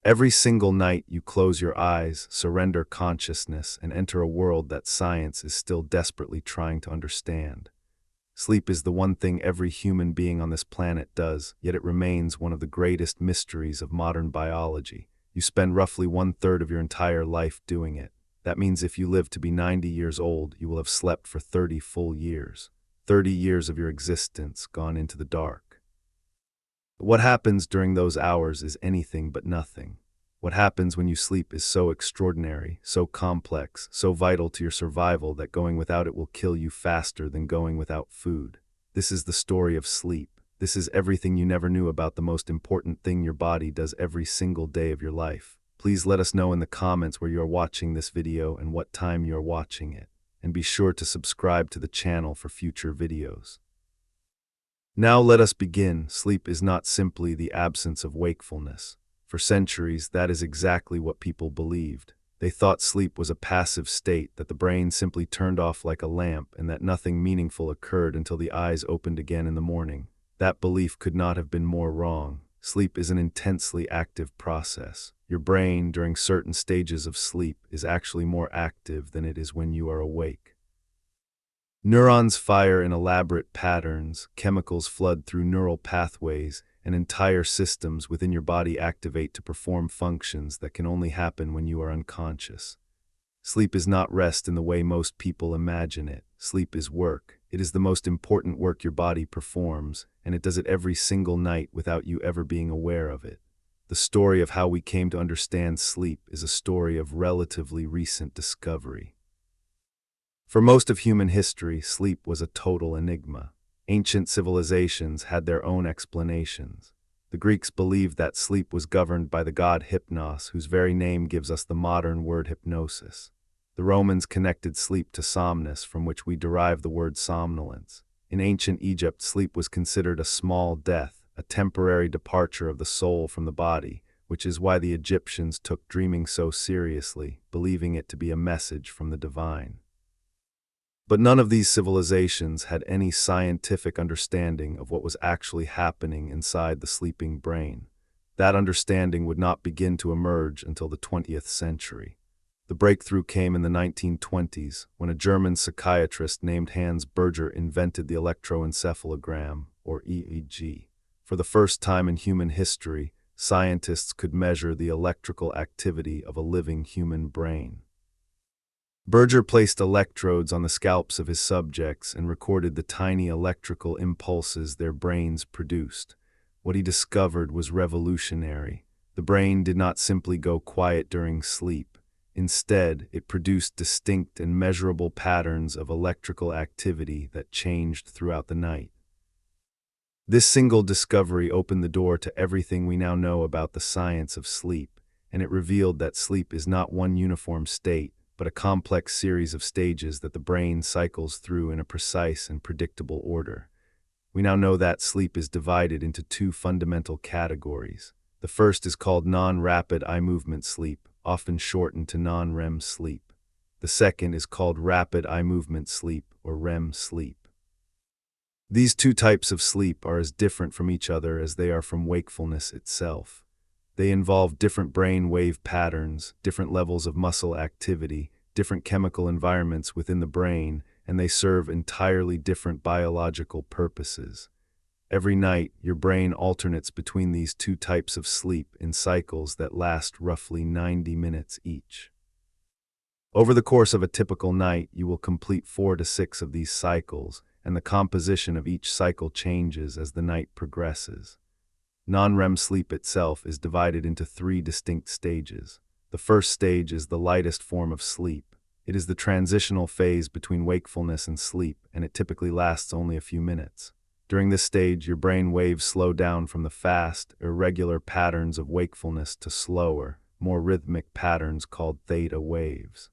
Every single night you close your eyes, surrender consciousness, and enter a world that science is still desperately trying to understand. Sleep is the one thing every human being on this planet does, yet it remains one of the greatest mysteries of modern biology. You spend roughly 1/3 of your entire life doing it. That means if you live to be 90 years old, you will have slept for 30 full years. 30 years of your existence gone into the dark. What happens during those hours is anything but nothing. What happens when you sleep is so extraordinary, so complex, so vital to your survival that going without it will kill you faster than going without food. This is the story of sleep. This is everything you never knew about the most important thing your body does every single day of your life. Please let us know in the comments where you are watching this video and what time you are watching it. And be sure to subscribe to the channel for future videos. Now let us begin. Sleep is not simply the absence of wakefulness. For centuries, that is exactly what people believed. They thought sleep was a passive state, that the brain simply turned off like a lamp, and that nothing meaningful occurred until the eyes opened again in the morning. That belief could not have been more wrong. Sleep is an intensely active process. Your brain, during certain stages of sleep, is actually more active than it is when you are awake. Neurons fire in elaborate patterns, chemicals flood through neural pathways, and entire systems within your body activate to perform functions that can only happen when you are unconscious. Sleep is not rest in the way most people imagine it. Sleep is work. It is the most important work your body performs, and it does it every single night without you ever being aware of it. The story of how we came to understand sleep is a story of relatively recent discovery. For most of human history, sleep was a total enigma. Ancient civilizations had their own explanations. The Greeks believed that sleep was governed by the god Hypnos, whose very name gives us the modern word hypnosis. The Romans connected sleep to somnus, from which we derive the word somnolence. In ancient Egypt, sleep was considered a small death, a temporary departure of the soul from the body, which is why the Egyptians took dreaming so seriously, believing it to be a message from the divine. But none of these civilizations had any scientific understanding of what was actually happening inside the sleeping brain. That understanding would not begin to emerge until the 20th century. The breakthrough came in the 1920s, when a German psychiatrist named Hans Berger invented the electroencephalogram, or EEG. For the first time in human history, scientists could measure the electrical activity of a living human brain. Berger placed electrodes on the scalps of his subjects and recorded the tiny electrical impulses their brains produced. What he discovered was revolutionary. The brain did not simply go quiet during sleep. Instead, it produced distinct and measurable patterns of electrical activity that changed throughout the night. This single discovery opened the door to everything we now know about the science of sleep, and it revealed that sleep is not one uniform state, but a complex series of stages that the brain cycles through in a precise and predictable order. We now know that sleep is divided into two fundamental categories. The first is called non-rapid eye movement sleep, often shortened to non-REM sleep. The second is called rapid eye movement sleep, or REM sleep. These two types of sleep are as different from each other as they are from wakefulness itself. They involve different brain wave patterns, different levels of muscle activity, different chemical environments within the brain, and they serve entirely different biological purposes. Every night, your brain alternates between these two types of sleep in cycles that last roughly 90 minutes each. Over the course of a typical night, you will complete 4 to 6 of these cycles, and the composition of each cycle changes as the night progresses. Non-REM sleep itself is divided into 3 distinct stages. The first stage is the lightest form of sleep. It is the transitional phase between wakefulness and sleep, and it typically lasts only a few minutes. During this stage, your brain waves slow down from the fast, irregular patterns of wakefulness to slower, more rhythmic patterns called theta waves.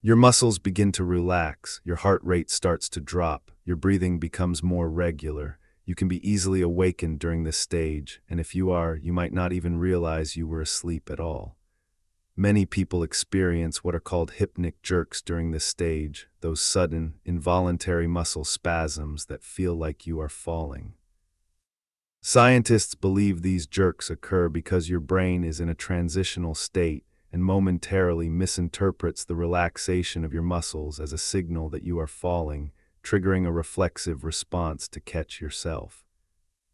Your muscles begin to relax, your heart rate starts to drop, your breathing becomes more regular. You can be easily awakened during this stage, and if you are, you might not even realize you were asleep at all. Many people experience what are called hypnic jerks during this stage, those sudden, involuntary muscle spasms that feel like you are falling. Scientists believe these jerks occur because your brain is in a transitional state and momentarily misinterprets the relaxation of your muscles as a signal that you are falling, triggering a reflexive response to catch yourself.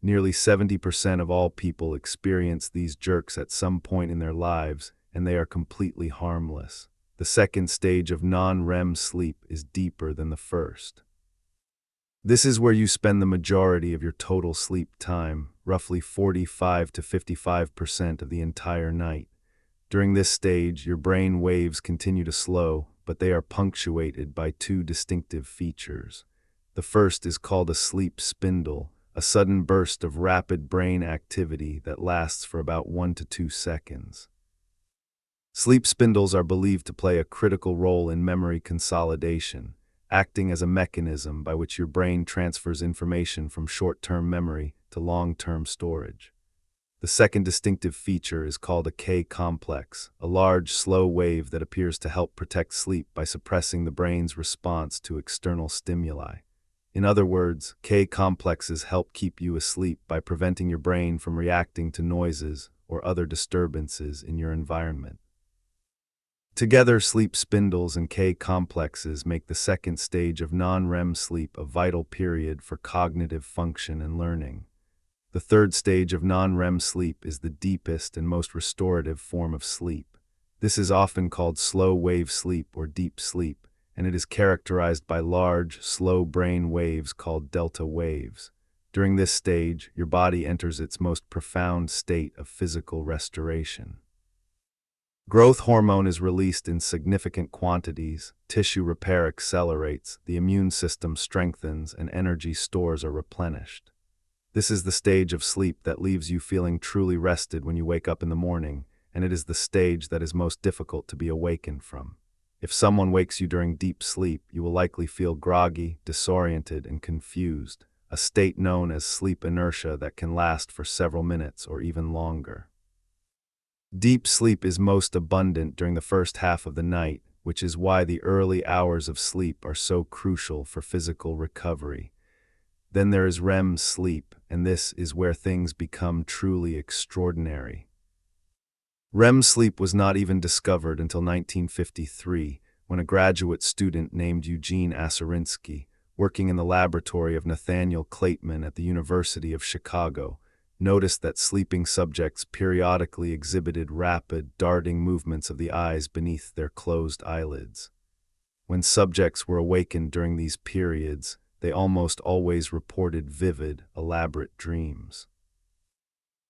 Nearly 70% of all people experience these jerks at some point in their lives, and they are completely harmless. The second stage of non-REM sleep is deeper than the first. This is where you spend the majority of your total sleep time, roughly 45 to 55% of the entire night. During this stage, your brain waves continue to slow, but they are punctuated by two distinctive features. The first is called a sleep spindle, a sudden burst of rapid brain activity that lasts for about 1 to 2 seconds. Sleep spindles are believed to play a critical role in memory consolidation, acting as a mechanism by which your brain transfers information from short-term memory to long-term storage. The second distinctive feature is called a K-complex, a large, slow wave that appears to help protect sleep by suppressing the brain's response to external stimuli. In other words, K-complexes help keep you asleep by preventing your brain from reacting to noises or other disturbances in your environment. Together, sleep spindles and K-complexes make the second stage of non-REM sleep a vital period for cognitive function and learning. The third stage of non-REM sleep is the deepest and most restorative form of sleep. This is often called slow-wave sleep or deep sleep, and it is characterized by large, slow brain waves called delta waves. During this stage, your body enters its most profound state of physical restoration. Growth hormone is released in significant quantities, tissue repair accelerates, the immune system strengthens, and energy stores are replenished. This is the stage of sleep that leaves you feeling truly rested when you wake up in the morning, and it is the stage that is most difficult to be awakened from. If someone wakes you during deep sleep, you will likely feel groggy, disoriented, and confused, a state known as sleep inertia that can last for several minutes or even longer. Deep sleep is most abundant during the first half of the night, which is why the early hours of sleep are so crucial for physical recovery. Then there is REM sleep, and this is where things become truly extraordinary. REM sleep was not even discovered until 1953, when a graduate student named Eugene Aserinsky, working in the laboratory of Nathaniel Kleitman at the University of Chicago, noticed that sleeping subjects periodically exhibited rapid, darting movements of the eyes beneath their closed eyelids. When subjects were awakened during these periods, they almost always reported vivid, elaborate dreams.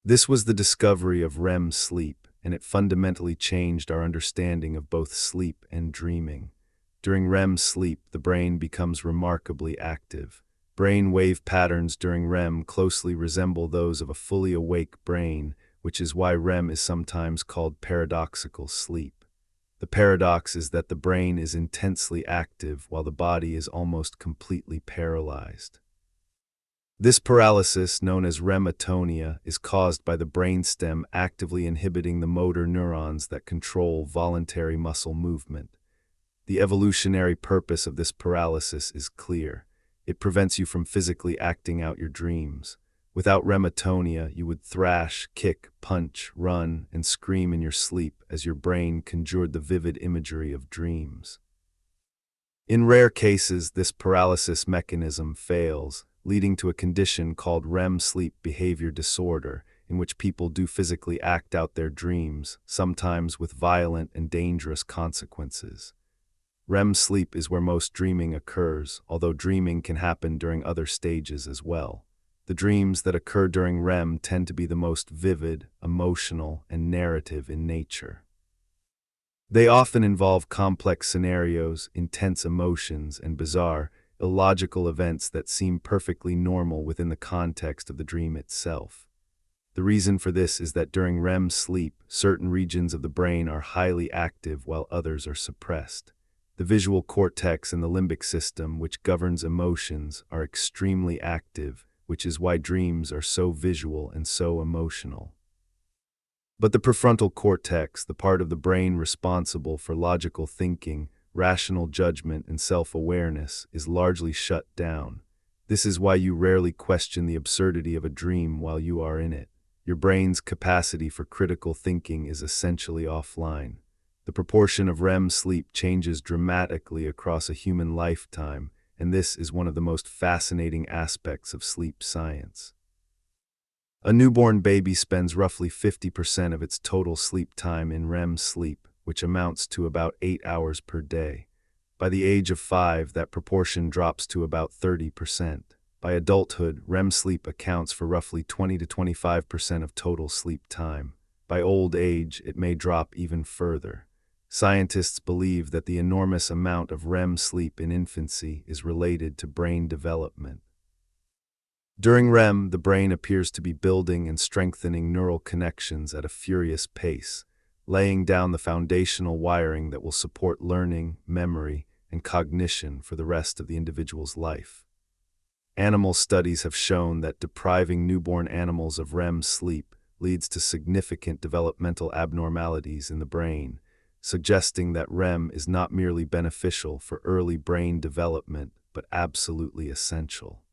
This was the discovery of REM sleep, and it fundamentally changed our understanding of both sleep and dreaming. During REM sleep, the brain becomes remarkably active. Brain wave patterns during REM closely resemble those of a fully awake brain, which is why REM is sometimes called paradoxical sleep. The paradox is that the brain is intensely active while the body is almost completely paralyzed. This paralysis, known as REM atonia, is caused by the brainstem actively inhibiting the motor neurons that control voluntary muscle movement. The evolutionary purpose of this paralysis is clear. It prevents you from physically acting out your dreams. Without REM atonia, you would thrash, kick, punch, run, and scream in your sleep as your brain conjured the vivid imagery of dreams. In rare cases, this paralysis mechanism fails, leading to a condition called REM sleep behavior disorder, in which people do physically act out their dreams, sometimes with violent and dangerous consequences. REM sleep is where most dreaming occurs, although dreaming can happen during other stages as well. The dreams that occur during REM tend to be the most vivid, emotional, and narrative in nature. They often involve complex scenarios, intense emotions, and bizarre, illogical events that seem perfectly normal within the context of the dream itself. The reason for this is that during REM sleep, certain regions of the brain are highly active while others are suppressed. The visual cortex and the limbic system, which governs emotions, are extremely active, which is why dreams are so visual and so emotional. But the prefrontal cortex, the part of the brain responsible for logical thinking, rational judgment, and self-awareness, is largely shut down. This is why you rarely question the absurdity of a dream while you are in it. Your brain's capacity for critical thinking is essentially offline. The proportion of REM sleep changes dramatically across a human lifetime, and this is one of the most fascinating aspects of sleep science. A newborn baby spends roughly 50% of its total sleep time in REM sleep, which amounts to about 8 hours per day. By the age of 5, that proportion drops to about 30%. By adulthood, REM sleep accounts for roughly 20 to 25% of total sleep time. By old age, it may drop even further. Scientists believe that the enormous amount of REM sleep in infancy is related to brain development. During REM, the brain appears to be building and strengthening neural connections at a furious pace, laying down the foundational wiring that will support learning, memory, and cognition for the rest of the individual's life. Animal studies have shown that depriving newborn animals of REM sleep leads to significant developmental abnormalities in the brain, suggesting that REM is not merely beneficial for early brain development, but absolutely essential.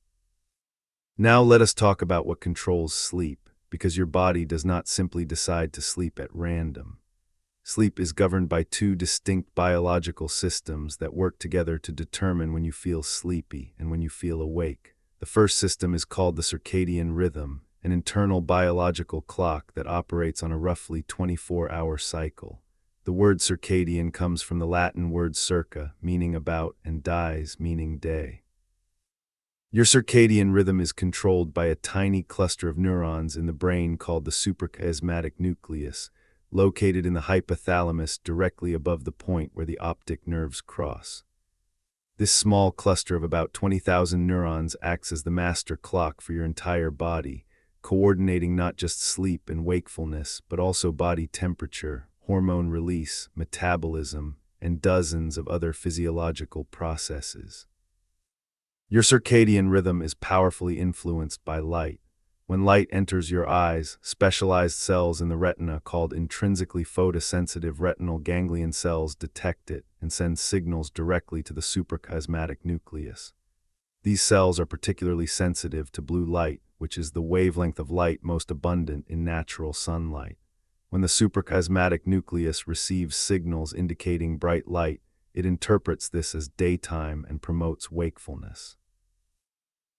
Now let us talk about what controls sleep, because your body does not simply decide to sleep at random. Sleep is governed by two distinct biological systems that work together to determine when you feel sleepy and when you feel awake. The first system is called the circadian rhythm, an internal biological clock that operates on a roughly 24-hour cycle. The word circadian comes from the Latin word circa, meaning about, and dies, meaning day. Your circadian rhythm is controlled by a tiny cluster of neurons in the brain called the suprachiasmatic nucleus, located in the hypothalamus directly above the point where the optic nerves cross. This small cluster of about 20,000 neurons acts as the master clock for your entire body, coordinating not just sleep and wakefulness, but also body temperature, hormone release, metabolism, and dozens of other physiological processes. Your circadian rhythm is powerfully influenced by light. When light enters your eyes, specialized cells in the retina called intrinsically photosensitive retinal ganglion cells detect it and send signals directly to the suprachiasmatic nucleus. These cells are particularly sensitive to blue light, which is the wavelength of light most abundant in natural sunlight. When the suprachiasmatic nucleus receives signals indicating bright light, it interprets this as daytime and promotes wakefulness.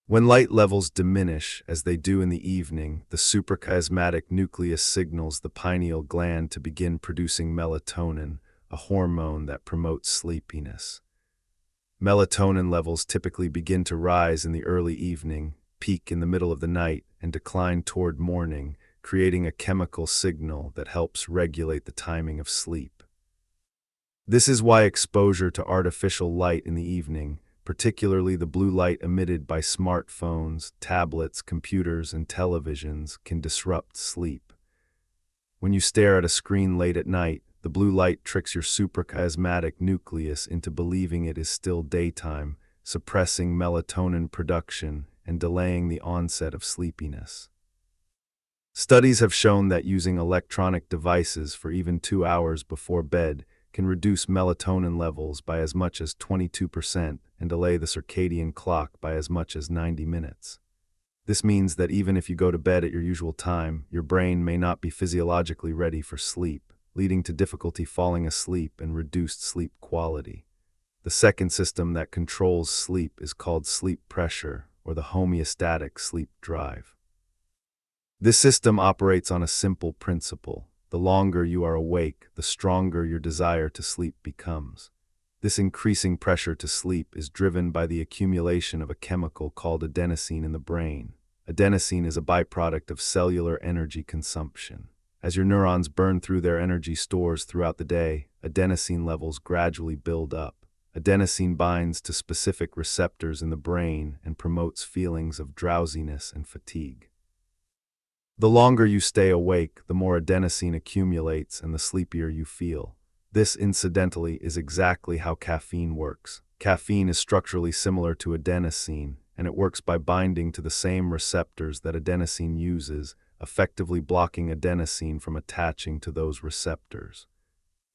When light levels diminish, as they do in the evening, the suprachiasmatic nucleus signals the pineal gland to begin producing melatonin, a hormone that promotes sleepiness. Melatonin levels typically begin to rise in the early evening, peak in the middle of the night, and decline toward morning, creating a chemical signal that helps regulate the timing of sleep. This is why exposure to artificial light in the evening, particularly the blue light emitted by smartphones, tablets, computers, and televisions, can disrupt sleep. When you stare at a screen late at night, the blue light tricks your suprachiasmatic nucleus into believing it is still daytime, suppressing melatonin production and delaying the onset of sleepiness. Studies have shown that using electronic devices for even 2 hours before bed can reduce melatonin levels by as much as 22% and delay the circadian clock by as much as 90 minutes. This means that even if you go to bed at your usual time, your brain may not be physiologically ready for sleep, leading to difficulty falling asleep and reduced sleep quality. The second system that controls sleep is called sleep pressure, or the homeostatic sleep drive. This system operates on a simple principle. The longer you are awake, the stronger your desire to sleep becomes. This increasing pressure to sleep is driven by the accumulation of a chemical called adenosine in the brain. Adenosine is a byproduct of cellular energy consumption. As your neurons burn through their energy stores throughout the day, adenosine levels gradually build up. Adenosine binds to specific receptors in the brain and promotes feelings of drowsiness and fatigue. The longer you stay awake, the more adenosine accumulates and the sleepier you feel. This, incidentally, is exactly how caffeine works. Caffeine is structurally similar to adenosine, and it works by binding to the same receptors that adenosine uses, effectively blocking adenosine from attaching to those receptors.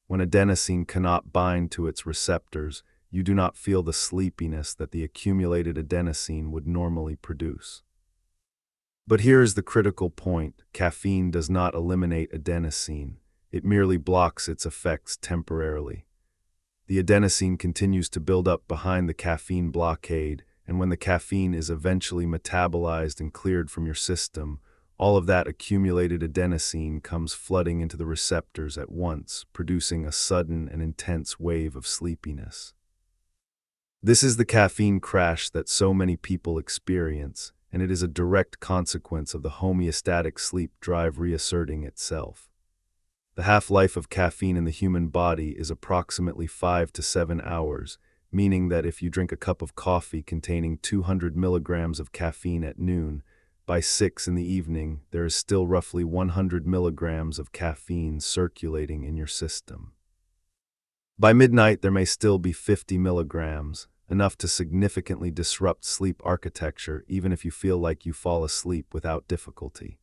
When adenosine cannot bind to its receptors, you do not feel the sleepiness that the accumulated adenosine would normally produce. But here is the critical point: caffeine does not eliminate adenosine, it merely blocks its effects temporarily. The adenosine continues to build up behind the caffeine blockade, and when the caffeine is eventually metabolized and cleared from your system, all of that accumulated adenosine comes flooding into the receptors at once, producing a sudden and intense wave of sleepiness. This is the caffeine crash that so many people experience, and it is a direct consequence of the homeostatic sleep drive reasserting itself. The half-life of caffeine in the human body is approximately 5 to 7 hours, meaning that if you drink a cup of coffee containing 200 milligrams of caffeine at noon, by 6 in the evening, there is still roughly 100 milligrams of caffeine circulating in your system. By midnight, there may still be 50 milligrams, enough to significantly disrupt sleep architecture even if you feel like you fall asleep without difficulty.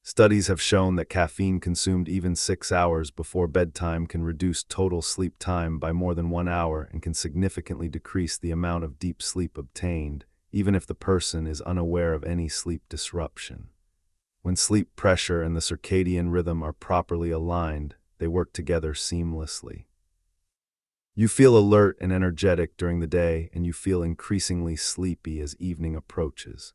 Studies have shown that caffeine consumed even 6 hours before bedtime can reduce total sleep time by more than 1 hour and can significantly decrease the amount of deep sleep obtained, even if the person is unaware of any sleep disruption. When sleep pressure and the circadian rhythm are properly aligned, they work together seamlessly. You feel alert and energetic during the day, and you feel increasingly sleepy as evening approaches.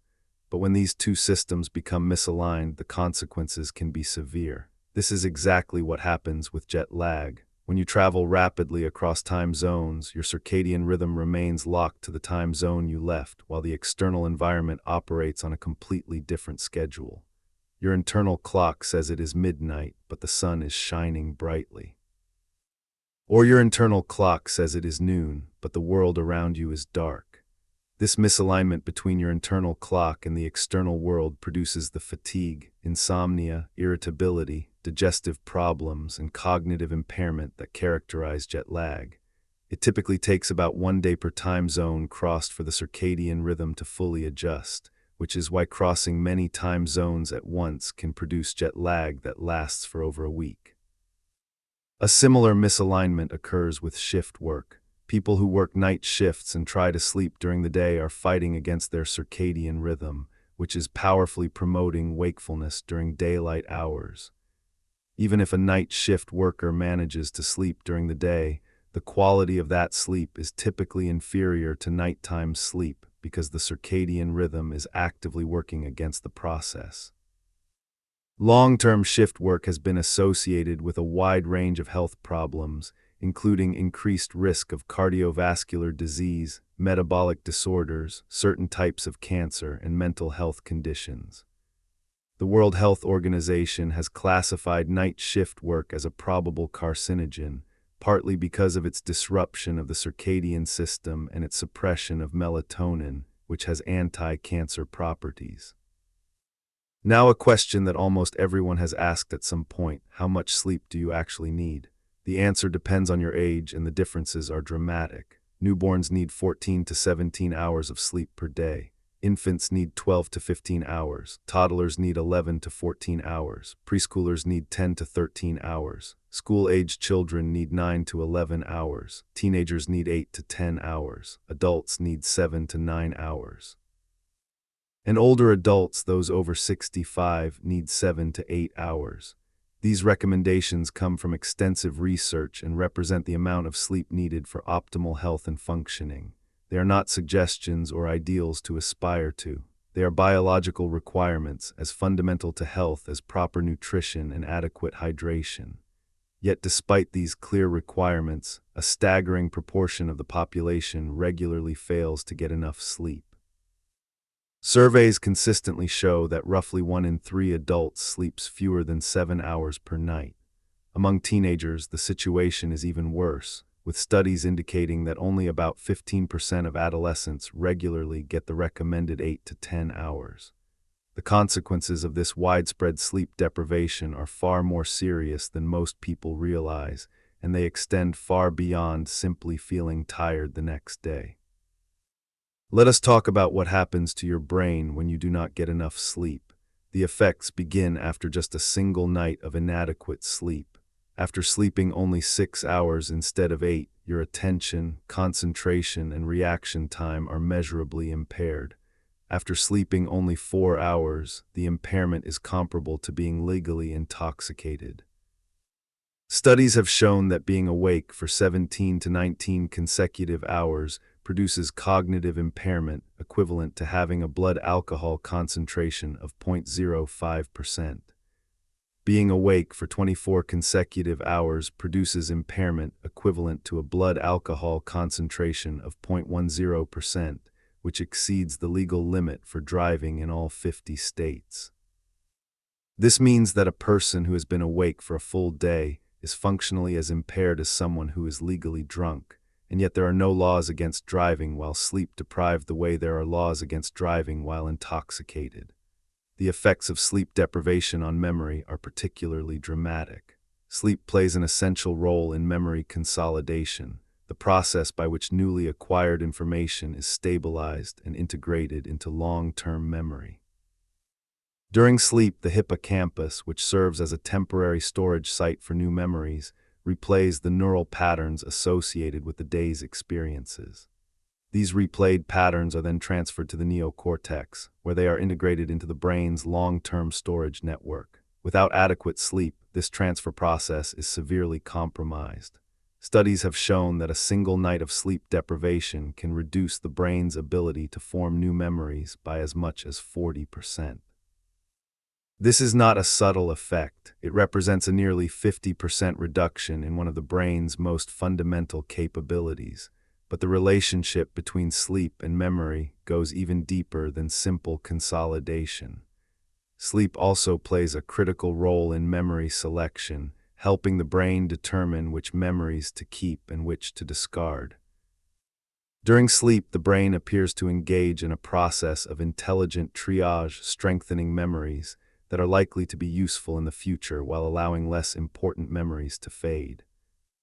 But when these two systems become misaligned, the consequences can be severe. This is exactly what happens with jet lag. When you travel rapidly across time zones, your circadian rhythm remains locked to the time zone you left, while the external environment operates on a completely different schedule. Your internal clock says it is midnight, but the sun is shining brightly. Or your internal clock says it is noon, but the world around you is dark. This misalignment between your internal clock and the external world produces the fatigue, insomnia, irritability, digestive problems, and cognitive impairment that characterize jet lag. It typically takes about 1 day per time zone crossed for the circadian rhythm to fully adjust, which is why crossing many time zones at once can produce jet lag that lasts for over a week. A similar misalignment occurs with shift work. People who work night shifts and try to sleep during the day are fighting against their circadian rhythm, which is powerfully promoting wakefulness during daylight hours. Even if a night shift worker manages to sleep during the day, the quality of that sleep is typically inferior to nighttime sleep because the circadian rhythm is actively working against the process. Long-term shift work has been associated with a wide range of health problems, including increased risk of cardiovascular disease, metabolic disorders, certain types of cancer, and mental health conditions. The World Health Organization has classified night shift work as a probable carcinogen, partly because of its disruption of the circadian system and its suppression of melatonin, which has anti-cancer properties. Now, a question that almost everyone has asked at some point: how much sleep do you actually need? The answer depends on your age, and the differences are dramatic. Newborns need 14 to 17 hours of sleep per day. Infants need 12 to 15 hours. Toddlers need 11 to 14 hours. Preschoolers need 10 to 13 hours. School-aged children need 9 to 11 hours. Teenagers need 8 to 10 hours. Adults need 7 to 9 hours. And older adults, those over 65, need 7 to 8 hours. These recommendations come from extensive research and represent the amount of sleep needed for optimal health and functioning. They are not suggestions or ideals to aspire to. They are biological requirements as fundamental to health as proper nutrition and adequate hydration. Yet despite these clear requirements, a staggering proportion of the population regularly fails to get enough sleep. Surveys consistently show that roughly 1 in 3 adults sleeps fewer than 7 hours per night. Among teenagers, the situation is even worse, with studies indicating that only about 15% of adolescents regularly get the recommended 8 to 10 hours. The consequences of this widespread sleep deprivation are far more serious than most people realize, and they extend far beyond simply feeling tired the next day. Let us talk about what happens to your brain when you do not get enough sleep. The effects begin after just a single night of inadequate sleep. After sleeping only 6 hours instead of 8, your attention, concentration, and reaction time are measurably impaired. After sleeping only 4 hours, the impairment is comparable to being legally intoxicated. Studies have shown that being awake for 17 to 19 consecutive hours produces cognitive impairment equivalent to having a blood alcohol concentration of 0.05%. Being awake for 24 consecutive hours produces impairment equivalent to a blood alcohol concentration of 0.10%, which exceeds the legal limit for driving in all 50 states. This means that a person who has been awake for a full day is functionally as impaired as someone who is legally drunk, and yet there are no laws against driving while sleep-deprived the way there are laws against driving while intoxicated. The effects of sleep deprivation on memory are particularly dramatic. Sleep plays an essential role in memory consolidation, the process by which newly acquired information is stabilized and integrated into long-term memory. During sleep, the hippocampus, which serves as a temporary storage site for new memories, replays the neural patterns associated with the day's experiences. These replayed patterns are then transferred to the neocortex, where they are integrated into the brain's long-term storage network. Without adequate sleep, this transfer process is severely compromised. Studies have shown that a single night of sleep deprivation can reduce the brain's ability to form new memories by as much as 40%. This is not a subtle effect. It represents a nearly 50% reduction in one of the brain's most fundamental capabilities. But the relationship between sleep and memory goes even deeper than simple consolidation. Sleep also plays a critical role in memory selection, helping the brain determine which memories to keep and which to discard. During sleep, the brain appears to engage in a process of intelligent triage, strengthening memories that are likely to be useful in the future while allowing less important memories to fade.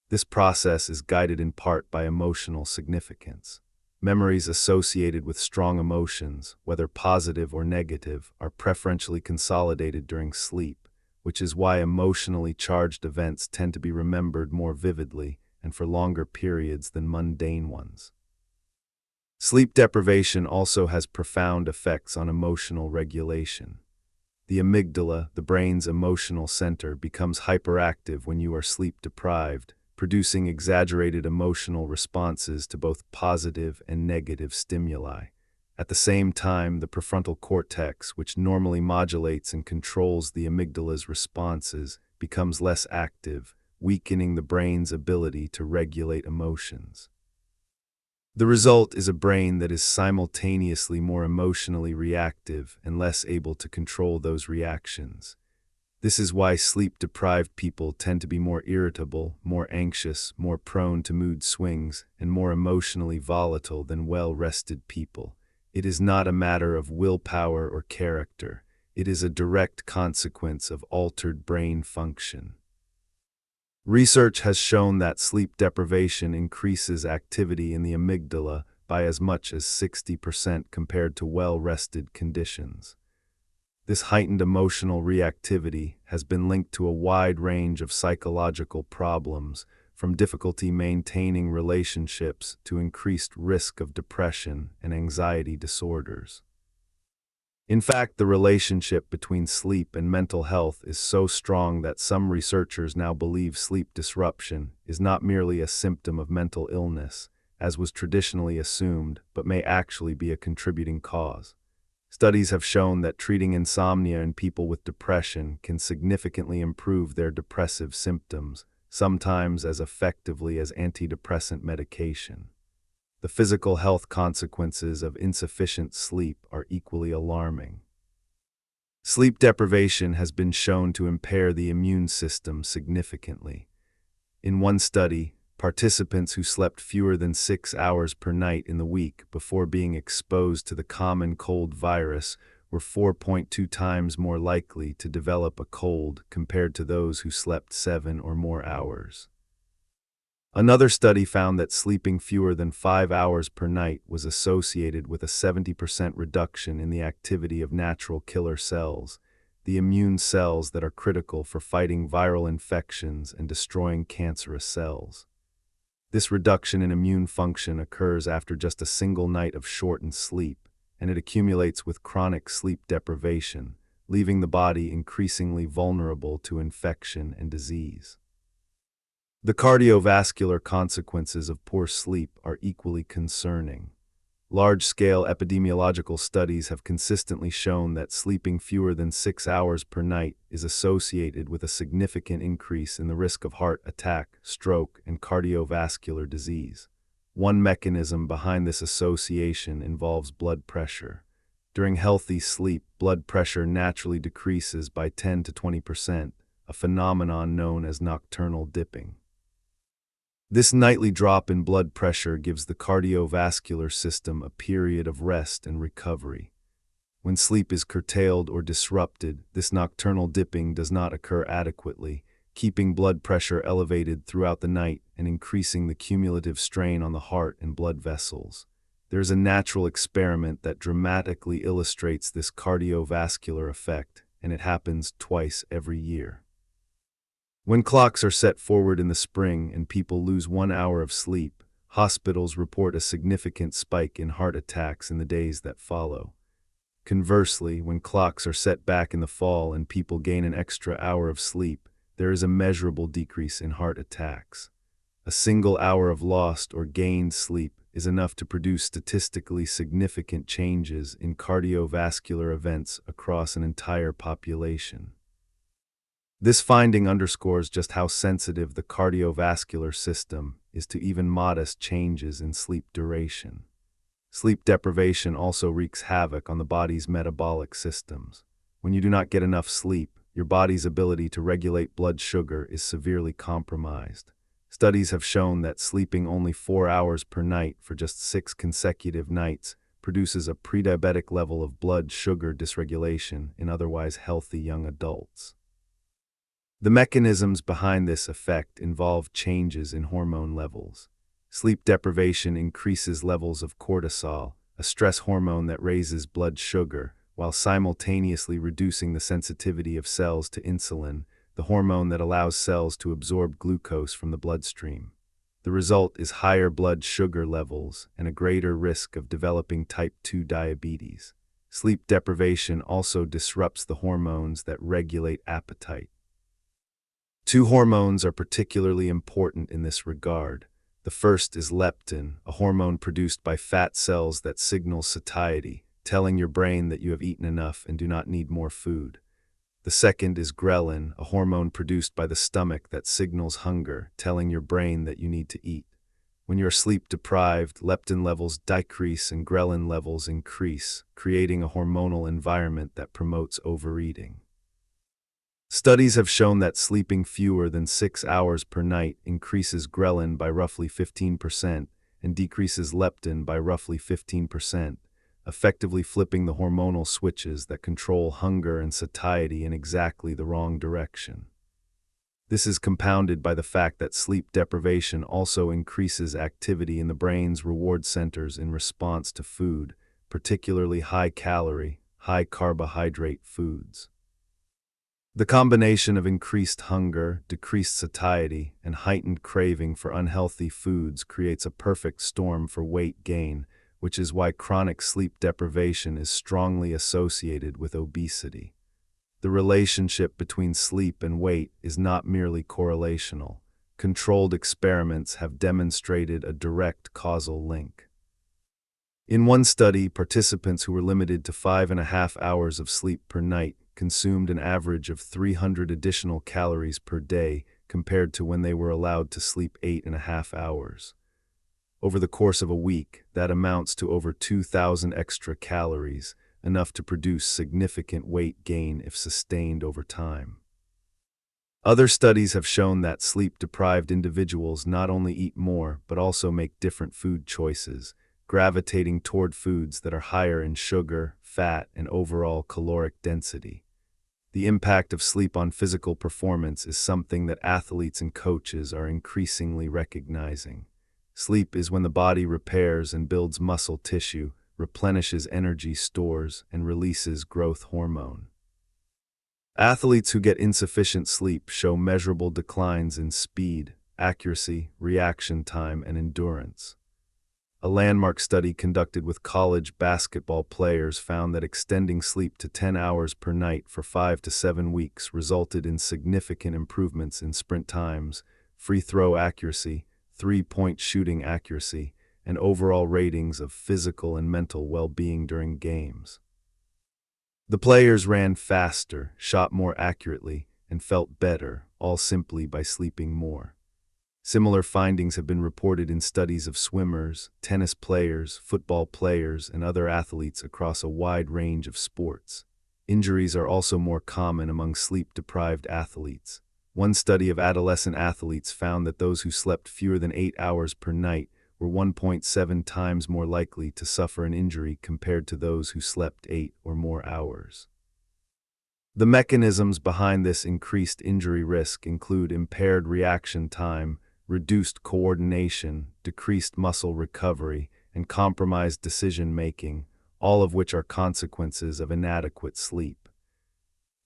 This process is guided in part by emotional significance. Memories associated with strong emotions, whether positive or negative, are preferentially consolidated during sleep, which is why emotionally charged events tend to be remembered more vividly and for longer periods than mundane ones. Sleep deprivation also has profound effects on emotional regulation. The amygdala, the brain's emotional center, becomes hyperactive when you are sleep-deprived, producing exaggerated emotional responses to both positive and negative stimuli. At the same time, the prefrontal cortex, which normally modulates and controls the amygdala's responses, becomes less active, weakening the brain's ability to regulate emotions. The result is a brain that is simultaneously more emotionally reactive and less able to control those reactions. This is why sleep-deprived people tend to be more irritable, more anxious, more prone to mood swings, and more emotionally volatile than well-rested people. It is not a matter of willpower or character. It is a direct consequence of altered brain function. Research has shown that sleep deprivation increases activity in the amygdala by as much as 60% compared to well-rested conditions. This heightened emotional reactivity has been linked to a wide range of psychological problems, from difficulty maintaining relationships to increased risk of depression and anxiety disorders. In fact, the relationship between sleep and mental health is so strong that some researchers now believe sleep disruption is not merely a symptom of mental illness, as was traditionally assumed, but may actually be a contributing cause. Studies have shown that treating insomnia in people with depression can significantly improve their depressive symptoms, sometimes as effectively as antidepressant medication. The physical health consequences of insufficient sleep are equally alarming. Sleep deprivation has been shown to impair the immune system significantly. In one study, participants who slept fewer than 6 hours per night in the week before being exposed to the common cold virus were 4.2 times more likely to develop a cold compared to those who slept 7 or more hours. Another study found that sleeping fewer than 5 hours per night was associated with a 70% reduction in the activity of natural killer cells, the immune cells that are critical for fighting viral infections and destroying cancerous cells. This reduction in immune function occurs after just a single night of shortened sleep, and it accumulates with chronic sleep deprivation, leaving the body increasingly vulnerable to infection and disease. The cardiovascular consequences of poor sleep are equally concerning. Large-scale epidemiological studies have consistently shown that sleeping fewer than 6 hours per night is associated with a significant increase in the risk of heart attack, stroke, and cardiovascular disease. One mechanism behind this association involves blood pressure. During healthy sleep, blood pressure naturally decreases by 10 to 20%, a phenomenon known as nocturnal dipping. This nightly drop in blood pressure gives the cardiovascular system a period of rest and recovery. When sleep is curtailed or disrupted, this nocturnal dipping does not occur adequately, keeping blood pressure elevated throughout the night and increasing the cumulative strain on the heart and blood vessels. There is a natural experiment that dramatically illustrates this cardiovascular effect, and it happens twice every year. When clocks are set forward in the spring and people lose 1 hour of sleep, hospitals report a significant spike in heart attacks in the days that follow. Conversely, when clocks are set back in the fall and people gain an extra hour of sleep, there is a measurable decrease in heart attacks. A single hour of lost or gained sleep is enough to produce statistically significant changes in cardiovascular events across an entire population. This finding underscores just how sensitive the cardiovascular system is to even modest changes in sleep duration. Sleep deprivation also wreaks havoc on the body's metabolic systems. When you do not get enough sleep, your body's ability to regulate blood sugar is severely compromised. Studies have shown that sleeping only 4 hours per night for just 6 consecutive nights produces a prediabetic level of blood sugar dysregulation in otherwise healthy young adults. The mechanisms behind this effect involve changes in hormone levels. Sleep deprivation increases levels of cortisol, a stress hormone that raises blood sugar, while simultaneously reducing the sensitivity of cells to insulin, the hormone that allows cells to absorb glucose from the bloodstream. The result is higher blood sugar levels and a greater risk of developing type 2 diabetes. Sleep deprivation also disrupts the hormones that regulate appetite. 2 hormones are particularly important in this regard. The first is leptin, a hormone produced by fat cells that signals satiety, telling your brain that you have eaten enough and do not need more food. The second is ghrelin, a hormone produced by the stomach that signals hunger, telling your brain that you need to eat. When you are sleep deprived, leptin levels decrease and ghrelin levels increase, creating a hormonal environment that promotes overeating. Studies have shown that sleeping fewer than 6 hours per night increases ghrelin by roughly 15% and decreases leptin by roughly 15%, effectively flipping the hormonal switches that control hunger and satiety in exactly the wrong direction. This is compounded by the fact that sleep deprivation also increases activity in the brain's reward centers in response to food, particularly high-calorie, high-carbohydrate foods. The combination of increased hunger, decreased satiety, and heightened craving for unhealthy foods creates a perfect storm for weight gain, which is why chronic sleep deprivation is strongly associated with obesity. The relationship between sleep and weight is not merely correlational. Controlled experiments have demonstrated a direct causal link. In one study, participants who were limited to 5.5 hours of sleep per night consumed an average of 300 additional calories per day compared to when they were allowed to sleep 8.5 hours. Over the course of a week, that amounts to over 2,000 extra calories, enough to produce significant weight gain if sustained over time. Other studies have shown that sleep-deprived individuals not only eat more but also make different food choices, gravitating toward foods that are higher in sugar, fat, and overall caloric density. The impact of sleep on physical performance is something that athletes and coaches are increasingly recognizing. Sleep is when the body repairs and builds muscle tissue, replenishes energy stores, and releases growth hormone. Athletes who get insufficient sleep show measurable declines in speed, accuracy, reaction time, and endurance. A landmark study conducted with college basketball players found that extending sleep to 10 hours per night for 5 to 7 weeks resulted in significant improvements in sprint times, free throw accuracy, three-point shooting accuracy, and overall ratings of physical and mental well-being during games. The players ran faster, shot more accurately, and felt better, all simply by sleeping more. Similar findings have been reported in studies of swimmers, tennis players, football players, and other athletes across a wide range of sports. Injuries are also more common among sleep-deprived athletes. One study of adolescent athletes found that those who slept fewer than 8 hours per night were 1.7 times more likely to suffer an injury compared to those who slept 8 or more hours. The mechanisms behind this increased injury risk include impaired reaction time, reduced coordination, decreased muscle recovery, and compromised decision-making, all of which are consequences of inadequate sleep.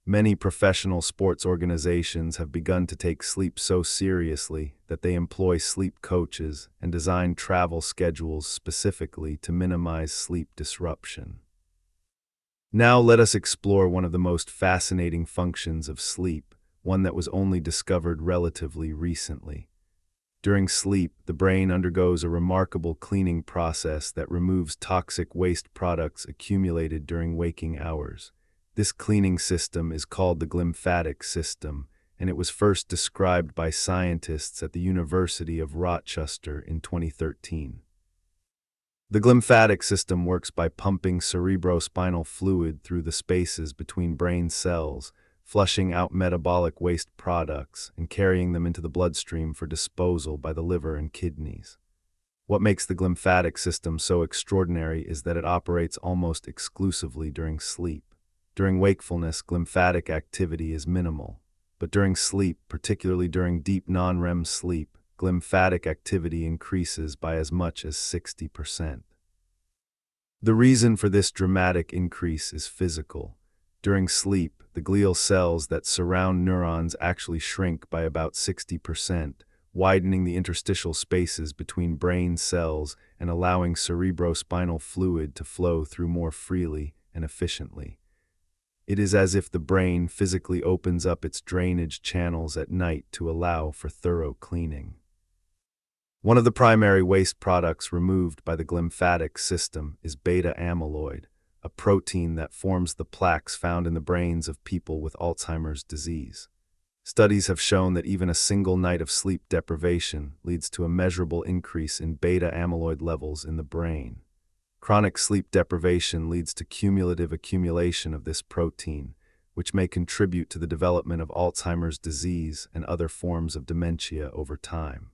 Many professional sports organizations have begun to take sleep so seriously that they employ sleep coaches and design travel schedules specifically to minimize sleep disruption. Now let us explore one of the most fascinating functions of sleep, one that was only discovered relatively recently. During sleep, the brain undergoes a remarkable cleaning process that removes toxic waste products accumulated during waking hours. This cleaning system is called the glymphatic system, and it was first described by scientists at the University of Rochester in 2013. The glymphatic system works by pumping cerebrospinal fluid through the spaces between brain cells, flushing out metabolic waste products, and carrying them into the bloodstream for disposal by the liver and kidneys. What makes the glymphatic system so extraordinary is that it operates almost exclusively during sleep. During wakefulness, glymphatic activity is minimal, but during sleep, particularly during deep non-REM sleep, glymphatic activity increases by as much as 60%. The reason for this dramatic increase is physical. During sleep, the glial cells that surround neurons actually shrink by about 60%, widening the interstitial spaces between brain cells and allowing cerebrospinal fluid to flow through more freely and efficiently. It is as if the brain physically opens up its drainage channels at night to allow for thorough cleaning. One of the primary waste products removed by the glymphatic system is beta amyloid, a protein that forms the plaques found in the brains of people with Alzheimer's disease. Studies have shown that even a single night of sleep deprivation leads to a measurable increase in beta amyloid levels in the brain. Chronic sleep deprivation leads to cumulative accumulation of this protein, which may contribute to the development of Alzheimer's disease and other forms of dementia over time.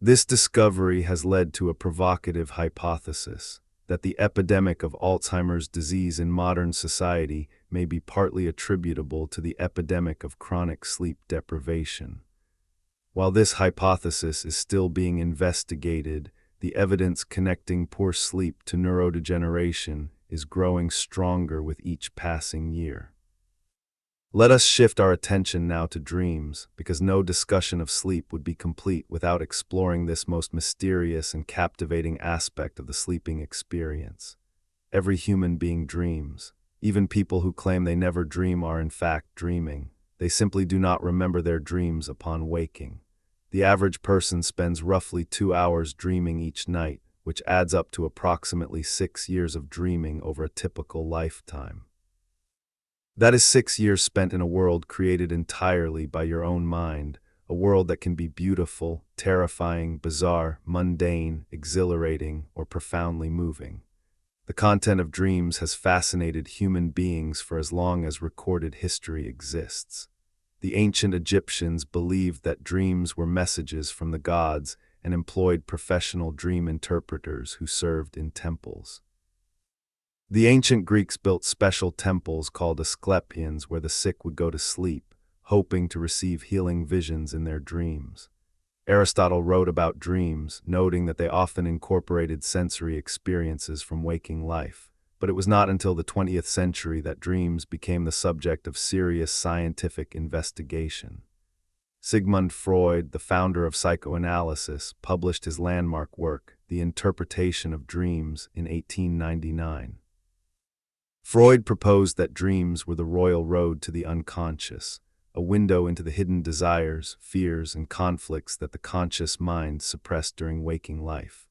This discovery has led to a provocative hypothesis that the epidemic of Alzheimer's disease in modern society may be partly attributable to the epidemic of chronic sleep deprivation. While this hypothesis is still being investigated, the evidence connecting poor sleep to neurodegeneration is growing stronger with each passing year. Let us shift our attention now to dreams, because no discussion of sleep would be complete without exploring this most mysterious and captivating aspect of the sleeping experience. Every human being dreams. Even people who claim they never dream are in fact dreaming. They simply do not remember their dreams upon waking. The average person spends roughly 2 hours dreaming each night, which adds up to approximately 6 years of dreaming over a typical lifetime. That is 6 years spent in a world created entirely by your own mind, a world that can be beautiful, terrifying, bizarre, mundane, exhilarating, or profoundly moving. The content of dreams has fascinated human beings for as long as recorded history exists. The ancient Egyptians believed that dreams were messages from the gods and employed professional dream interpreters who served in temples. The ancient Greeks built special temples called Asclepions where the sick would go to sleep, hoping to receive healing visions in their dreams. Aristotle wrote about dreams, noting that they often incorporated sensory experiences from waking life, but it was not until the 20th century that dreams became the subject of serious scientific investigation. Sigmund Freud, the founder of psychoanalysis, published his landmark work, The Interpretation of Dreams, in 1899. Freud proposed that dreams were the royal road to the unconscious, a window into the hidden desires, fears, and conflicts that the conscious mind suppressed during waking life.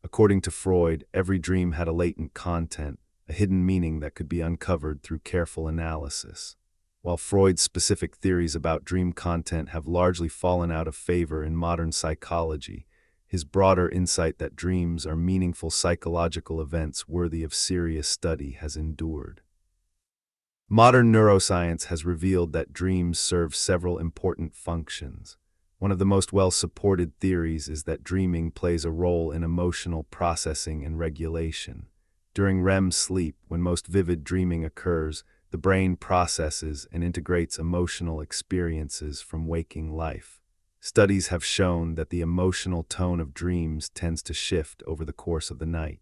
According to Freud, every dream had a latent content, a hidden meaning that could be uncovered through careful analysis. While Freud's specific theories about dream content have largely fallen out of favor in modern psychology, his broader insight that dreams are meaningful psychological events worthy of serious study has endured. Modern neuroscience has revealed that dreams serve several important functions. One of the most well-supported theories is that dreaming plays a role in emotional processing and regulation. During REM sleep, when most vivid dreaming occurs, the brain processes and integrates emotional experiences from waking life. Studies have shown that the emotional tone of dreams tends to shift over the course of the night.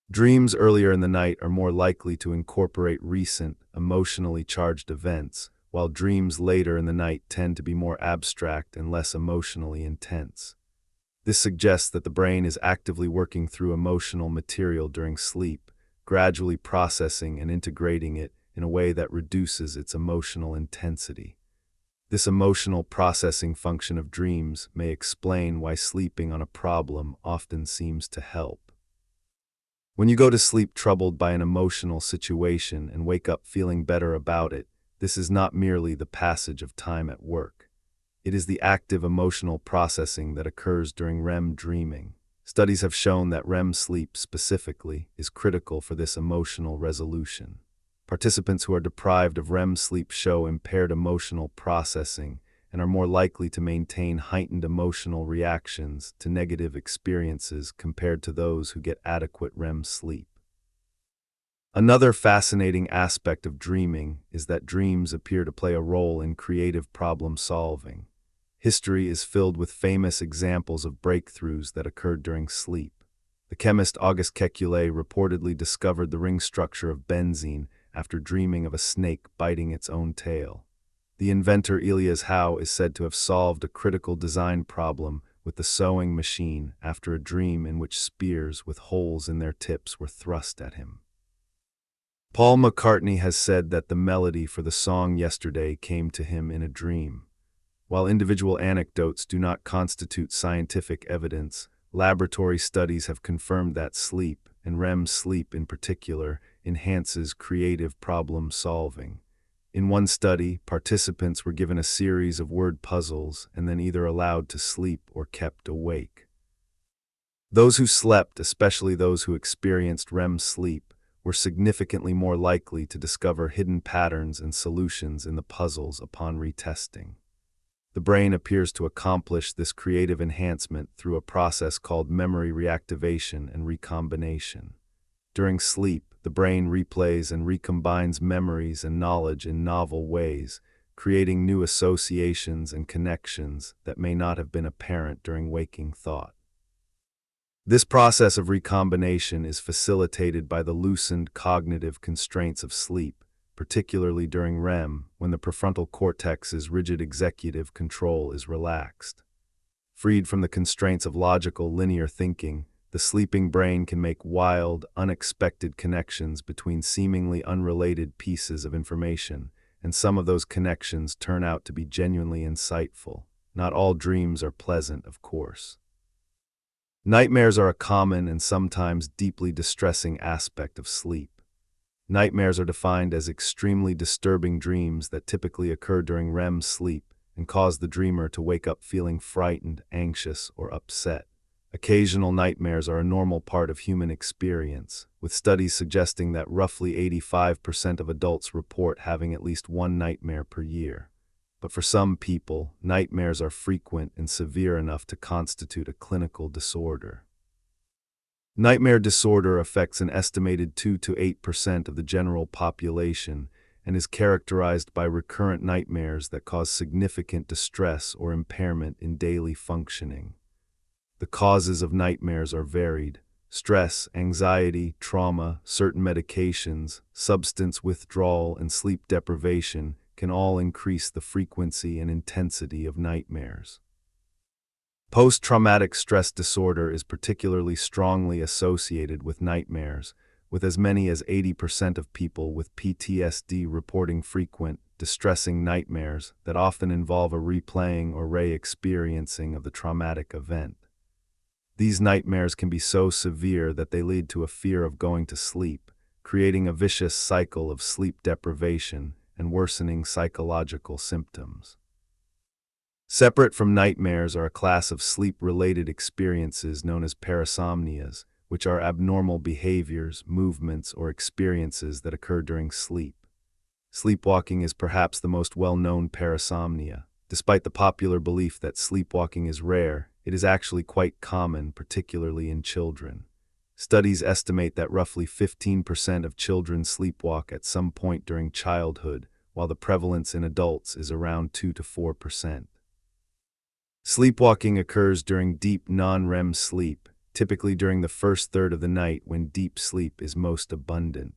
Dreams earlier in the night are more likely to incorporate recent, emotionally charged events, while dreams later in the night tend to be more abstract and less emotionally intense. This suggests that the brain is actively working through emotional material during sleep, gradually processing and integrating it in a way that reduces its emotional intensity. This emotional processing function of dreams may explain why sleeping on a problem often seems to help. When you go to sleep troubled by an emotional situation and wake up feeling better about it, this is not merely the passage of time at work. It is the active emotional processing that occurs during REM dreaming. Studies have shown that REM sleep specifically is critical for this emotional resolution. Participants who are deprived of REM sleep show impaired emotional processing and are more likely to maintain heightened emotional reactions to negative experiences compared to those who get adequate REM sleep. Another fascinating aspect of dreaming is that dreams appear to play a role in creative problem solving. History is filled with famous examples of breakthroughs that occurred during sleep. The chemist Auguste Kekulé reportedly discovered the ring structure of benzene after dreaming of a snake biting its own tail. The inventor Elias Howe is said to have solved a critical design problem with the sewing machine after a dream in which spears with holes in their tips were thrust at him. Paul McCartney has said that the melody for the song Yesterday came to him in a dream. While individual anecdotes do not constitute scientific evidence, laboratory studies have confirmed that sleep, and REM sleep in particular, enhances creative problem solving. In one study, participants were given a series of word puzzles and then either allowed to sleep or kept awake. Those who slept, especially those who experienced REM sleep, were significantly more likely to discover hidden patterns and solutions in the puzzles upon retesting. The brain appears to accomplish this creative enhancement through a process called memory reactivation and recombination. During sleep, the brain replays and recombines memories and knowledge in novel ways, creating new associations and connections that may not have been apparent during waking thought. This process of recombination is facilitated by the loosened cognitive constraints of sleep, particularly during REM, when the prefrontal cortex's rigid executive control is relaxed. Freed from the constraints of logical linear thinking, the sleeping brain can make wild, unexpected connections between seemingly unrelated pieces of information, and some of those connections turn out to be genuinely insightful. Not all dreams are pleasant, of course. Nightmares are a common and sometimes deeply distressing aspect of sleep. Nightmares are defined as extremely disturbing dreams that typically occur during REM sleep and cause the dreamer to wake up feeling frightened, anxious, or upset. Occasional nightmares are a normal part of human experience, with studies suggesting that roughly 85% of adults report having at least one nightmare per year. But for some people, nightmares are frequent and severe enough to constitute a clinical disorder. Nightmare disorder affects an estimated 2 to 8% of the general population and is characterized by recurrent nightmares that cause significant distress or impairment in daily functioning. The causes of nightmares are varied. Stress, anxiety, trauma, certain medications, substance withdrawal, and sleep deprivation can all increase the frequency and intensity of nightmares. Post-traumatic stress disorder is particularly strongly associated with nightmares, with as many as 80% of people with PTSD reporting frequent, distressing nightmares that often involve a replaying or re-experiencing of the traumatic event. These nightmares can be so severe that they lead to a fear of going to sleep, creating a vicious cycle of sleep deprivation and worsening psychological symptoms. Separate from nightmares are a class of sleep-related experiences known as parasomnias, which are abnormal behaviors, movements, or experiences that occur during sleep. Sleepwalking is perhaps the most well-known parasomnia. Despite the popular belief that sleepwalking is rare, it is actually quite common, particularly in children. Studies estimate that roughly 15% of children sleepwalk at some point during childhood, while the prevalence in adults is around 2 to 4%. Sleepwalking occurs during deep non-REM sleep, typically during the first third of the night when deep sleep is most abundant.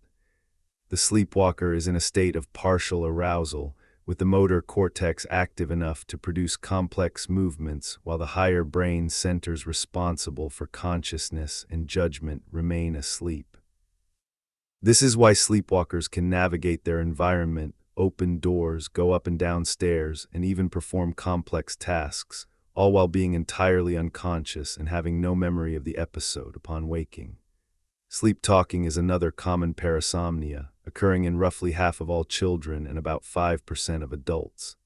The sleepwalker is in a state of partial arousal, with the motor cortex active enough to produce complex movements while the higher brain centers responsible for consciousness and judgment remain asleep. This is why sleepwalkers can navigate their environment, open doors, go up and down stairs, and even perform complex tasks, all while being entirely unconscious and having no memory of the episode upon waking. Sleep talking is another common parasomnia, occurring in roughly half of all children and about 5% of adults.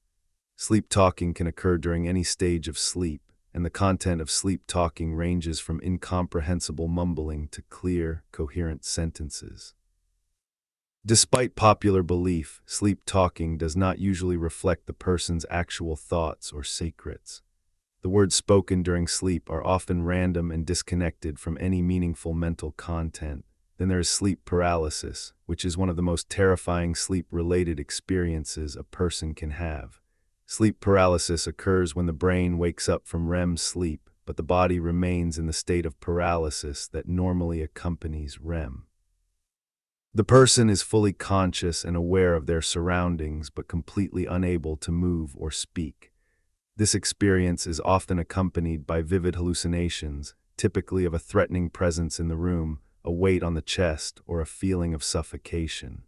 Sleep talking can occur during any stage of sleep, and the content of sleep talking ranges from incomprehensible mumbling to clear, coherent sentences. Despite popular belief, sleep talking does not usually reflect the person's actual thoughts or secrets. The words spoken during sleep are often random and disconnected from any meaningful mental content. Then there is sleep paralysis, which is one of the most terrifying sleep-related experiences a person can have. Sleep paralysis occurs when the brain wakes up from REM sleep, but the body remains in the state of paralysis that normally accompanies REM. The person is fully conscious and aware of their surroundings, but completely unable to move or speak. This experience is often accompanied by vivid hallucinations, typically of a threatening presence in the room, a weight on the chest, or a feeling of suffocation.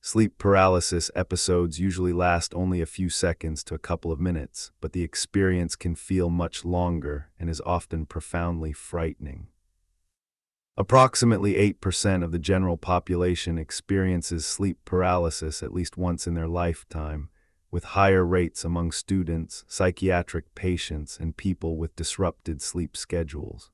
Sleep paralysis episodes usually last only a few seconds to a couple of minutes, but the experience can feel much longer and is often profoundly frightening. Approximately 8% of the general population experiences sleep paralysis at least once in their lifetime, with higher rates among students, psychiatric patients, and people with disrupted sleep schedules.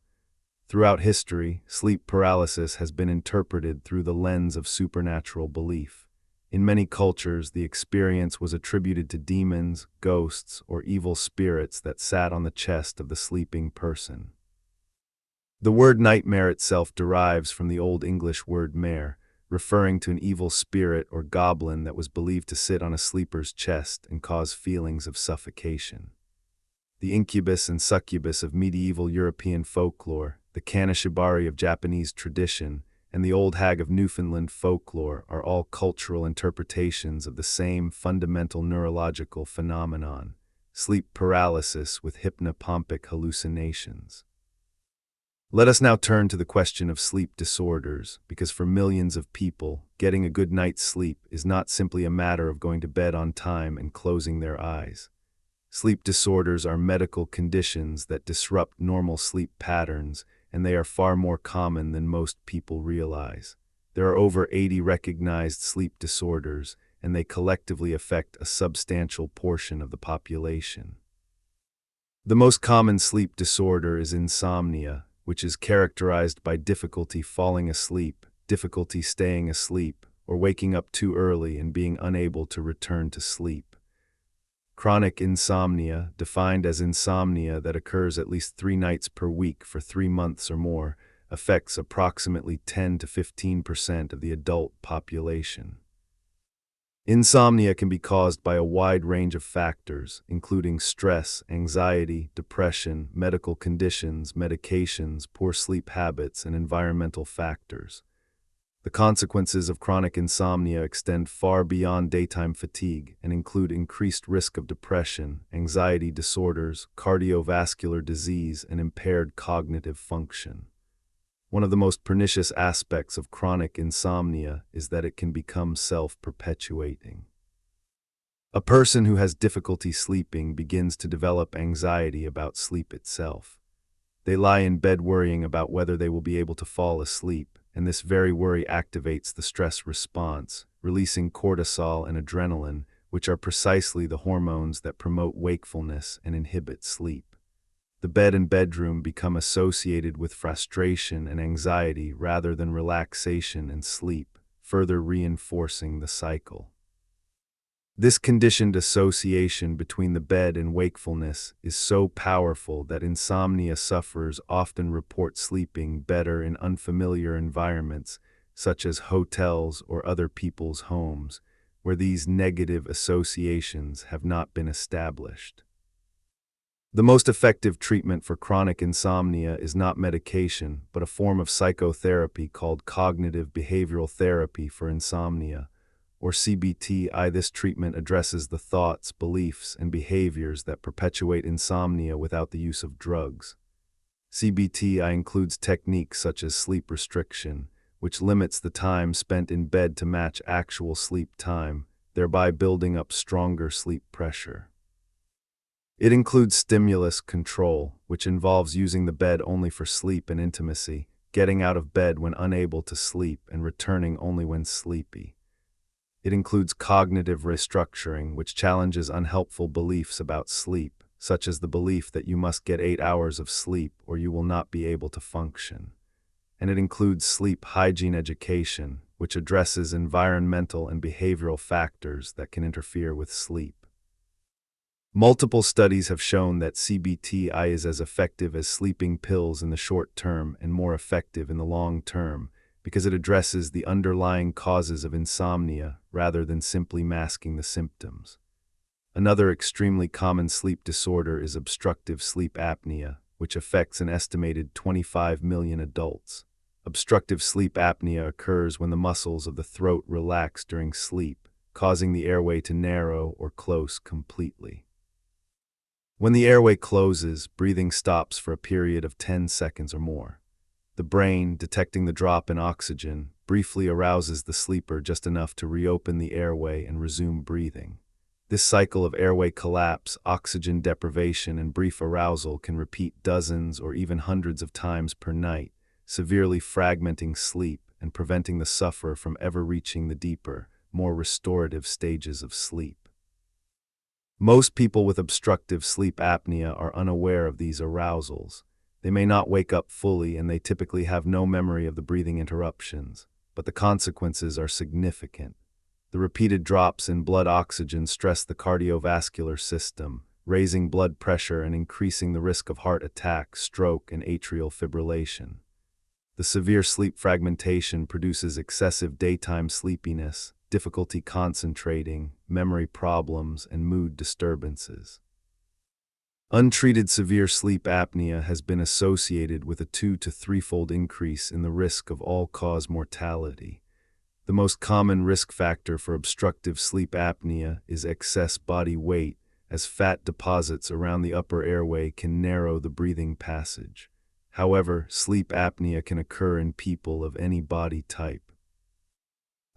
Throughout history, sleep paralysis has been interpreted through the lens of supernatural belief. In many cultures, the experience was attributed to demons, ghosts, or evil spirits that sat on the chest of the sleeping person. The word nightmare itself derives from the Old English word mare, referring to an evil spirit or goblin that was believed to sit on a sleeper's chest and cause feelings of suffocation. The incubus and succubus of medieval European folklore, the kanashibari of Japanese tradition, and the old hag of Newfoundland folklore are all cultural interpretations of the same fundamental neurological phenomenon, sleep paralysis with hypnopompic hallucinations. Let us now turn to the question of sleep disorders, because for millions of people, getting a good night's sleep is not simply a matter of going to bed on time and closing their eyes. Sleep disorders are medical conditions that disrupt normal sleep patterns, and they are far more common than most people realize. There are over 80 recognized sleep disorders, and they collectively affect a substantial portion of the population. The most common sleep disorder is insomnia, which is characterized by difficulty falling asleep, difficulty staying asleep, or waking up too early and being unable to return to sleep. Chronic insomnia, defined as insomnia that occurs at least 3 nights per week for 3 months or more, affects approximately 10 to 15% of the adult population. Insomnia can be caused by a wide range of factors, including stress, anxiety, depression, medical conditions, medications, poor sleep habits, and environmental factors. The consequences of chronic insomnia extend far beyond daytime fatigue and include increased risk of depression, anxiety disorders, cardiovascular disease, and impaired cognitive function. One of the most pernicious aspects of chronic insomnia is that it can become self-perpetuating. A person who has difficulty sleeping begins to develop anxiety about sleep itself. They lie in bed worrying about whether they will be able to fall asleep, and this very worry activates the stress response, releasing cortisol and adrenaline, which are precisely the hormones that promote wakefulness and inhibit sleep. The bed and bedroom become associated with frustration and anxiety rather than relaxation and sleep, further reinforcing the cycle. This conditioned association between the bed and wakefulness is so powerful that insomnia sufferers often report sleeping better in unfamiliar environments, such as hotels or other people's homes, where these negative associations have not been established. The most effective treatment for chronic insomnia is not medication, but a form of psychotherapy called cognitive behavioral therapy for insomnia, or CBTI. This treatment addresses the thoughts, beliefs, and behaviors that perpetuate insomnia without the use of drugs. CBTI includes techniques such as sleep restriction, which limits the time spent in bed to match actual sleep time, thereby building up stronger sleep pressure. It includes stimulus control, which involves using the bed only for sleep and intimacy, getting out of bed when unable to sleep, and returning only when sleepy. It includes cognitive restructuring, which challenges unhelpful beliefs about sleep, such as the belief that you must get 8 hours of sleep or you will not be able to function. And it includes sleep hygiene education, which addresses environmental and behavioral factors that can interfere with sleep. Multiple studies have shown that CBTI is as effective as sleeping pills in the short term and more effective in the long term because it addresses the underlying causes of insomnia rather than simply masking the symptoms. Another extremely common sleep disorder is obstructive sleep apnea, which affects an estimated 25 million adults. Obstructive sleep apnea occurs when the muscles of the throat relax during sleep, causing the airway to narrow or close completely. When the airway closes, breathing stops for a period of 10 seconds or more. The brain, detecting the drop in oxygen, briefly arouses the sleeper just enough to reopen the airway and resume breathing. This cycle of airway collapse, oxygen deprivation, and brief arousal can repeat dozens or even hundreds of times per night, severely fragmenting sleep and preventing the sufferer from ever reaching the deeper, more restorative stages of sleep. Most people with obstructive sleep apnea are unaware of these arousals. They may not wake up fully and they typically have no memory of the breathing interruptions, but the consequences are significant. The repeated drops in blood oxygen stress the cardiovascular system, raising blood pressure and increasing the risk of heart attack, stroke, and atrial fibrillation. The severe sleep fragmentation produces excessive daytime sleepiness, difficulty concentrating, memory problems, and mood disturbances. Untreated severe sleep apnea has been associated with a 2 to 3-fold increase in the risk of all-cause mortality. The most common risk factor for obstructive sleep apnea is excess body weight, as fat deposits around the upper airway can narrow the breathing passage. However, sleep apnea can occur in people of any body type.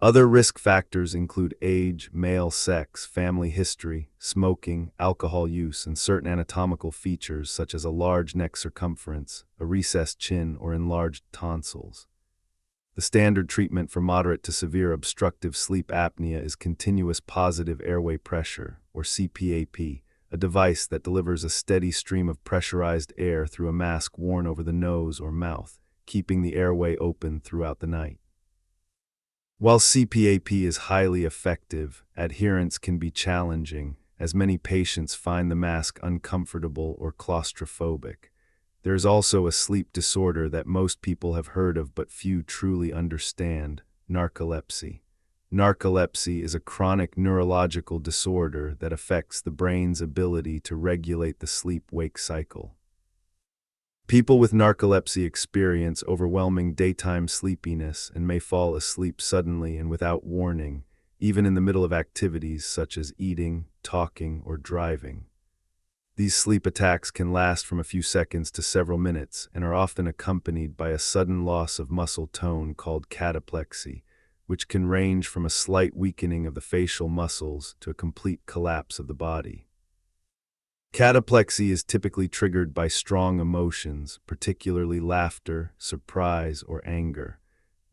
Other risk factors include age, male sex, family history, smoking, alcohol use, and certain anatomical features such as a large neck circumference, a recessed chin, or enlarged tonsils. The standard treatment for moderate to severe obstructive sleep apnea is continuous positive airway pressure, or CPAP, a device that delivers a steady stream of pressurized air through a mask worn over the nose or mouth, keeping the airway open throughout the night. While CPAP is highly effective, adherence can be challenging, as many patients find the mask uncomfortable or claustrophobic. There is also a sleep disorder that most people have heard of but few truly understand: narcolepsy. Narcolepsy is a chronic neurological disorder that affects the brain's ability to regulate the sleep-wake cycle. People with narcolepsy experience overwhelming daytime sleepiness and may fall asleep suddenly and without warning, even in the middle of activities such as eating, talking, or driving. These sleep attacks can last from a few seconds to several minutes and are often accompanied by a sudden loss of muscle tone called cataplexy, which can range from a slight weakening of the facial muscles to a complete collapse of the body. Cataplexy is typically triggered by strong emotions, particularly laughter, surprise, or anger.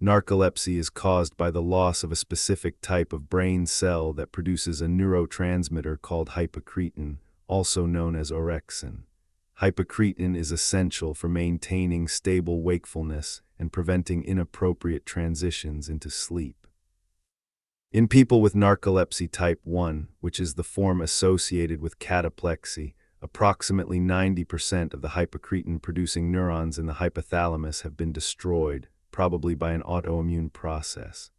Narcolepsy is caused by the loss of a specific type of brain cell that produces a neurotransmitter called hypocretin, also known as orexin. Hypocretin is essential for maintaining stable wakefulness and preventing inappropriate transitions into sleep. In people with narcolepsy type 1, which is the form associated with cataplexy, approximately 90% of the hypocretin-producing neurons in the hypothalamus have been destroyed, probably by an autoimmune process.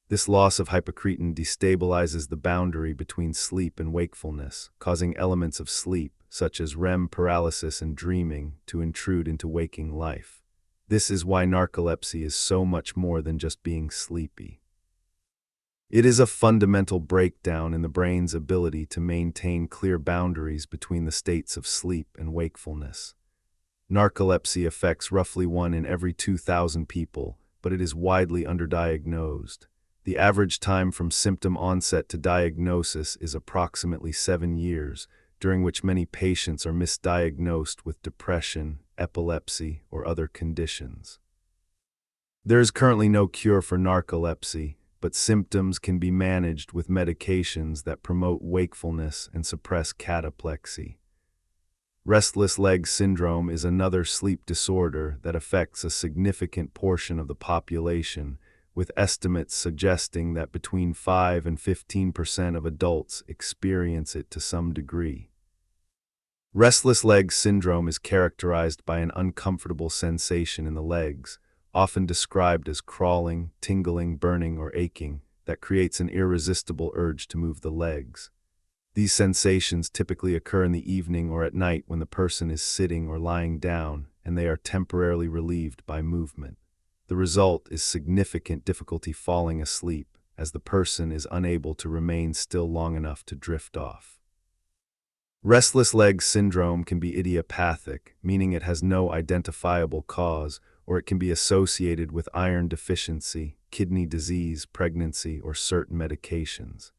This loss of hypocretin destabilizes the boundary between sleep and wakefulness, causing elements of sleep, such as REM paralysis and dreaming, to intrude into waking life. This is why narcolepsy is so much more than just being sleepy. It is a fundamental breakdown in the brain's ability to maintain clear boundaries between the states of sleep and wakefulness. Narcolepsy affects roughly 1 in every 2,000 people, but it is widely underdiagnosed. The average time from symptom onset to diagnosis is approximately 7 years, during which many patients are misdiagnosed with depression, epilepsy, or other conditions. There is currently no cure for narcolepsy, but symptoms can be managed with medications that promote wakefulness and suppress cataplexy. Restless leg syndrome is another sleep disorder that affects a significant portion of the population, with estimates suggesting that between 5 and 15% of adults experience it to some degree. Restless leg syndrome is characterized by an uncomfortable sensation in the legs, often described as crawling, tingling, burning, or aching, that creates an irresistible urge to move the legs. These sensations typically occur in the evening or at night when the person is sitting or lying down, and they are temporarily relieved by movement. The result is significant difficulty falling asleep, as the person is unable to remain still long enough to drift off. Restless leg syndrome can be idiopathic, meaning it has no identifiable cause, or it can be associated with iron deficiency, kidney disease, pregnancy, or certain medications.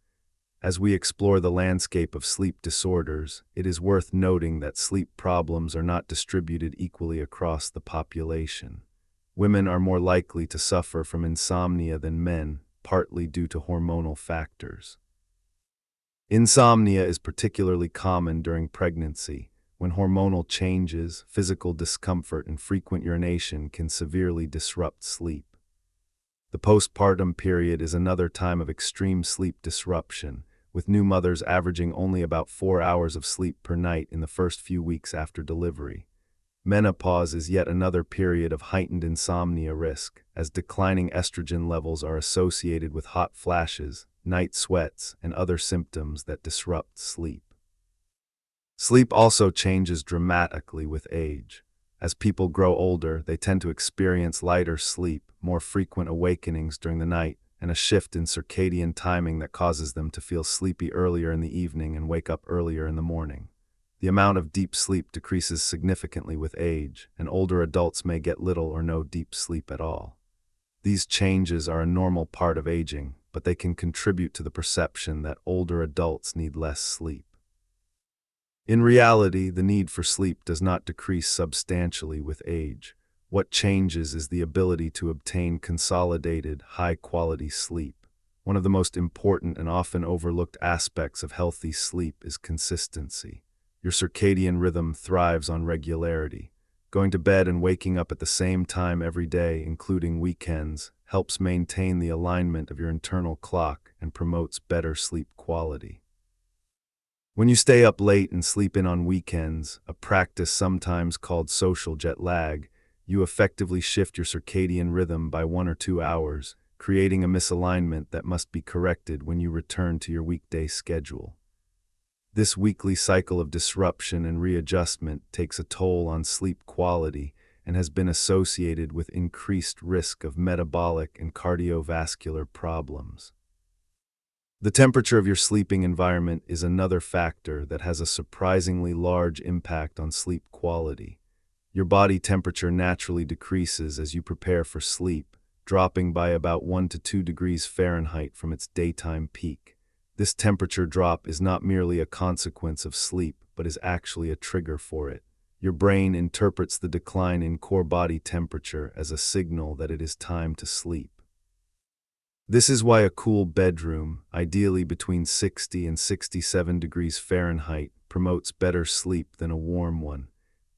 As we explore the landscape of sleep disorders, it is worth noting that sleep problems are not distributed equally across the population. Women are more likely to suffer from insomnia than men, partly due to hormonal factors. Insomnia is particularly common during pregnancy, when hormonal changes, physical discomfort, and frequent urination can severely disrupt sleep. The postpartum period is another time of extreme sleep disruption, with new mothers averaging only about 4 hours of sleep per night in the first few weeks after delivery. Menopause is yet another period of heightened insomnia risk, as declining estrogen levels are associated with hot flashes, night sweats, and other symptoms that disrupt sleep. Sleep also changes dramatically with age. As people grow older, they tend to experience lighter sleep, more frequent awakenings during the night, and a shift in circadian timing that causes them to feel sleepy earlier in the evening and wake up earlier in the morning. The amount of deep sleep decreases significantly with age, and older adults may get little or no deep sleep at all. These changes are a normal part of aging, but they can contribute to the perception that older adults need less sleep. In reality, the need for sleep does not decrease substantially with age. What changes is the ability to obtain consolidated, high-quality sleep. One of the most important and often overlooked aspects of healthy sleep is consistency. Your circadian rhythm thrives on regularity. Going to bed and waking up at the same time every day, including weekends, helps maintain the alignment of your internal clock and promotes better sleep quality. When you stay up late and sleep in on weekends, a practice sometimes called social jet lag, you effectively shift your circadian rhythm by 1 or 2 hours, creating a misalignment that must be corrected when you return to your weekday schedule. This weekly cycle of disruption and readjustment takes a toll on sleep quality and has been associated with increased risk of metabolic and cardiovascular problems. The temperature of your sleeping environment is another factor that has a surprisingly large impact on sleep quality. Your body temperature naturally decreases as you prepare for sleep, dropping by about 1 to 2 degrees Fahrenheit from its daytime peak. This temperature drop is not merely a consequence of sleep, but is actually a trigger for it. Your brain interprets the decline in core body temperature as a signal that it is time to sleep. This is why a cool bedroom, ideally between 60 and 67 degrees Fahrenheit, promotes better sleep than a warm one.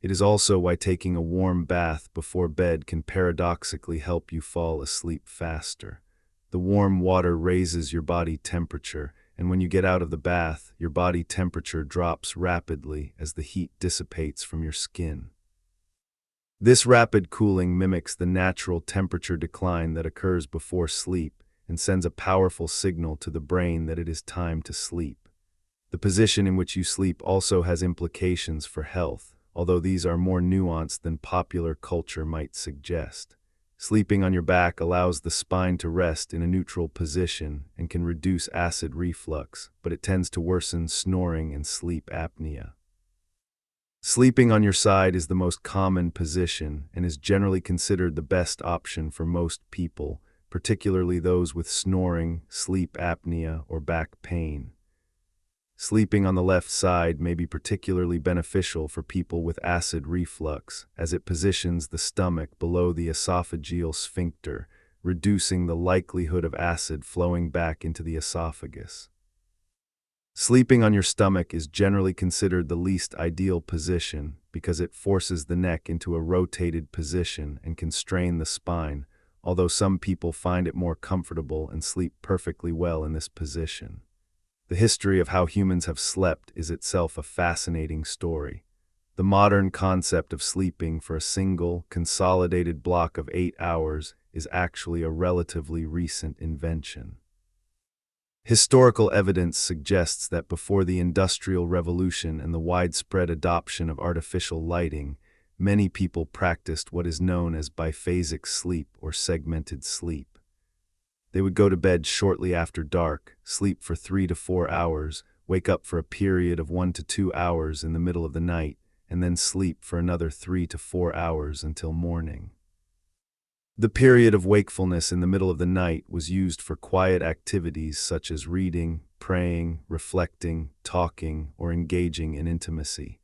It is also why taking a warm bath before bed can paradoxically help you fall asleep faster. The warm water raises your body temperature, and when you get out of the bath, your body temperature drops rapidly as the heat dissipates from your skin. This rapid cooling mimics the natural temperature decline that occurs before sleep and sends a powerful signal to the brain that it is time to sleep. The position in which you sleep also has implications for health, although these are more nuanced than popular culture might suggest. Sleeping on your back allows the spine to rest in a neutral position and can reduce acid reflux, but it tends to worsen snoring and sleep apnea. Sleeping on your side is the most common position and is generally considered the best option for most people, particularly those with snoring, sleep apnea, or back pain. Sleeping on the left side may be particularly beneficial for people with acid reflux, as it positions the stomach below the esophageal sphincter, reducing the likelihood of acid flowing back into the esophagus. Sleeping on your stomach is generally considered the least ideal position because it forces the neck into a rotated position and can strain the spine, although some people find it more comfortable and sleep perfectly well in this position. The history of how humans have slept is itself a fascinating story. The modern concept of sleeping for a single, consolidated block of 8 hours is actually a relatively recent invention. Historical evidence suggests that before the Industrial Revolution and the widespread adoption of artificial lighting, many people practiced what is known as biphasic sleep or segmented sleep. They would go to bed shortly after dark, sleep for 3 to 4 hours, wake up for a period of 1 to 2 hours in the middle of the night, and then sleep for another 3 to 4 hours until morning. The period of wakefulness in the middle of the night was used for quiet activities such as reading, praying, reflecting, talking, or engaging in intimacy.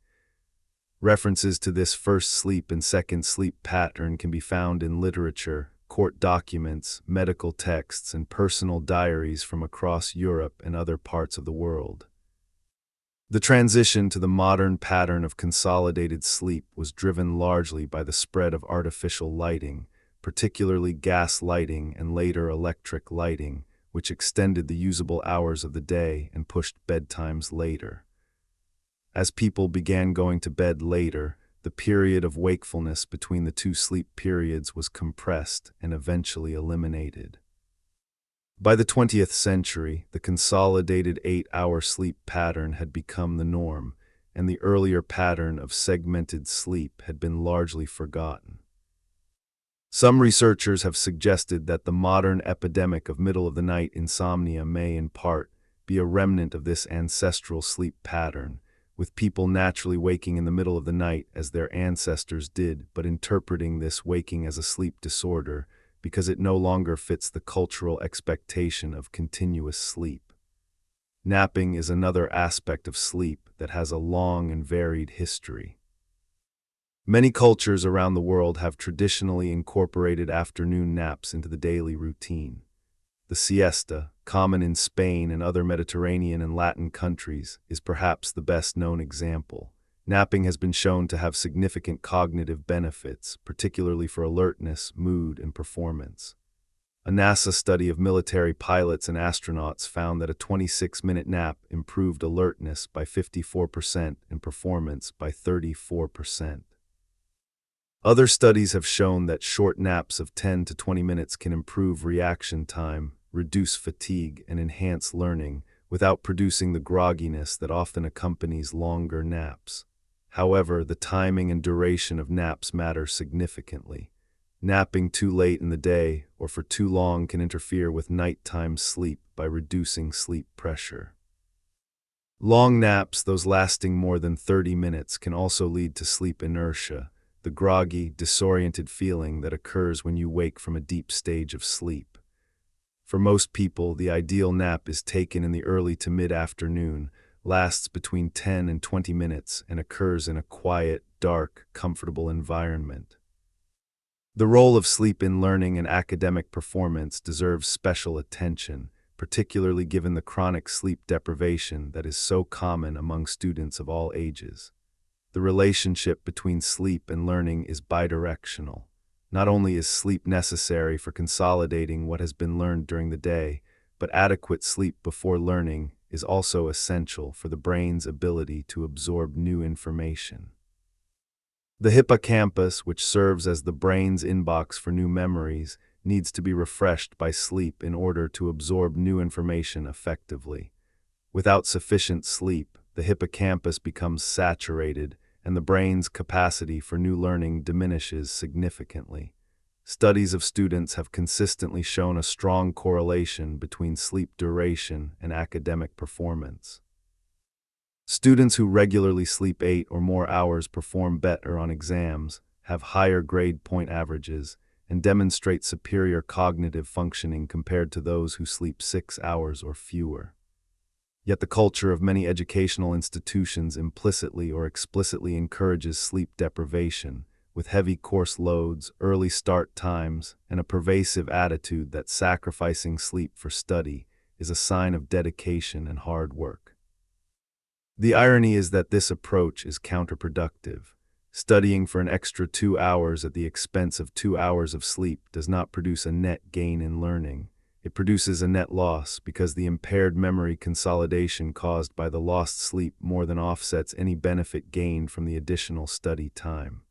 References to this first sleep and second sleep pattern can be found in literature, court documents, medical texts, and personal diaries from across Europe and other parts of the world. The transition to the modern pattern of consolidated sleep was driven largely by the spread of artificial lighting, particularly gas lighting and later electric lighting, which extended the usable hours of the day and pushed bedtimes later. As people began going to bed later, the period of wakefulness between the two sleep periods was compressed and eventually eliminated. By the 20th century, the consolidated 8-hour sleep pattern had become the norm, and the earlier pattern of segmented sleep had been largely forgotten. Some researchers have suggested that the modern epidemic of middle-of-the-night insomnia may, in part, be a remnant of this ancestral sleep pattern, with people naturally waking in the middle of the night as their ancestors did, but interpreting this waking as a sleep disorder because it no longer fits the cultural expectation of continuous sleep. Napping is another aspect of sleep that has a long and varied history. Many cultures around the world have traditionally incorporated afternoon naps into the daily routine. The siesta, common in Spain and other Mediterranean and Latin countries, is perhaps the best-known example. Napping has been shown to have significant cognitive benefits, particularly for alertness, mood, and performance. A NASA study of military pilots and astronauts found that a 26-minute nap improved alertness by 54% and performance by 34%. Other studies have shown that short naps of 10 to 20 minutes can improve reaction time, reduce fatigue, and enhance learning without producing the grogginess that often accompanies longer naps. However, the timing and duration of naps matter significantly. Napping too late in the day or for too long can interfere with nighttime sleep by reducing sleep pressure. Long naps, those lasting more than 30 minutes, can also lead to sleep inertia, the groggy, disoriented feeling that occurs when you wake from a deep stage of sleep. For most people, the ideal nap is taken in the early to mid-afternoon, lasts between 10 and 20 minutes, and occurs in a quiet, dark, comfortable environment. The role of sleep in learning and academic performance deserves special attention, particularly given the chronic sleep deprivation that is so common among students of all ages. The relationship between sleep and learning is bidirectional. Not only is sleep necessary for consolidating what has been learned during the day, but adequate sleep before learning is also essential for the brain's ability to absorb new information. The hippocampus, which serves as the brain's inbox for new memories, needs to be refreshed by sleep in order to absorb new information effectively. Without sufficient sleep, the hippocampus becomes saturated, and the brain's capacity for new learning diminishes significantly. Studies of students have consistently shown a strong correlation between sleep duration and academic performance. Students who regularly sleep 8 or more hours perform better on exams, have higher grade point averages, and demonstrate superior cognitive functioning compared to those who sleep 6 hours or fewer. Yet the culture of many educational institutions implicitly or explicitly encourages sleep deprivation, with heavy course loads, early start times, and a pervasive attitude that sacrificing sleep for study is a sign of dedication and hard work. The irony is that this approach is counterproductive. Studying for an extra 2 hours at the expense of 2 hours of sleep does not produce a net gain in learning. It produces a net loss because the impaired memory consolidation caused by the lost sleep more than offsets any benefit gained from the additional study time.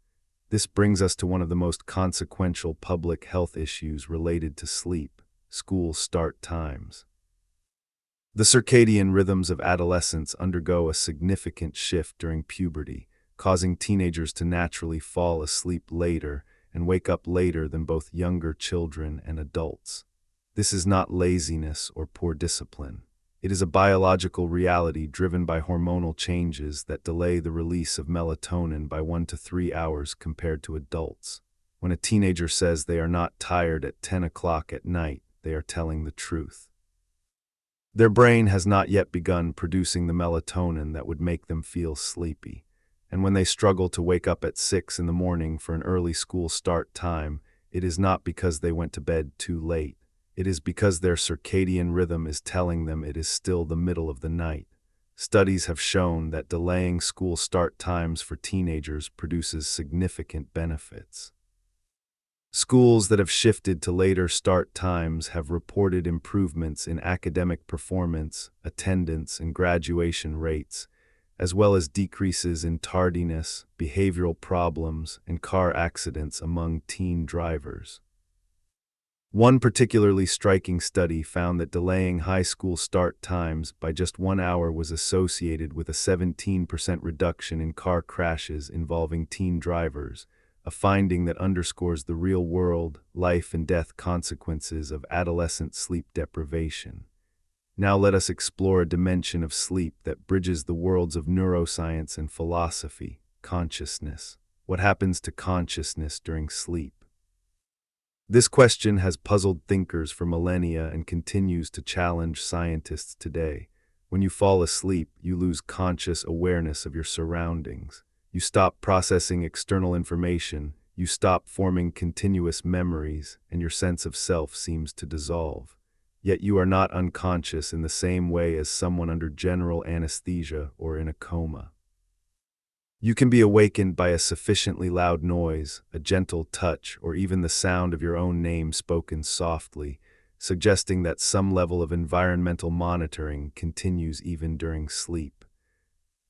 This brings us to one of the most consequential public health issues related to sleep: school start times. The circadian rhythms of adolescence undergo a significant shift during puberty, causing teenagers to naturally fall asleep later and wake up later than both younger children and adults. This is not laziness or poor discipline. It is a biological reality driven by hormonal changes that delay the release of melatonin by 1 to 3 hours compared to adults. When a teenager says they are not tired at 10 o'clock at night, they are telling the truth. Their brain has not yet begun producing the melatonin that would make them feel sleepy. And when they struggle to wake up at 6 in the morning for an early school start time, it is not because they went to bed too late. It is because their circadian rhythm is telling them it is still the middle of the night. Studies have shown that delaying school start times for teenagers produces significant benefits. Schools that have shifted to later start times have reported improvements in academic performance, attendance, and graduation rates, as well as decreases in tardiness, behavioral problems, and car accidents among teen drivers. One particularly striking study found that delaying high school start times by just 1 hour was associated with a 17% reduction in car crashes involving teen drivers, a finding that underscores the real-world, life and death consequences of adolescent sleep deprivation. Now let us explore a dimension of sleep that bridges the worlds of neuroscience and philosophy: consciousness. What happens to consciousness during sleep? This question has puzzled thinkers for millennia and continues to challenge scientists today. When you fall asleep, you lose conscious awareness of your surroundings. You stop processing external information, you stop forming continuous memories, and your sense of self seems to dissolve. Yet you are not unconscious in the same way as someone under general anesthesia or in a coma. You can be awakened by a sufficiently loud noise, a gentle touch, or even the sound of your own name spoken softly, suggesting that some level of environmental monitoring continues even during sleep.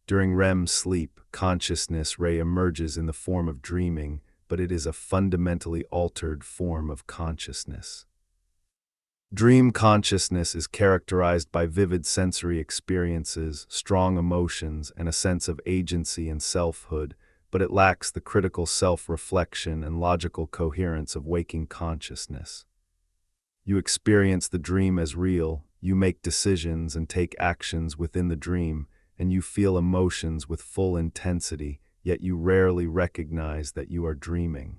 During REM sleep, consciousness re-emerges in the form of dreaming, but it is a fundamentally altered form of consciousness. Dream consciousness is characterized by vivid sensory experiences, strong emotions, and a sense of agency and selfhood, but it lacks the critical self-reflection and logical coherence of waking consciousness. You experience the dream as real, you make decisions and take actions within the dream, and you feel emotions with full intensity, yet you rarely recognize that you are dreaming.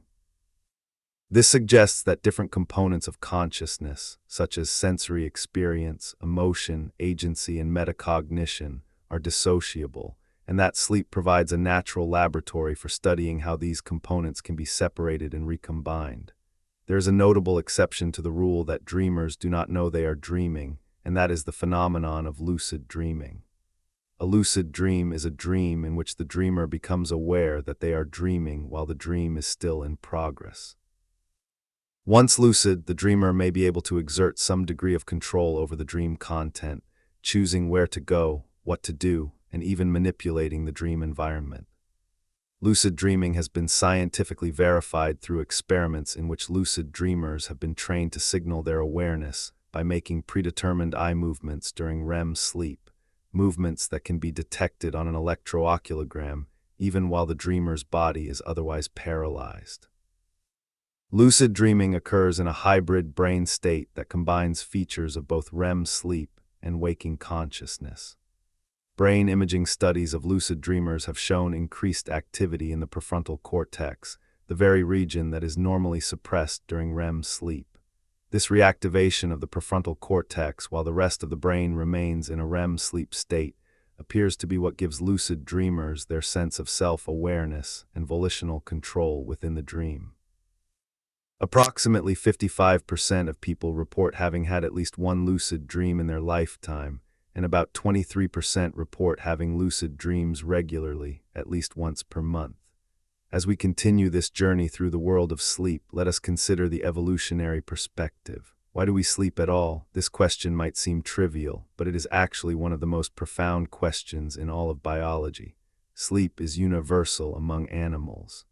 This suggests that different components of consciousness, such as sensory experience, emotion, agency, and metacognition, are dissociable, and that sleep provides a natural laboratory for studying how these components can be separated and recombined. There is a notable exception to the rule that dreamers do not know they are dreaming, and that is the phenomenon of lucid dreaming. A lucid dream is a dream in which the dreamer becomes aware that they are dreaming while the dream is still in progress. Once lucid, the dreamer may be able to exert some degree of control over the dream content, choosing where to go, what to do, and even manipulating the dream environment. Lucid dreaming has been scientifically verified through experiments in which lucid dreamers have been trained to signal their awareness by making predetermined eye movements during REM sleep, movements that can be detected on an electrooculagram even while the dreamer's body is otherwise paralyzed. Lucid dreaming occurs in a hybrid brain state that combines features of both REM sleep and waking consciousness. Brain imaging studies of lucid dreamers have shown increased activity in the prefrontal cortex, the very region that is normally suppressed during REM sleep. This reactivation of the prefrontal cortex while the rest of the brain remains in a REM sleep state appears to be what gives lucid dreamers their sense of self-awareness and volitional control within the dream. Approximately 55% of people report having had at least one lucid dream in their lifetime, and about 23% report having lucid dreams regularly, at least once per month. As we continue this journey through the world of sleep, let us consider the evolutionary perspective. Why do we sleep at all? This question might seem trivial, but it is actually one of the most profound questions in all of biology. Sleep is universal among animals.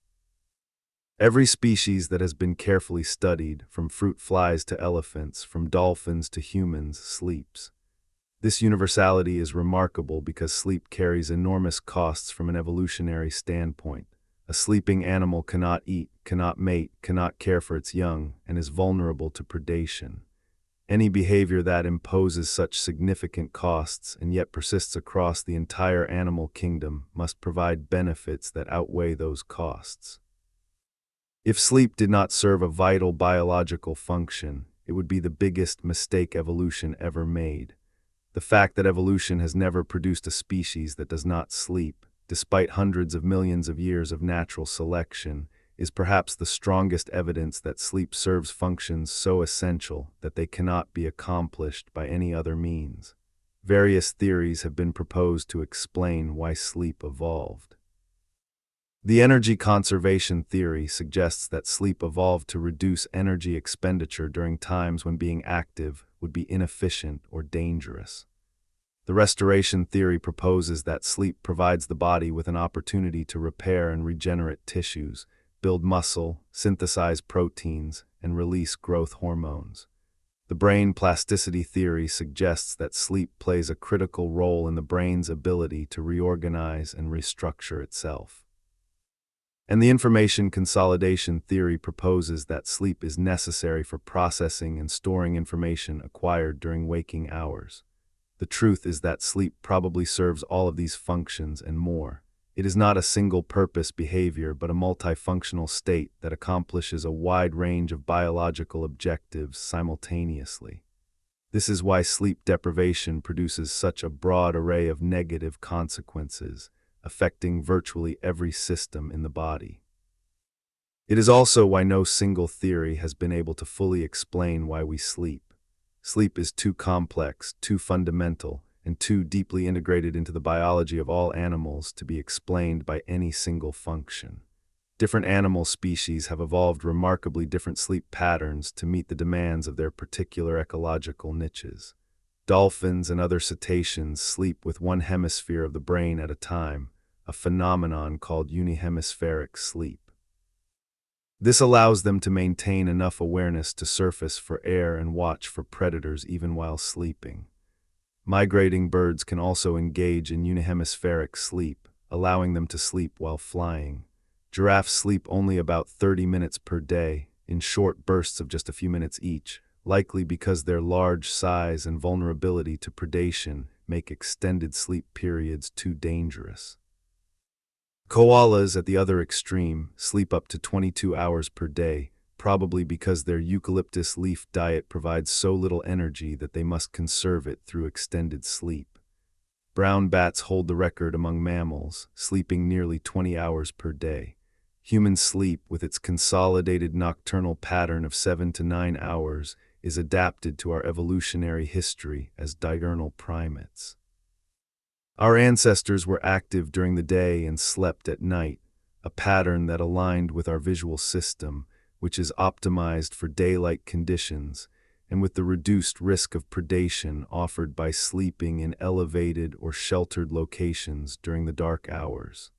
Every species that has been carefully studied, from fruit flies to elephants, from dolphins to humans, sleeps. This universality is remarkable because sleep carries enormous costs from an evolutionary standpoint. A sleeping animal cannot eat, cannot mate, cannot care for its young, and is vulnerable to predation. Any behavior that imposes such significant costs and yet persists across the entire animal kingdom must provide benefits that outweigh those costs. If sleep did not serve a vital biological function, it would be the biggest mistake evolution ever made. The fact that evolution has never produced a species that does not sleep, despite hundreds of millions of years of natural selection, is perhaps the strongest evidence that sleep serves functions so essential that they cannot be accomplished by any other means. Various theories have been proposed to explain why sleep evolved. The energy conservation theory suggests that sleep evolved to reduce energy expenditure during times when being active would be inefficient or dangerous. The restoration theory proposes that sleep provides the body with an opportunity to repair and regenerate tissues, build muscle, synthesize proteins, and release growth hormones. The brain plasticity theory suggests that sleep plays a critical role in the brain's ability to reorganize and restructure itself. And the information consolidation theory proposes that sleep is necessary for processing and storing information acquired during waking hours. The truth is that sleep probably serves all of these functions and more. It is not a single-purpose behavior, but a multifunctional state that accomplishes a wide range of biological objectives simultaneously. This is why sleep deprivation produces such a broad array of negative consequences, affecting virtually every system in the body. It is also why no single theory has been able to fully explain why we sleep. Sleep is too complex, too fundamental, and too deeply integrated into the biology of all animals to be explained by any single function. Different animal species have evolved remarkably different sleep patterns to meet the demands of their particular ecological niches. Dolphins and other cetaceans sleep with one hemisphere of the brain at a time, a phenomenon called unihemispheric sleep. This allows them to maintain enough awareness to surface for air and watch for predators even while sleeping. Migrating birds can also engage in unihemispheric sleep, allowing them to sleep while flying. Giraffes sleep only about 30 minutes per day, in short bursts of just a few minutes each, likely because their large size and vulnerability to predation make extended sleep periods too dangerous. Koalas, at the other extreme, sleep up to 22 hours per day, probably because their eucalyptus leaf diet provides so little energy that they must conserve it through extended sleep. Brown bats hold the record among mammals, sleeping nearly 20 hours per day. Human sleep, with its consolidated nocturnal pattern of 7 to 9 hours, is adapted to our evolutionary history as diurnal primates. Our ancestors were active during the day and slept at night, a pattern that aligned with our visual system, which is optimized for daylight conditions and with the reduced risk of predation offered by sleeping in elevated or sheltered locations during the dark hours.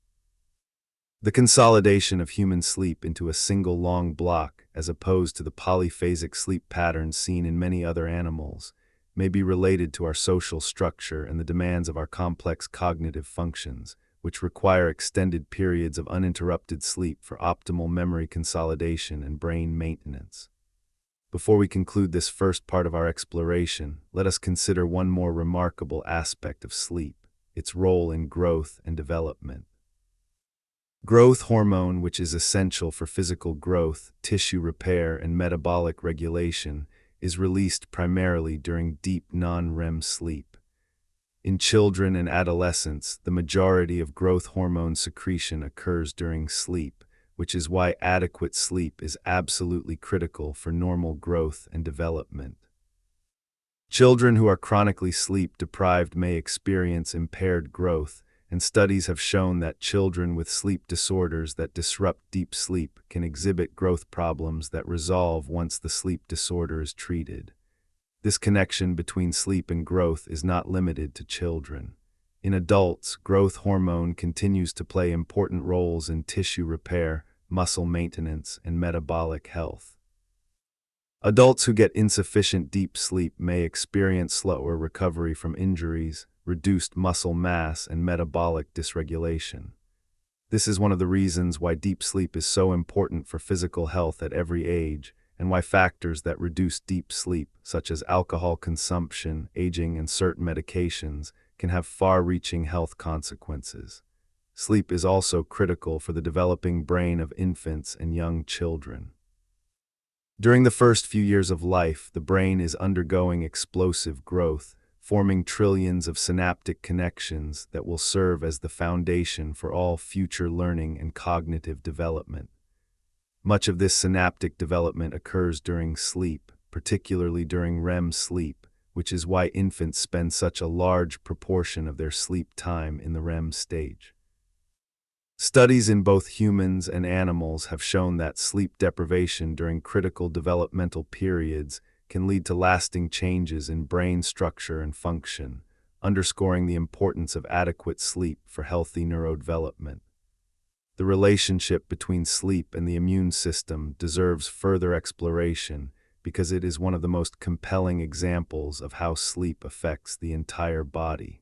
The consolidation of human sleep into a single long block, as opposed to the polyphasic sleep patterns seen in many other animals, may be related to our social structure and the demands of our complex cognitive functions, which require extended periods of uninterrupted sleep for optimal memory consolidation and brain maintenance. Before we conclude this first part of our exploration, let us consider one more remarkable aspect of sleep, its role in growth and development. Growth hormone, which is essential for physical growth, tissue repair, and metabolic regulation, is released primarily during deep non-REM sleep. In children and adolescents, the majority of growth hormone secretion occurs during sleep, which is why adequate sleep is absolutely critical for normal growth and development. Children who are chronically sleep-deprived may experience impaired growth, and studies have shown that children with sleep disorders that disrupt deep sleep can exhibit growth problems that resolve once the sleep disorder is treated. This connection between sleep and growth is not limited to children. In adults, growth hormone continues to play important roles in tissue repair, muscle maintenance, and metabolic health. Adults who get insufficient deep sleep may experience slower recovery from injuries, reduced muscle mass, and metabolic dysregulation. This is one of the reasons why deep sleep is so important for physical health at every age, and why factors that reduce deep sleep, such as alcohol consumption, aging, and certain medications, can have far-reaching health consequences. Sleep is also critical for the developing brain of infants and young children. During the first few years of life, the brain is undergoing explosive growth, forming trillions of synaptic connections that will serve as the foundation for all future learning and cognitive development. Much of this synaptic development occurs during sleep, particularly during REM sleep, which is why infants spend such a large proportion of their sleep time in the REM stage. Studies in both humans and animals have shown that sleep deprivation during critical developmental periods can lead to lasting changes in brain structure and function, underscoring the importance of adequate sleep for healthy neurodevelopment. The relationship between sleep and the immune system deserves further exploration because it is one of the most compelling examples of how sleep affects the entire body.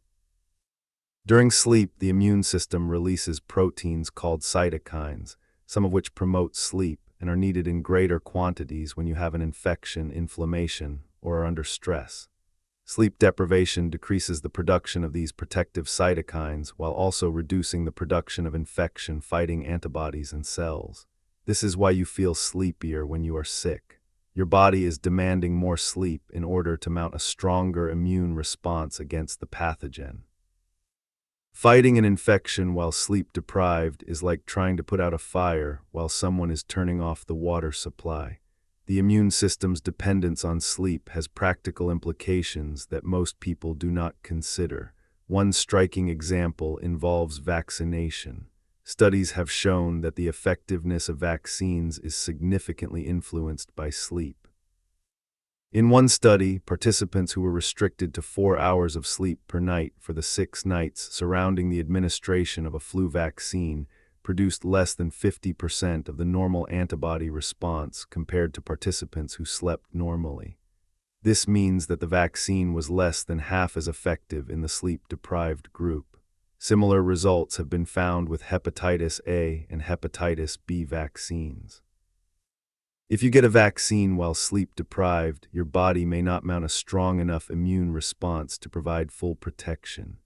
During sleep, the immune system releases proteins called cytokines, some of which promote sleep and are needed in greater quantities when you have an infection, inflammation, or are under stress. Sleep deprivation decreases the production of these protective cytokines while also reducing the production of infection-fighting antibodies and cells. This is why you feel sleepier when you are sick. Your body is demanding more sleep in order to mount a stronger immune response against the pathogen. Fighting an infection while sleep-deprived is like trying to put out a fire while someone is turning off the water supply. The immune system's dependence on sleep has practical implications that most people do not consider. One striking example involves vaccination. Studies have shown that the effectiveness of vaccines is significantly influenced by sleep. In one study, participants who were restricted to 4 hours of sleep per night for the 6 nights surrounding the administration of a flu vaccine produced less than 50% of the normal antibody response compared to participants who slept normally. This means that the vaccine was less than half as effective in the sleep-deprived group. Similar results have been found with hepatitis A and hepatitis B vaccines. If you get a vaccine while sleep-deprived, your body may not mount a strong enough immune response to provide full protection.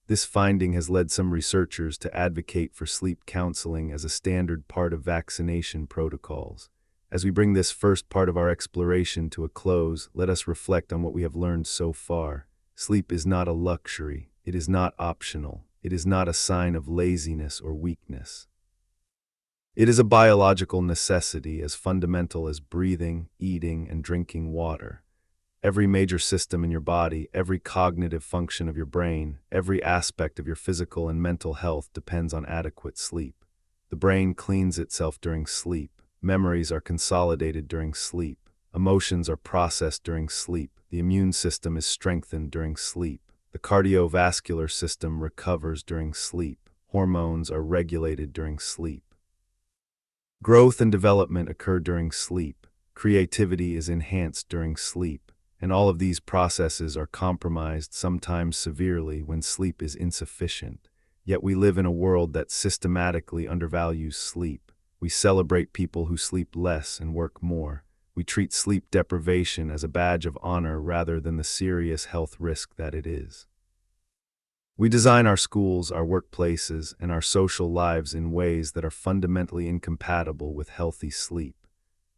This finding has led some researchers to advocate for sleep counseling as a standard part of vaccination protocols. As we bring this first part of our exploration to a close, let us reflect on what we have learned so far. Sleep is not a luxury. It is not optional. It is not a sign of laziness or weakness. It is a biological necessity as fundamental as breathing, eating, and drinking water. Every major system in your body, every cognitive function of your brain, every aspect of your physical and mental health depends on adequate sleep. The brain cleans itself during sleep. Memories are consolidated during sleep. Emotions are processed during sleep. The immune system is strengthened during sleep. The cardiovascular system recovers during sleep. Hormones are regulated during sleep. Growth and development occur during sleep. Creativity is enhanced during sleep. And all of these processes are compromised, sometimes severely, when sleep is insufficient. Yet we live in a world that systematically undervalues sleep. We celebrate people who sleep less and work more. We treat sleep deprivation as a badge of honor rather than the serious health risk that it is. We design our schools, our workplaces, and our social lives in ways that are fundamentally incompatible with healthy sleep.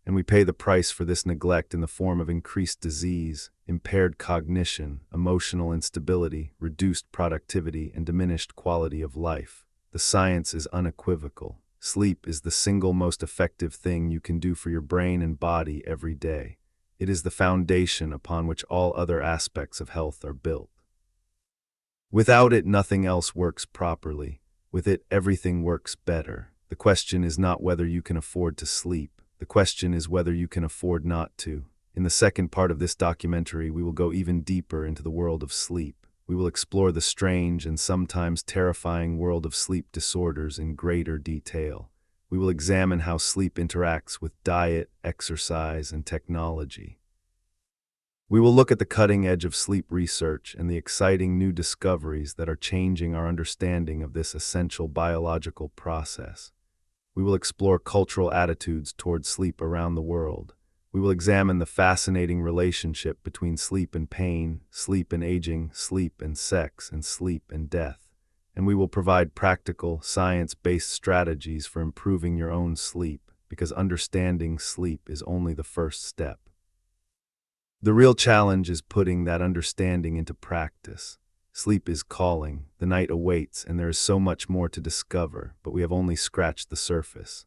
And we pay the price for this neglect in the form of increased disease, impaired cognition, emotional instability, reduced productivity, and diminished quality of life. The science is unequivocal. Sleep is the single most effective thing you can do for your brain and body every day. It is the foundation upon which all other aspects of health are built. Without it, nothing else works properly. With it, everything works better. The question is not whether you can afford to sleep. The question is whether you can afford not to. In the second part of this documentary, we will go even deeper into the world of sleep. We will explore the strange and sometimes terrifying world of sleep disorders in greater detail. We will examine how sleep interacts with diet, exercise, and technology. We will look at the cutting edge of sleep research and the exciting new discoveries that are changing our understanding of this essential biological process. We will explore cultural attitudes towards sleep around the world. We will examine the fascinating relationship between sleep and pain, sleep and aging, sleep and sex, and sleep and death. And we will provide practical, science-based strategies for improving your own sleep, because understanding sleep is only the first step. The real challenge is putting that understanding into practice. Sleep is calling, the night awaits, and there is so much more to discover, but we have only scratched the surface.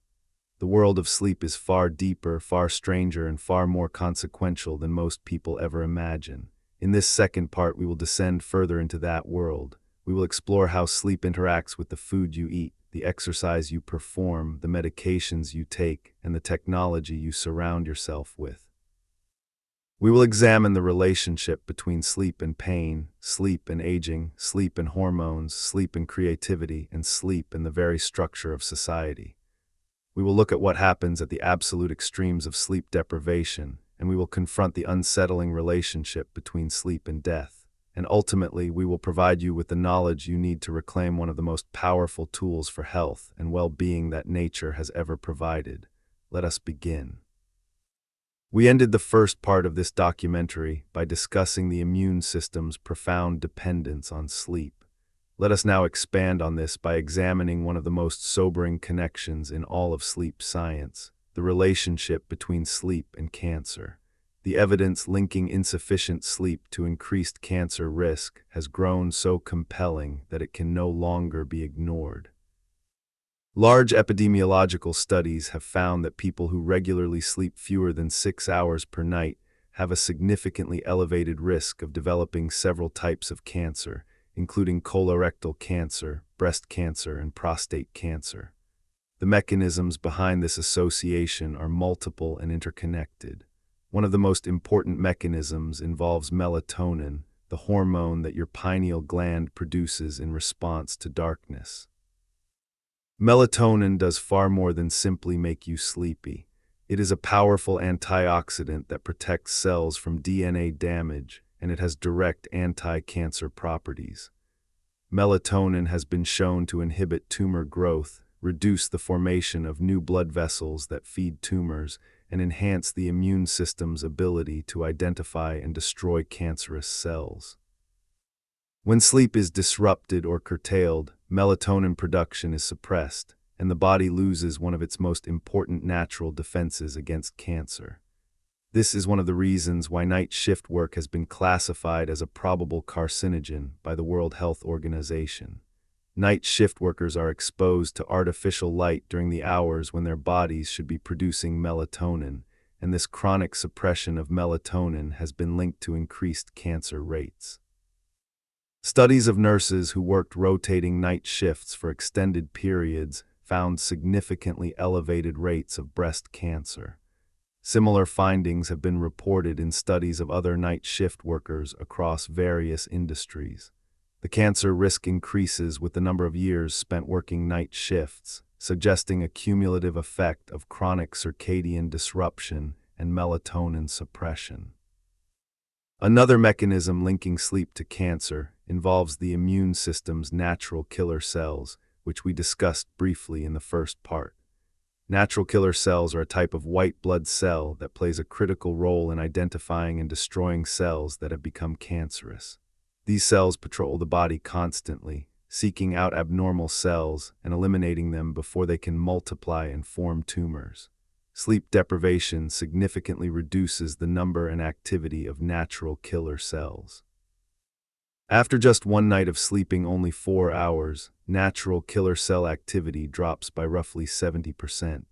The world of sleep is far deeper, far stranger, and far more consequential than most people ever imagine. In this second part, we will descend further into that world. We will explore how sleep interacts with the food you eat, the exercise you perform, the medications you take, and the technology you surround yourself with. We will examine the relationship between sleep and pain, sleep and aging, sleep and hormones, sleep and creativity, and sleep and the very structure of society. We will look at what happens at the absolute extremes of sleep deprivation, and we will confront the unsettling relationship between sleep and death. And ultimately, we will provide you with the knowledge you need to reclaim one of the most powerful tools for health and well-being that nature has ever provided. Let us begin. We ended the first part of this documentary by discussing the immune system's profound dependence on sleep. Let us now expand on this by examining one of the most sobering connections in all of sleep science, the relationship between sleep and cancer. The evidence linking insufficient sleep to increased cancer risk has grown so compelling that it can no longer be ignored. Large epidemiological studies have found that people who regularly sleep fewer than 6 hours per night have a significantly elevated risk of developing several types of cancer, including colorectal cancer, breast cancer, and prostate cancer. The mechanisms behind this association are multiple and interconnected. One of the most important mechanisms involves melatonin, the hormone that your pineal gland produces in response to darkness. Melatonin does far more than simply make you sleepy. It is a powerful antioxidant that protects cells from DNA damage, and it has direct anti-cancer properties. Melatonin has been shown to inhibit tumor growth, reduce the formation of new blood vessels that feed tumors, and enhance the immune system's ability to identify and destroy cancerous cells. When sleep is disrupted or curtailed, melatonin production is suppressed, and the body loses one of its most important natural defenses against cancer. This is one of the reasons why night shift work has been classified as a probable carcinogen by the World Health Organization. Night shift workers are exposed to artificial light during the hours when their bodies should be producing melatonin, and this chronic suppression of melatonin has been linked to increased cancer rates. Studies of nurses who worked rotating night shifts for extended periods found significantly elevated rates of breast cancer. Similar findings have been reported in studies of other night shift workers across various industries. The cancer risk increases with the number of years spent working night shifts, suggesting a cumulative effect of chronic circadian disruption and melatonin suppression. Another mechanism linking sleep to cancer involves the immune system's natural killer cells, which we discussed briefly in the first part. Natural killer cells are a type of white blood cell that plays a critical role in identifying and destroying cells that have become cancerous. These cells patrol the body constantly, seeking out abnormal cells and eliminating them before they can multiply and form tumors. Sleep deprivation significantly reduces the number and activity of natural killer cells. After just one night of sleeping only 4 hours, natural killer cell activity drops by roughly 70%.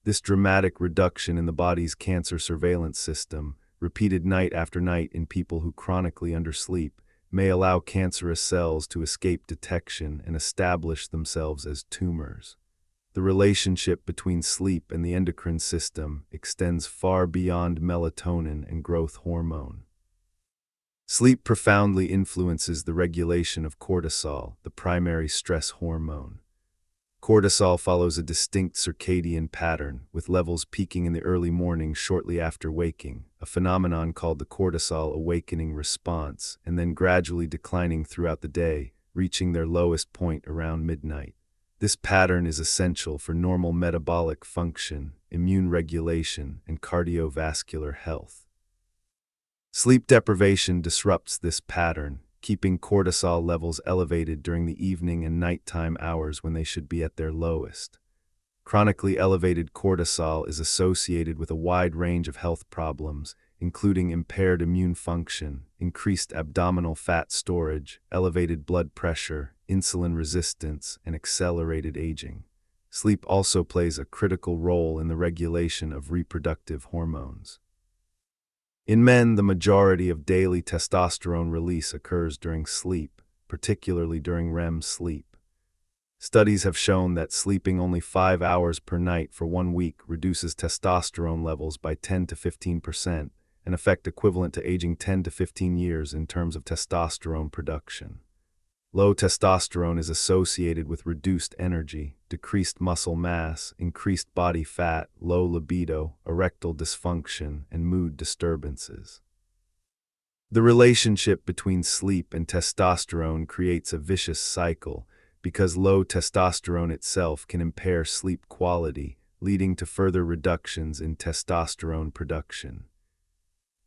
This dramatic reduction in the body's cancer surveillance system, repeated night after night in people who chronically undersleep, may allow cancerous cells to escape detection and establish themselves as tumors. The relationship between sleep and the endocrine system extends far beyond melatonin and growth hormone. Sleep profoundly influences the regulation of cortisol, the primary stress hormone. Cortisol follows a distinct circadian pattern, with levels peaking in the early morning shortly after waking, a phenomenon called the cortisol awakening response, and then gradually declining throughout the day, reaching their lowest point around midnight. This pattern is essential for normal metabolic function, immune regulation, and cardiovascular health. Sleep deprivation disrupts this pattern, keeping cortisol levels elevated during the evening and nighttime hours when they should be at their lowest. Chronically elevated cortisol is associated with a wide range of health problems, including impaired immune function, increased abdominal fat storage, elevated blood pressure, insulin resistance, and accelerated aging. Sleep also plays a critical role in the regulation of reproductive hormones. In men, the majority of daily testosterone release occurs during sleep, particularly during REM sleep. Studies have shown that sleeping only 5 hours per night for 1 week reduces testosterone levels by 10 to 15%, an effect equivalent to aging 10 to 15 years in terms of testosterone production. Low testosterone is associated with reduced energy, decreased muscle mass, increased body fat, low libido, erectile dysfunction, and mood disturbances. The relationship between sleep and testosterone creates a vicious cycle because low testosterone itself can impair sleep quality, leading to further reductions in testosterone production.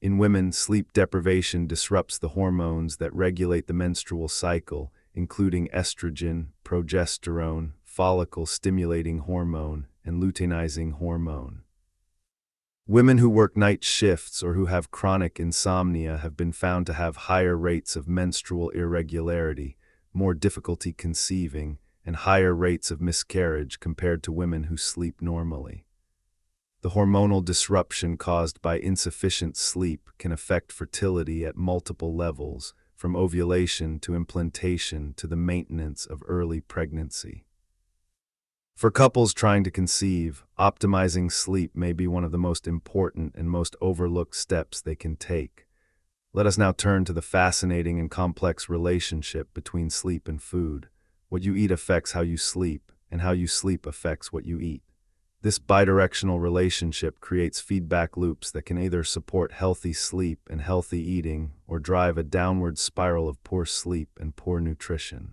In women, sleep deprivation disrupts the hormones that regulate the menstrual cycle, including estrogen, progesterone, follicle-stimulating hormone, and luteinizing hormone. Women who work night shifts or who have chronic insomnia have been found to have higher rates of menstrual irregularity, more difficulty conceiving, and higher rates of miscarriage compared to women who sleep normally. The hormonal disruption caused by insufficient sleep can affect fertility at multiple levels, from ovulation to implantation to the maintenance of early pregnancy. For couples trying to conceive, optimizing sleep may be one of the most important and most overlooked steps they can take. Let us now turn to the fascinating and complex relationship between sleep and food. What you eat affects how you sleep, and how you sleep affects what you eat. This bidirectional relationship creates feedback loops that can either support healthy sleep and healthy eating or drive a downward spiral of poor sleep and poor nutrition.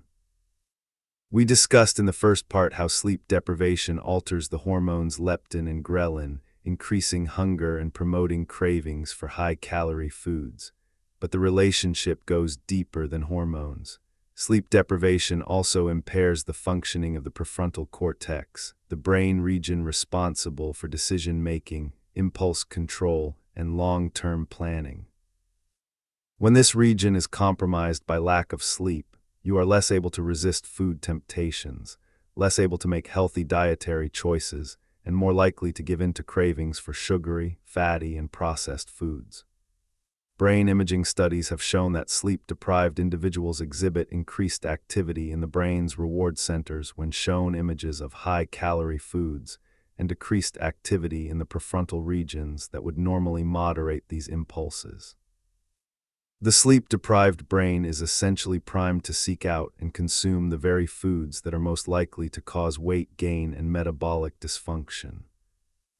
We discussed in the first part how sleep deprivation alters the hormones leptin and ghrelin, increasing hunger and promoting cravings for high-calorie foods. But the relationship goes deeper than hormones. Sleep deprivation also impairs the functioning of the prefrontal cortex, the brain region responsible for decision-making, impulse control, and long-term planning. When this region is compromised by lack of sleep, you are less able to resist food temptations, less able to make healthy dietary choices, and more likely to give in to cravings for sugary, fatty, and processed foods. Brain imaging studies have shown that sleep-deprived individuals exhibit increased activity in the brain's reward centers when shown images of high-calorie foods, and decreased activity in the prefrontal regions that would normally moderate these impulses. The sleep-deprived brain is essentially primed to seek out and consume the very foods that are most likely to cause weight gain and metabolic dysfunction.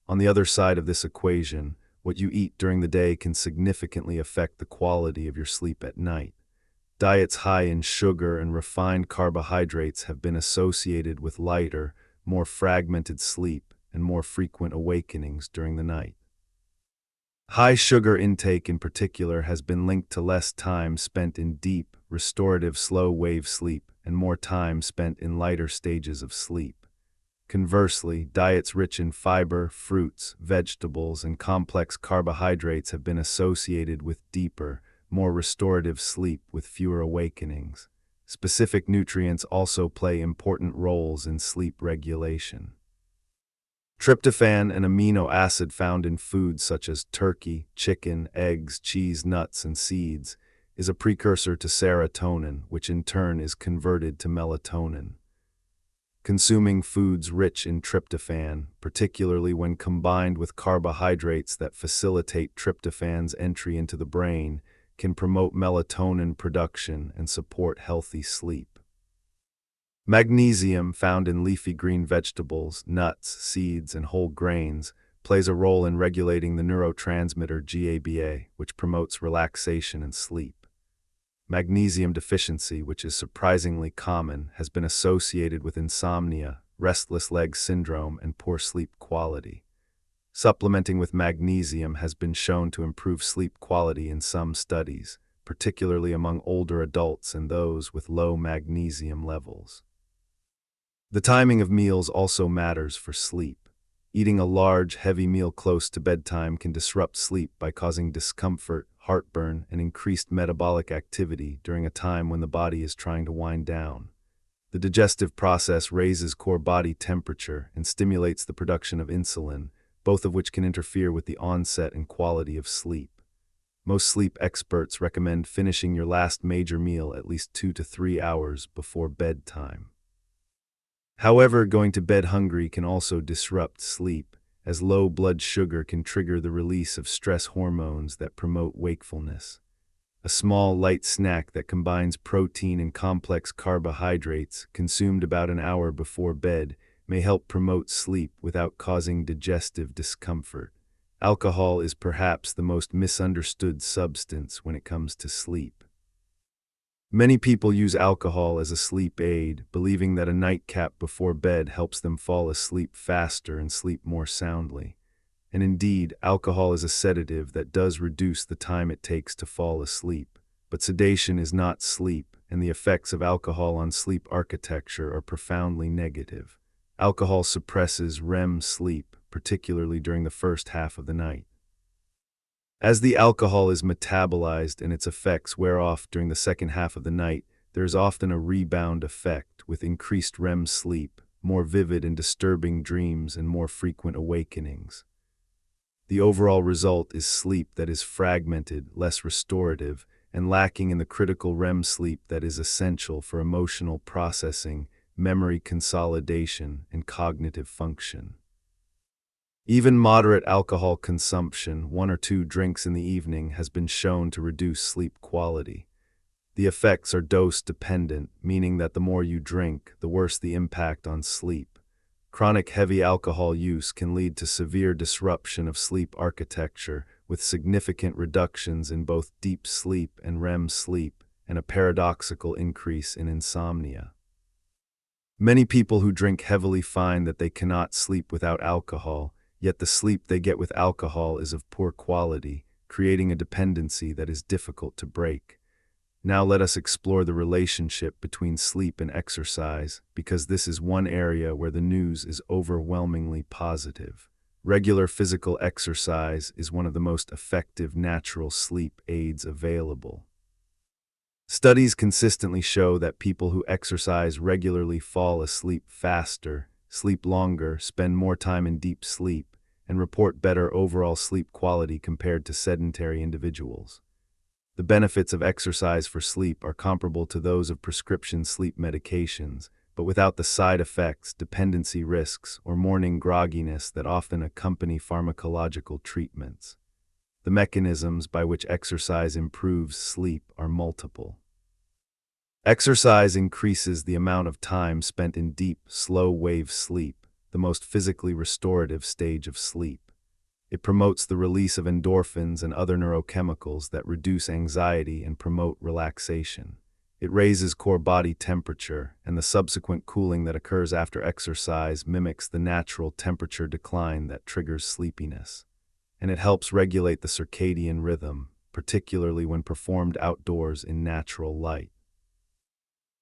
On the other side of this equation, what you eat during the day can significantly affect the quality of your sleep at night. Diets high in sugar and refined carbohydrates have been associated with lighter, more fragmented sleep and more frequent awakenings during the night. High sugar intake in particular has been linked to less time spent in deep, restorative slow-wave sleep and more time spent in lighter stages of sleep. Conversely, diets rich in fiber, fruits, vegetables, and complex carbohydrates have been associated with deeper, more restorative sleep with fewer awakenings. Specific nutrients also play important roles in sleep regulation. Tryptophan, an amino acid found in foods such as turkey, chicken, eggs, cheese, nuts, and seeds, is a precursor to serotonin, which in turn is converted to melatonin. Consuming foods rich in tryptophan, particularly when combined with carbohydrates that facilitate tryptophan's entry into the brain, can promote melatonin production and support healthy sleep. Magnesium, found in leafy green vegetables, nuts, seeds, and whole grains, plays a role in regulating the neurotransmitter GABA, which promotes relaxation and sleep. Magnesium deficiency, which is surprisingly common, has been associated with insomnia, restless leg syndrome, and poor sleep quality. Supplementing with magnesium has been shown to improve sleep quality in some studies, particularly among older adults and those with low magnesium levels. The timing of meals also matters for sleep. Eating a large, heavy meal close to bedtime can disrupt sleep by causing discomfort, heartburn, and increased metabolic activity during a time when the body is trying to wind down. The digestive process raises core body temperature and stimulates the production of insulin, both of which can interfere with the onset and quality of sleep. Most sleep experts recommend finishing your last major meal at least 2 to 3 hours before bedtime. However, going to bed hungry can also disrupt sleep, as low blood sugar can trigger the release of stress hormones that promote wakefulness. A small, light snack that combines protein and complex carbohydrates, consumed about an hour before bed, may help promote sleep without causing digestive discomfort. Alcohol is perhaps the most misunderstood substance when it comes to sleep. Many people use alcohol as a sleep aid, believing that a nightcap before bed helps them fall asleep faster and sleep more soundly. And indeed, alcohol is a sedative that does reduce the time it takes to fall asleep. But sedation is not sleep, and the effects of alcohol on sleep architecture are profoundly negative. Alcohol suppresses REM sleep, particularly during the first half of the night. As the alcohol is metabolized and its effects wear off during the second half of the night, there is often a rebound effect with increased REM sleep, more vivid and disturbing dreams, and more frequent awakenings. The overall result is sleep that is fragmented, less restorative, and lacking in the critical REM sleep that is essential for emotional processing, memory consolidation, and cognitive function. Even moderate alcohol consumption, 1 or 2 drinks in the evening, has been shown to reduce sleep quality. The effects are dose-dependent, meaning that the more you drink, the worse the impact on sleep. Chronic heavy alcohol use can lead to severe disruption of sleep architecture, with significant reductions in both deep sleep and REM sleep, and a paradoxical increase in insomnia. Many people who drink heavily find that they cannot sleep without alcohol, yet the sleep they get with alcohol is of poor quality, creating a dependency that is difficult to break. Now let us explore the relationship between sleep and exercise, because this is one area where the news is overwhelmingly positive. Regular physical exercise is one of the most effective natural sleep aids available. Studies consistently show that people who exercise regularly fall asleep faster, sleep longer, spend more time in deep sleep, and report better overall sleep quality compared to sedentary individuals. The benefits of exercise for sleep are comparable to those of prescription sleep medications, but without the side effects, dependency risks, or morning grogginess that often accompany pharmacological treatments. The mechanisms by which exercise improves sleep are multiple. Exercise increases the amount of time spent in deep, slow-wave sleep, the most physically restorative stage of sleep. It promotes the release of endorphins and other neurochemicals that reduce anxiety and promote relaxation. It raises core body temperature, and the subsequent cooling that occurs after exercise mimics the natural temperature decline that triggers sleepiness. And it helps regulate the circadian rhythm, particularly when performed outdoors in natural light.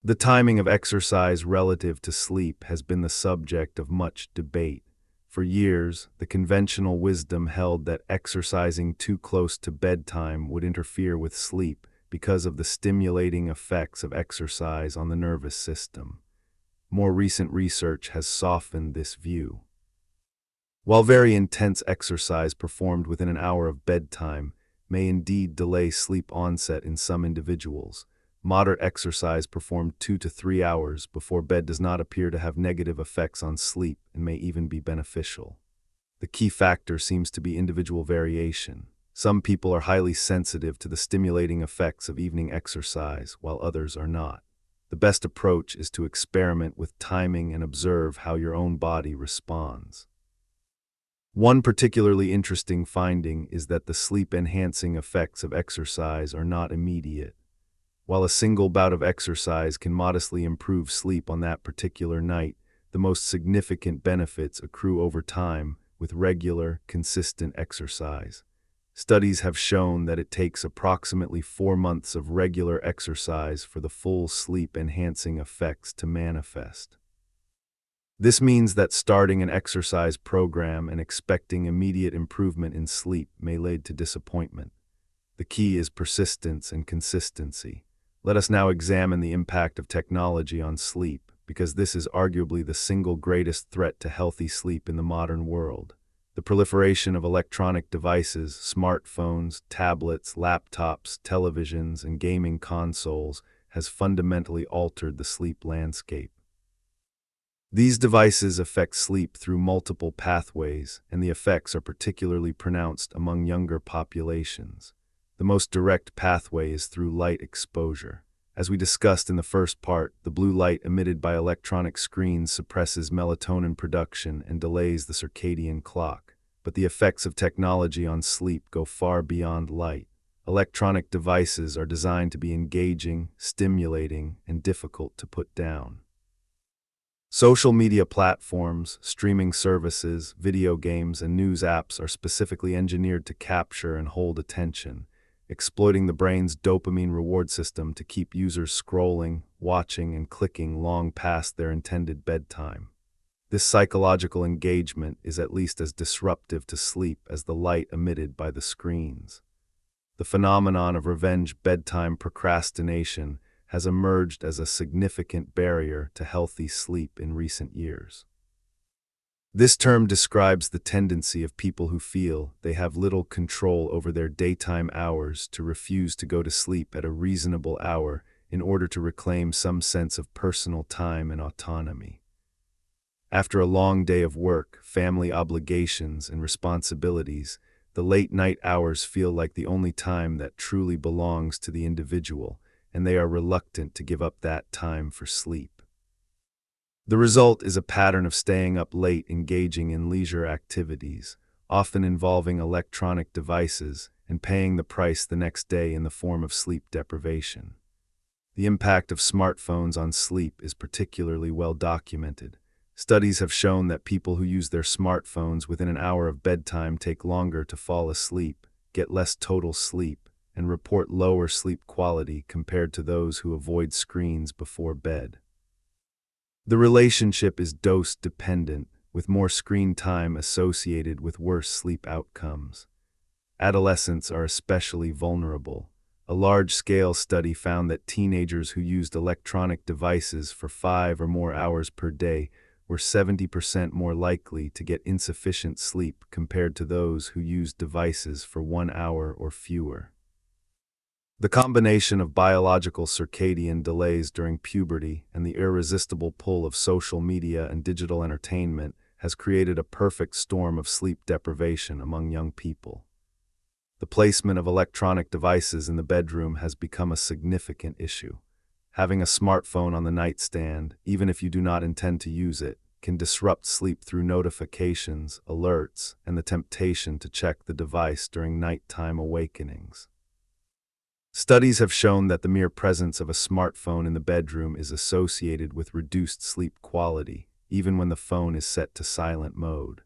The timing of exercise relative to sleep has been the subject of much debate. For years, the conventional wisdom held that exercising too close to bedtime would interfere with sleep because of the stimulating effects of exercise on the nervous system. More recent research has softened this view. While very intense exercise performed within an hour of bedtime may indeed delay sleep onset in some individuals, moderate exercise performed 2 to 3 hours before bed does not appear to have negative effects on sleep and may even be beneficial. The key factor seems to be individual variation. Some people are highly sensitive to the stimulating effects of evening exercise, while others are not. The best approach is to experiment with timing and observe how your own body responds. One particularly interesting finding is that the sleep-enhancing effects of exercise are not immediate. While a single bout of exercise can modestly improve sleep on that particular night, the most significant benefits accrue over time with regular, consistent exercise. Studies have shown that it takes approximately 4 months of regular exercise for the full sleep-enhancing effects to manifest. This means that starting an exercise program and expecting immediate improvement in sleep may lead to disappointment. The key is persistence and consistency. Let us now examine the impact of technology on sleep, because this is arguably the single greatest threat to healthy sleep in the modern world. The proliferation of electronic devices, smartphones, tablets, laptops, televisions, and gaming consoles has fundamentally altered the sleep landscape. These devices affect sleep through multiple pathways, and the effects are particularly pronounced among younger populations. The most direct pathway is through light exposure. As we discussed in the first part, the blue light emitted by electronic screens suppresses melatonin production and delays the circadian clock. But the effects of technology on sleep go far beyond light. Electronic devices are designed to be engaging, stimulating, and difficult to put down. Social media platforms, streaming services, video games, and news apps are specifically engineered to capture and hold attention, exploiting the brain's dopamine reward system to keep users scrolling, watching, and clicking long past their intended bedtime. This psychological engagement is at least as disruptive to sleep as the light emitted by the screens. The phenomenon of revenge bedtime procrastination has emerged as a significant barrier to healthy sleep in recent years. This term describes the tendency of people who feel they have little control over their daytime hours to refuse to go to sleep at a reasonable hour in order to reclaim some sense of personal time and autonomy. After a long day of work, family obligations, and responsibilities, the late-night hours feel like the only time that truly belongs to the individual, and they are reluctant to give up that time for sleep. The result is a pattern of staying up late engaging in leisure activities, often involving electronic devices, and paying the price the next day in the form of sleep deprivation. The impact of smartphones on sleep is particularly well documented. Studies have shown that people who use their smartphones within an hour of bedtime take longer to fall asleep, get less total sleep, and report lower sleep quality compared to those who avoid screens before bed. The relationship is dose-dependent, with more screen time associated with worse sleep outcomes. Adolescents are especially vulnerable. A large-scale study found that teenagers who used electronic devices for 5 or more hours per day were 70% more likely to get insufficient sleep compared to those who used devices for 1 hour or fewer. The combination of biological circadian delays during puberty and the irresistible pull of social media and digital entertainment has created a perfect storm of sleep deprivation among young people. The placement of electronic devices in the bedroom has become a significant issue. Having a smartphone on the nightstand, even if you do not intend to use it, can disrupt sleep through notifications, alerts, and the temptation to check the device during nighttime awakenings. Studies have shown that the mere presence of a smartphone in the bedroom is associated with reduced sleep quality, even when the phone is set to silent mode.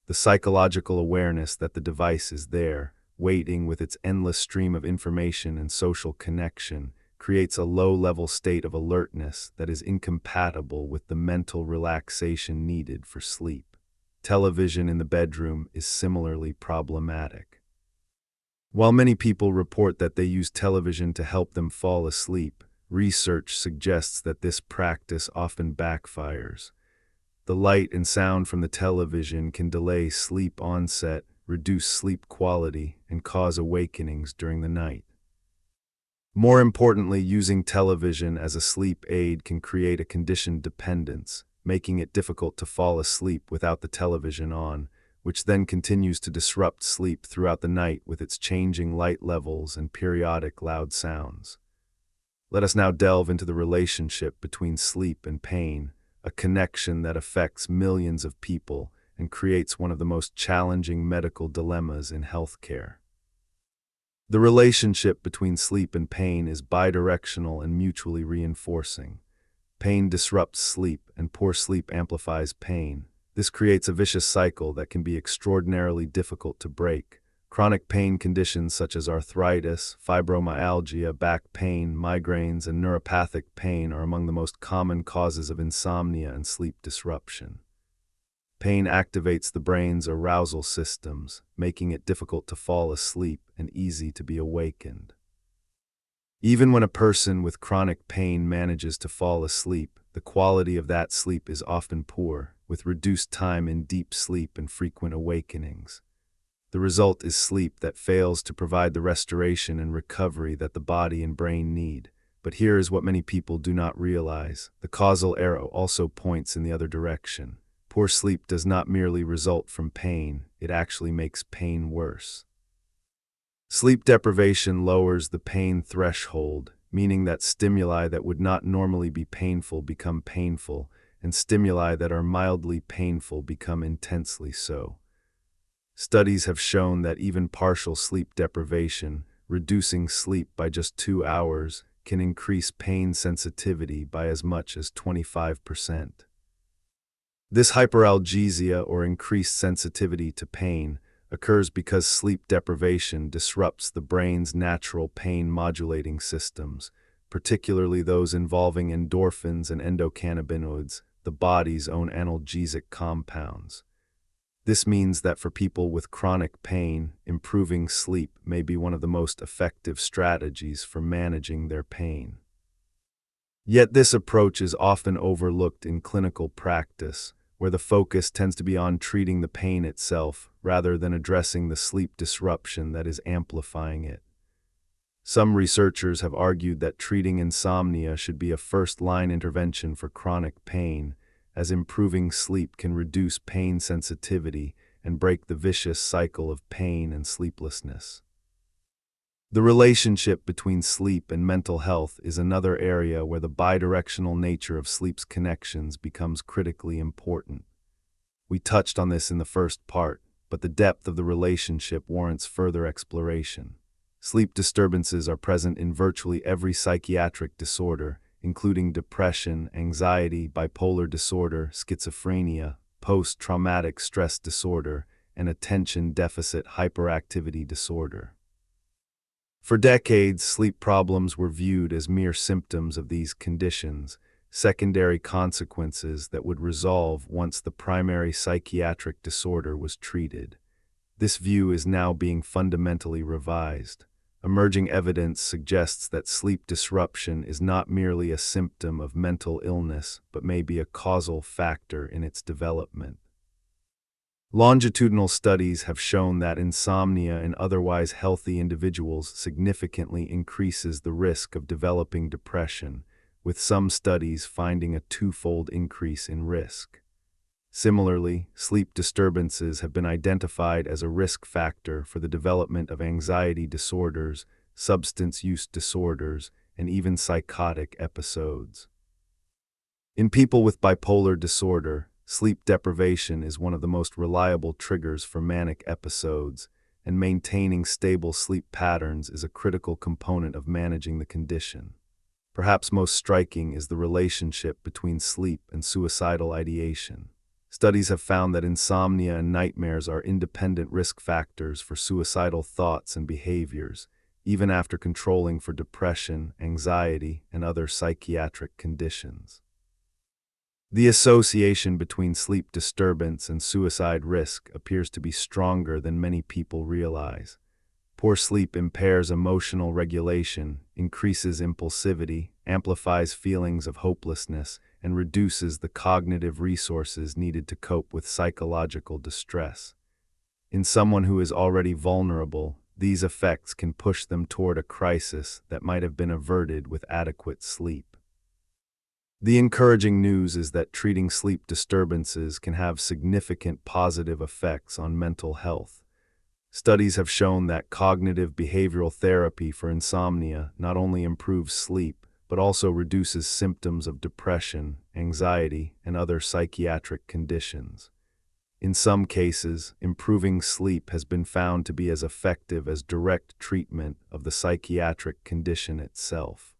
The psychological awareness that the device is there, waiting with its endless stream of information and social connection, creates a low-level state of alertness that is incompatible with the mental relaxation needed for sleep. Television in the bedroom is similarly problematic. While many people report that they use television to help them fall asleep, research suggests that this practice often backfires. The light and sound from the television can delay sleep onset, reduce sleep quality, and cause awakenings during the night. More importantly, using television as a sleep aid can create a conditioned dependence, making it difficult to fall asleep without the television on, which then continues to disrupt sleep throughout the night with its changing light levels and periodic loud sounds. Let us now delve into the relationship between sleep and pain, a connection that affects millions of people and creates one of the most challenging medical dilemmas in healthcare. The relationship between sleep and pain is bidirectional and mutually reinforcing. Pain disrupts sleep, and poor sleep amplifies pain. This creates a vicious cycle that can be extraordinarily difficult to break. Chronic pain conditions such as arthritis, fibromyalgia, back pain, migraines, and neuropathic pain are among the most common causes of insomnia and sleep disruption. Pain activates the brain's arousal systems, making it difficult to fall asleep and easy to be awakened. Even when a person with chronic pain manages to fall asleep, the quality of that sleep is often poor, with reduced time in deep sleep and frequent awakenings. The result is sleep that fails to provide the restoration and recovery that the body and brain need. But here is what many people do not realize. The causal arrow also points in the other direction. Poor sleep does not merely result from pain, it actually makes pain worse. Sleep deprivation lowers the pain threshold, meaning that stimuli that would not normally be painful become painful, and stimuli that are mildly painful become intensely so. Studies have shown that even partial sleep deprivation, reducing sleep by just 2 hours, can increase pain sensitivity by as much as 25%. This hyperalgesia, or increased sensitivity to pain, occurs because sleep deprivation disrupts the brain's natural pain-modulating systems, particularly those involving endorphins and endocannabinoids, the body's own analgesic compounds. This means that for people with chronic pain, improving sleep may be one of the most effective strategies for managing their pain. Yet this approach is often overlooked in clinical practice, where the focus tends to be on treating the pain itself rather than addressing the sleep disruption that is amplifying it. Some researchers have argued that treating insomnia should be a first-line intervention for chronic pain, as improving sleep can reduce pain sensitivity and break the vicious cycle of pain and sleeplessness. The relationship between sleep and mental health is another area where the bidirectional nature of sleep's connections becomes critically important. We touched on this in the first part, but the depth of the relationship warrants further exploration. Sleep disturbances are present in virtually every psychiatric disorder, including depression, anxiety, bipolar disorder, schizophrenia, post-traumatic stress disorder, and attention deficit hyperactivity disorder. For decades, sleep problems were viewed as mere symptoms of these conditions, secondary consequences that would resolve once the primary psychiatric disorder was treated. This view is now being fundamentally revised. Emerging evidence suggests that sleep disruption is not merely a symptom of mental illness, but may be a causal factor in its development. Longitudinal studies have shown that insomnia in otherwise healthy individuals significantly increases the risk of developing depression, with some studies finding a twofold increase in risk. Similarly, sleep disturbances have been identified as a risk factor for the development of anxiety disorders, substance use disorders, and even psychotic episodes. In people with bipolar disorder, sleep deprivation is one of the most reliable triggers for manic episodes, and maintaining stable sleep patterns is a critical component of managing the condition. Perhaps most striking is the relationship between sleep and suicidal ideation. Studies have found that insomnia and nightmares are independent risk factors for suicidal thoughts and behaviors, even after controlling for depression, anxiety, and other psychiatric conditions. The association between sleep disturbance and suicide risk appears to be stronger than many people realize. Poor sleep impairs emotional regulation, increases impulsivity, amplifies feelings of hopelessness, and reduces the cognitive resources needed to cope with psychological distress. In someone who is already vulnerable, these effects can push them toward a crisis that might have been averted with adequate sleep. The encouraging news is that treating sleep disturbances can have significant positive effects on mental health. Studies have shown that cognitive behavioral therapy for insomnia not only improves sleep, but also reduces symptoms of depression, anxiety, and other psychiatric conditions. In some cases, improving sleep has been found to be as effective as direct treatment of the psychiatric condition itself.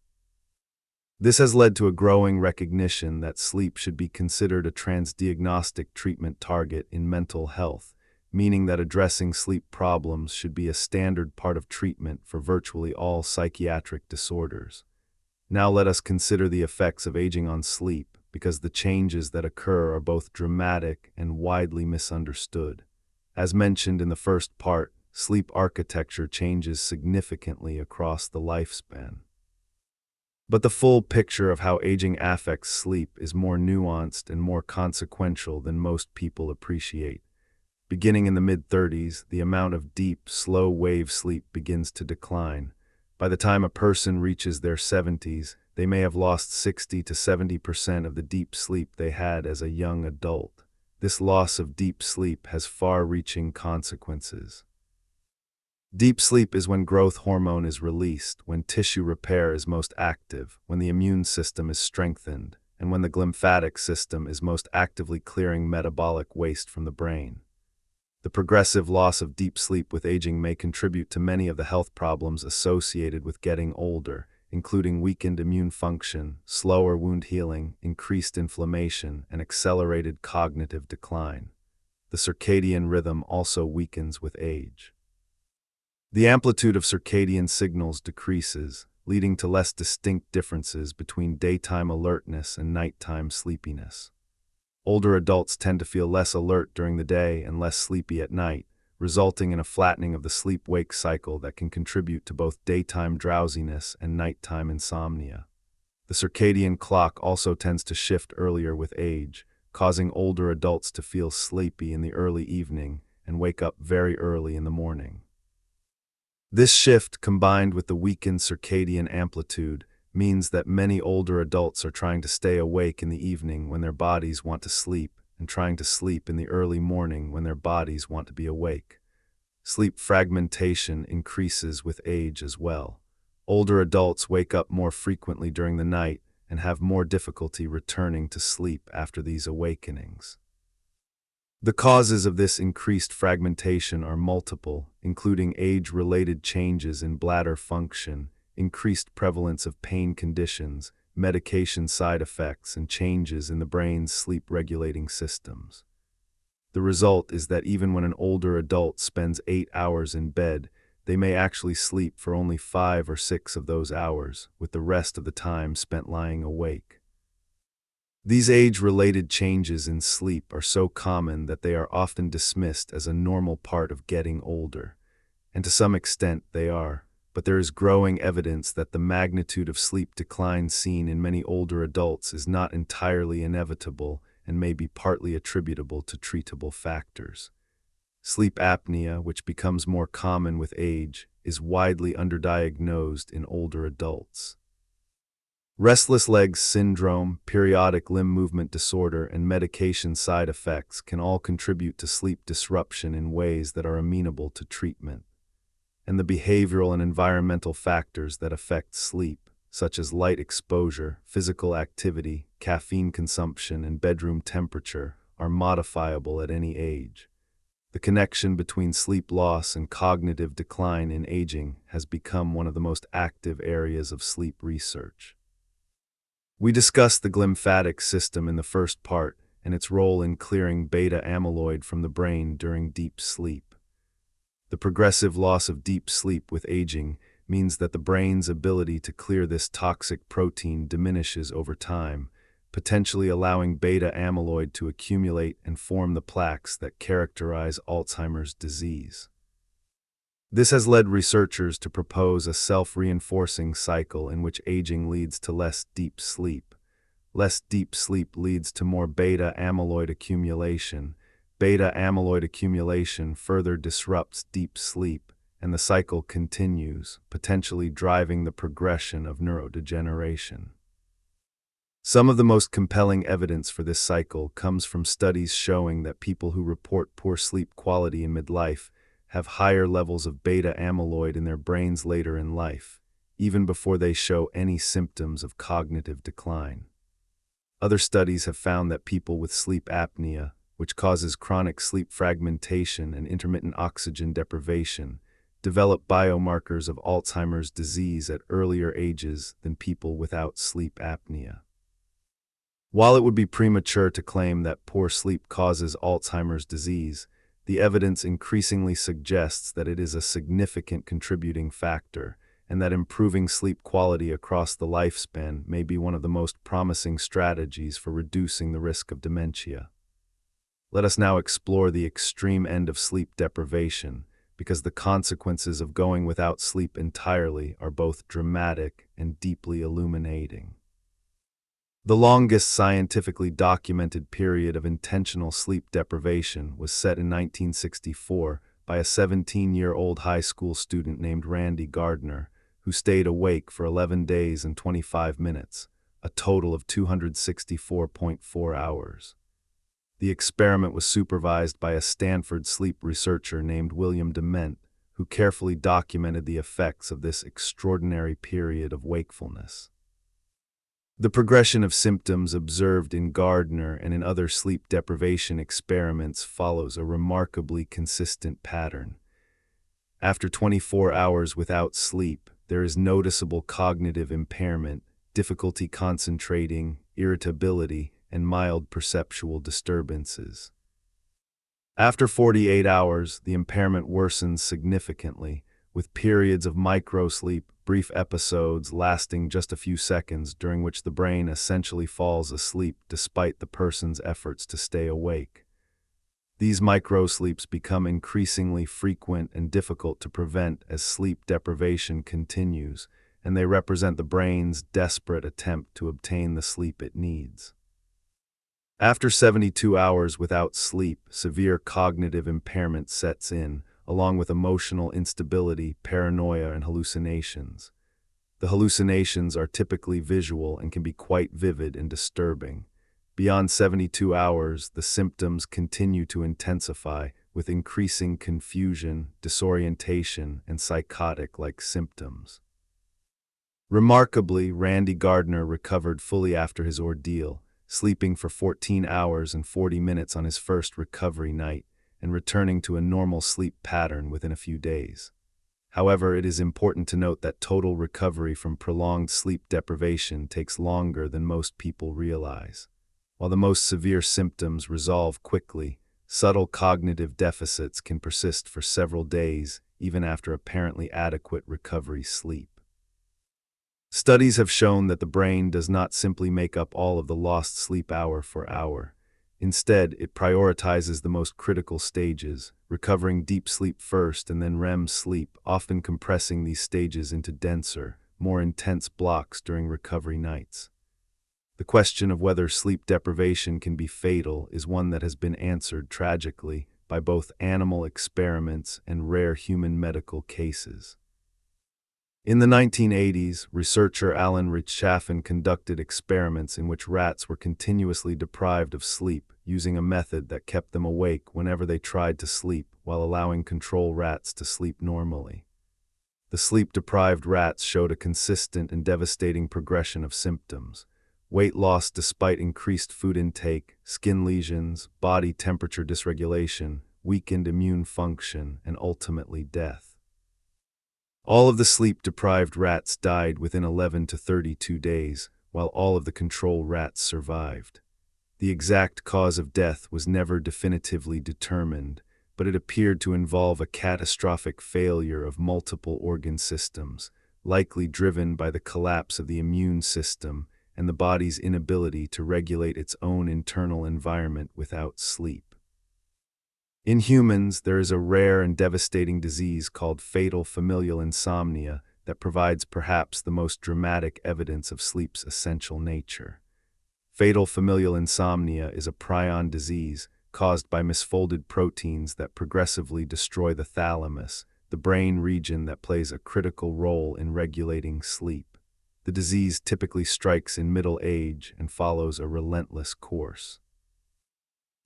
This has led to a growing recognition that sleep should be considered a transdiagnostic treatment target in mental health, meaning that addressing sleep problems should be a standard part of treatment for virtually all psychiatric disorders. Now let us consider the effects of aging on sleep, because the changes that occur are both dramatic and widely misunderstood. As mentioned in the first part, sleep architecture changes significantly across the lifespan. But the full picture of how aging affects sleep is more nuanced and more consequential than most people appreciate. Beginning in the mid-30s, the amount of deep, slow-wave sleep begins to decline. By the time a person reaches their 70s, they may have lost 60 to 70% of the deep sleep they had as a young adult. This loss of deep sleep has far-reaching consequences. Deep sleep is when growth hormone is released, when tissue repair is most active, when the immune system is strengthened, and when the glymphatic system is most actively clearing metabolic waste from the brain. The progressive loss of deep sleep with aging may contribute to many of the health problems associated with getting older, including weakened immune function, slower wound healing, increased inflammation, and accelerated cognitive decline. The circadian rhythm also weakens with age. The amplitude of circadian signals decreases, leading to less distinct differences between daytime alertness and nighttime sleepiness. Older adults tend to feel less alert during the day and less sleepy at night, resulting in a flattening of the sleep-wake cycle that can contribute to both daytime drowsiness and nighttime insomnia. The circadian clock also tends to shift earlier with age, causing older adults to feel sleepy in the early evening and wake up very early in the morning. This shift, combined with the weakened circadian amplitude, means that many older adults are trying to stay awake in the evening when their bodies want to sleep, and trying to sleep in the early morning when their bodies want to be awake. Sleep fragmentation increases with age as well. Older adults wake up more frequently during the night and have more difficulty returning to sleep after these awakenings. The causes of this increased fragmentation are multiple, including age-related changes in bladder function, increased prevalence of pain conditions, medication side effects, and changes in the brain's sleep-regulating systems. The result is that even when an older adult spends 8 hours in bed, they may actually sleep for only 5 or 6 of those hours, with the rest of the time spent lying awake. These age-related changes in sleep are so common that they are often dismissed as a normal part of getting older. And to some extent they are, but there is growing evidence that the magnitude of sleep decline seen in many older adults is not entirely inevitable and may be partly attributable to treatable factors. Sleep apnea, which becomes more common with age, is widely underdiagnosed in older adults. Restless legs syndrome, periodic limb movement disorder, and medication side effects can all contribute to sleep disruption in ways that are amenable to treatment. And the behavioral and environmental factors that affect sleep, such as light exposure, physical activity, caffeine consumption, and bedroom temperature, are modifiable at any age. The connection between sleep loss and cognitive decline in aging has become one of the most active areas of sleep research. We discussed the glymphatic system in the first part and its role in clearing beta amyloid from the brain during deep sleep. The progressive loss of deep sleep with aging means that the brain's ability to clear this toxic protein diminishes over time, potentially allowing beta amyloid to accumulate and form the plaques that characterize Alzheimer's disease. This has led researchers to propose a self-reinforcing cycle in which aging leads to less deep sleep. Less deep sleep leads to more beta amyloid accumulation. Beta amyloid accumulation further disrupts deep sleep, and the cycle continues, potentially driving the progression of neurodegeneration. Some of the most compelling evidence for this cycle comes from studies showing that people who report poor sleep quality in midlife have higher levels of beta amyloid in their brains later in life, even before they show any symptoms of cognitive decline. Other studies have found that people with sleep apnea, which causes chronic sleep fragmentation and intermittent oxygen deprivation, develop biomarkers of Alzheimer's disease at earlier ages than people without sleep apnea. While it would be premature to claim that poor sleep causes Alzheimer's disease, the evidence increasingly suggests that it is a significant contributing factor, and that improving sleep quality across the lifespan may be one of the most promising strategies for reducing the risk of dementia. Let us now explore the extreme end of sleep deprivation, because the consequences of going without sleep entirely are both dramatic and deeply illuminating. The longest scientifically documented period of intentional sleep deprivation was set in 1964 by a 17-year-old high school student named Randy Gardner, who stayed awake for 11 days and 25 minutes, a total of 264.4 hours. The experiment was supervised by a Stanford sleep researcher named William Dement, who carefully documented the effects of this extraordinary period of wakefulness. The progression of symptoms observed in Gardner and in other sleep deprivation experiments follows a remarkably consistent pattern. After 24 hours without sleep, there is noticeable cognitive impairment, difficulty concentrating, irritability, and mild perceptual disturbances. After 48 hours, the impairment worsens significantly, with periods of microsleep, brief episodes lasting just a few seconds during which the brain essentially falls asleep despite the person's efforts to stay awake. These microsleeps become increasingly frequent and difficult to prevent as sleep deprivation continues, and they represent the brain's desperate attempt to obtain the sleep it needs. After 72 hours without sleep, severe cognitive impairment sets in, along with emotional instability, paranoia, and hallucinations. The hallucinations are typically visual and can be quite vivid and disturbing. Beyond 72 hours, the symptoms continue to intensify, with increasing confusion, disorientation, and psychotic-like symptoms. Remarkably, Randy Gardner recovered fully after his ordeal, sleeping for 14 hours and 40 minutes on his first recovery night and returning to a normal sleep pattern within a few days. However, it is important to note that total recovery from prolonged sleep deprivation takes longer than most people realize. While the most severe symptoms resolve quickly, subtle cognitive deficits can persist for several days, even after apparently adequate recovery sleep. Studies have shown that the brain does not simply make up all of the lost sleep hour for hour. Instead, it prioritizes the most critical stages, recovering deep sleep first and then REM sleep, often compressing these stages into denser, more intense blocks during recovery nights. The question of whether sleep deprivation can be fatal is one that has been answered tragically by both animal experiments and rare human medical cases. In the 1980s, researcher Alan Richafin conducted experiments in which rats were continuously deprived of sleep using a method that kept them awake whenever they tried to sleep while allowing control rats to sleep normally. The sleep-deprived rats showed a consistent and devastating progression of symptoms: weight loss despite increased food intake, skin lesions, body temperature dysregulation, weakened immune function, and ultimately death. All of the sleep-deprived rats died within 11 to 32 days, while all of the control rats survived. The exact cause of death was never definitively determined, but it appeared to involve a catastrophic failure of multiple organ systems, likely driven by the collapse of the immune system and the body's inability to regulate its own internal environment without sleep. In humans, there is a rare and devastating disease called fatal familial insomnia that provides perhaps the most dramatic evidence of sleep's essential nature. Fatal familial insomnia is a prion disease caused by misfolded proteins that progressively destroy the thalamus, the brain region that plays a critical role in regulating sleep. The disease typically strikes in middle age and follows a relentless course.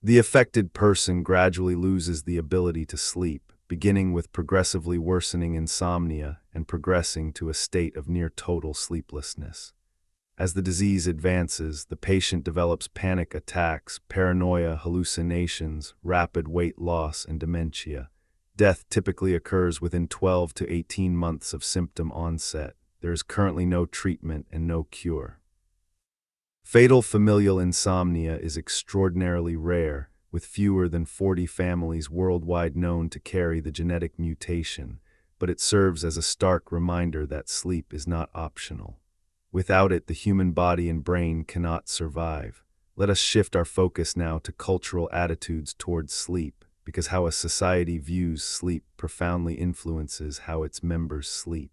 The affected person gradually loses the ability to sleep, beginning with progressively worsening insomnia and progressing to a state of near total sleeplessness. As the disease advances, the patient develops panic attacks, paranoia, hallucinations, rapid weight loss, and dementia. Death typically occurs within 12 to 18 months of symptom onset. There is currently no treatment and no cure. Fatal familial insomnia is extraordinarily rare, with fewer than 40 families worldwide known to carry the genetic mutation, but it serves as a stark reminder that sleep is not optional. Without it, the human body and brain cannot survive. Let us shift our focus now to cultural attitudes towards sleep, because how a society views sleep profoundly influences how its members sleep.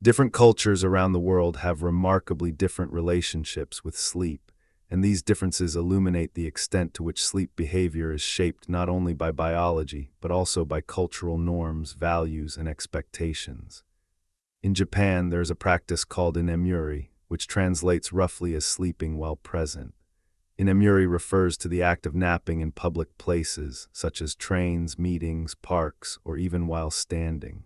Different cultures around the world have remarkably different relationships with sleep, and these differences illuminate the extent to which sleep behavior is shaped not only by biology, but also by cultural norms, values, and expectations. In Japan, there is a practice called inemuri, which translates roughly as sleeping while present. Inemuri refers to the act of napping in public places, such as trains, meetings, parks, or even while standing.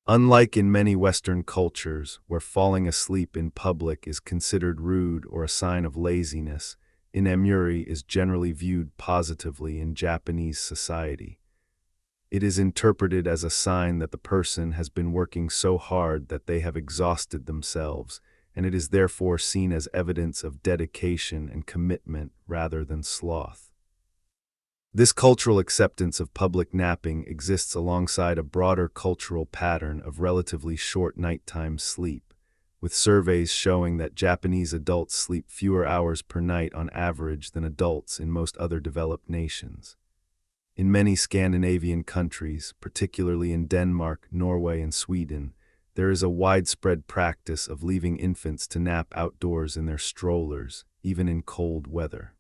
Unlike in many Western cultures, where falling asleep in public is considered rude or a sign of laziness, inemuri is generally viewed positively in Japanese society. It is interpreted as a sign that the person has been working so hard that they have exhausted themselves, and it is therefore seen as evidence of dedication and commitment rather than sloth. This cultural acceptance of public napping exists alongside a broader cultural pattern of relatively short nighttime sleep, with surveys showing that Japanese adults sleep fewer hours per night on average than adults in most other developed nations. In many Scandinavian countries, particularly in Denmark, Norway, and Sweden, there is a widespread practice of leaving infants to nap outdoors in their strollers, even in cold weather.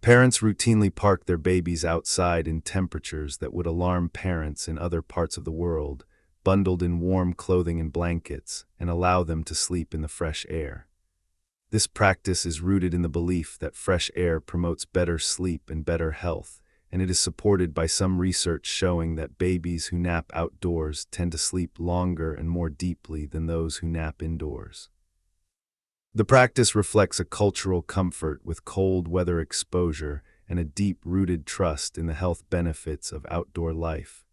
Parents routinely park their babies outside in temperatures that would alarm parents in other parts of the world, bundled in warm clothing and blankets, and allow them to sleep in the fresh air. This practice is rooted in the belief that fresh air promotes better sleep and better health, and it is supported by some research showing that babies who nap outdoors tend to sleep longer and more deeply than those who nap indoors. The practice reflects a cultural comfort with cold weather exposure and a deep-rooted trust in the health benefits of outdoor life.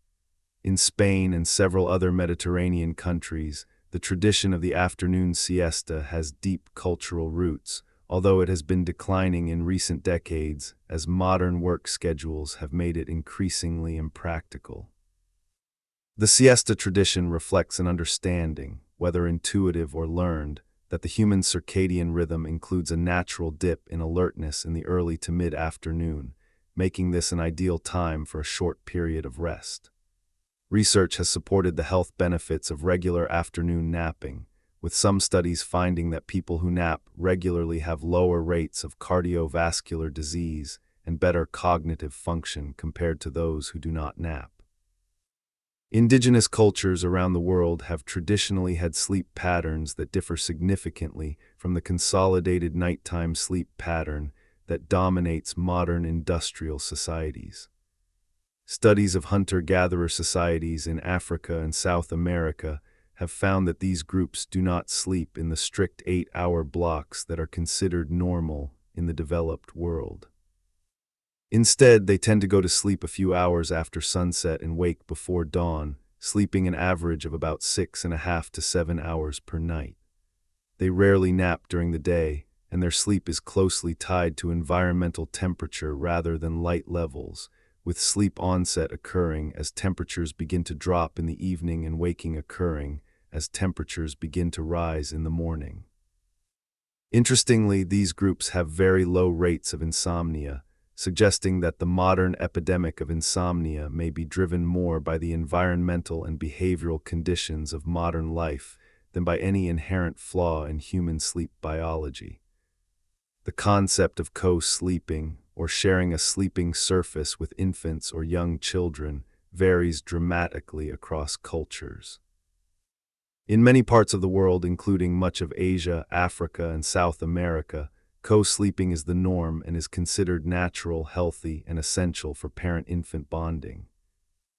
In Spain and several other Mediterranean countries, the tradition of the afternoon siesta has deep cultural roots, although it has been declining in recent decades as modern work schedules have made it increasingly impractical. The siesta tradition reflects an understanding, whether intuitive or learned, that the human circadian rhythm includes a natural dip in alertness in the early to mid-afternoon, making this an ideal time for a short period of rest. Research has supported the health benefits of regular afternoon napping, with some studies finding that people who nap regularly have lower rates of cardiovascular disease and better cognitive function compared to those who do not nap. Indigenous cultures around the world have traditionally had sleep patterns that differ significantly from the consolidated nighttime sleep pattern that dominates modern industrial societies. Studies of hunter-gatherer societies in Africa and South America have found that these groups do not sleep in the strict 8-hour blocks that are considered normal in the developed world. Instead, they tend to go to sleep a few hours after sunset and wake before dawn, sleeping an average of about 6.5 to 7 hours per night. They rarely nap during the day, and their sleep is closely tied to environmental temperature rather than light levels, with sleep onset occurring as temperatures begin to drop in the evening and waking occurring as temperatures begin to rise in the morning. Interestingly, these groups have very low rates of insomnia, suggesting that the modern epidemic of insomnia may be driven more by the environmental and behavioral conditions of modern life than by any inherent flaw in human sleep biology. The concept of co-sleeping, or sharing a sleeping surface with infants or young children, varies dramatically across cultures. In many parts of the world, including much of Asia, Africa, and South America, co-sleeping is the norm and is considered natural, healthy, and essential for parent-infant bonding.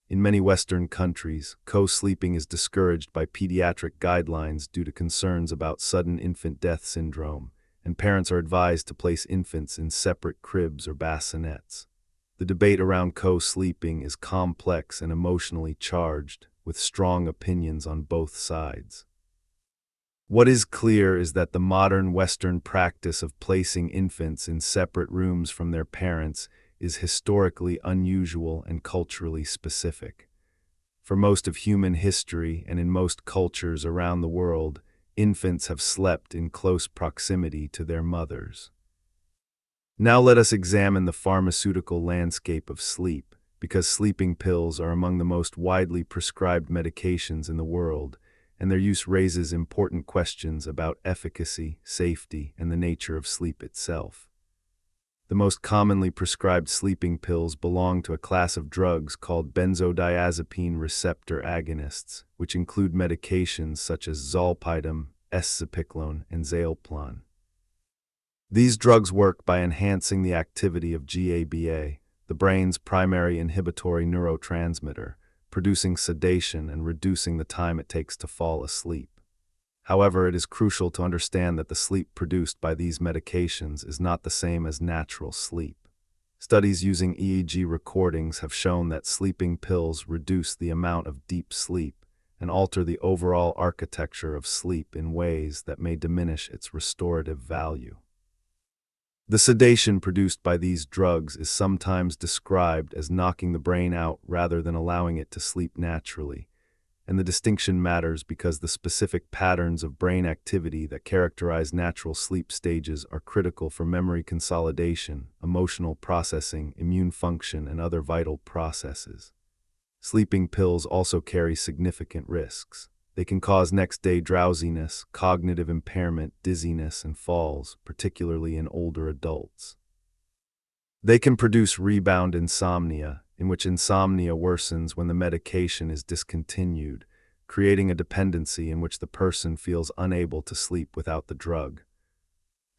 In many Western countries, co-sleeping is discouraged by pediatric guidelines due to concerns about sudden infant death syndrome, and parents are advised to place infants in separate cribs or bassinets. The debate around co-sleeping is complex and emotionally charged, with strong opinions on both sides. What is clear is that the modern Western practice of placing infants in separate rooms from their parents is historically unusual and culturally specific. For most of human history and in most cultures around the world, infants have slept in close proximity to their mothers. Now let us examine the pharmaceutical landscape of sleep, because sleeping pills are among the most widely prescribed medications in the world, and their use raises important questions about efficacy, safety, and the nature of sleep itself. The most commonly prescribed sleeping pills belong to a class of drugs called benzodiazepine receptor agonists, which include medications such as zolpidem, escipicolone, and zaleplon. These drugs work by enhancing the activity of GABA, the brain's primary inhibitory neurotransmitter, producing sedation and reducing the time it takes to fall asleep. However, it is crucial to understand that the sleep produced by these medications is not the same as natural sleep. Studies using EEG recordings have shown that sleeping pills reduce the amount of deep sleep and alter the overall architecture of sleep in ways that may diminish its restorative value. The sedation produced by these drugs is sometimes described as knocking the brain out rather than allowing it to sleep naturally, and the distinction matters because the specific patterns of brain activity that characterize natural sleep stages are critical for memory consolidation, emotional processing, immune function, and other vital processes. Sleeping pills also carry significant risks. They can cause next-day drowsiness, cognitive impairment, dizziness, and falls, particularly in older adults. They can produce rebound insomnia, in which insomnia worsens when the medication is discontinued, creating a dependency in which the person feels unable to sleep without the drug.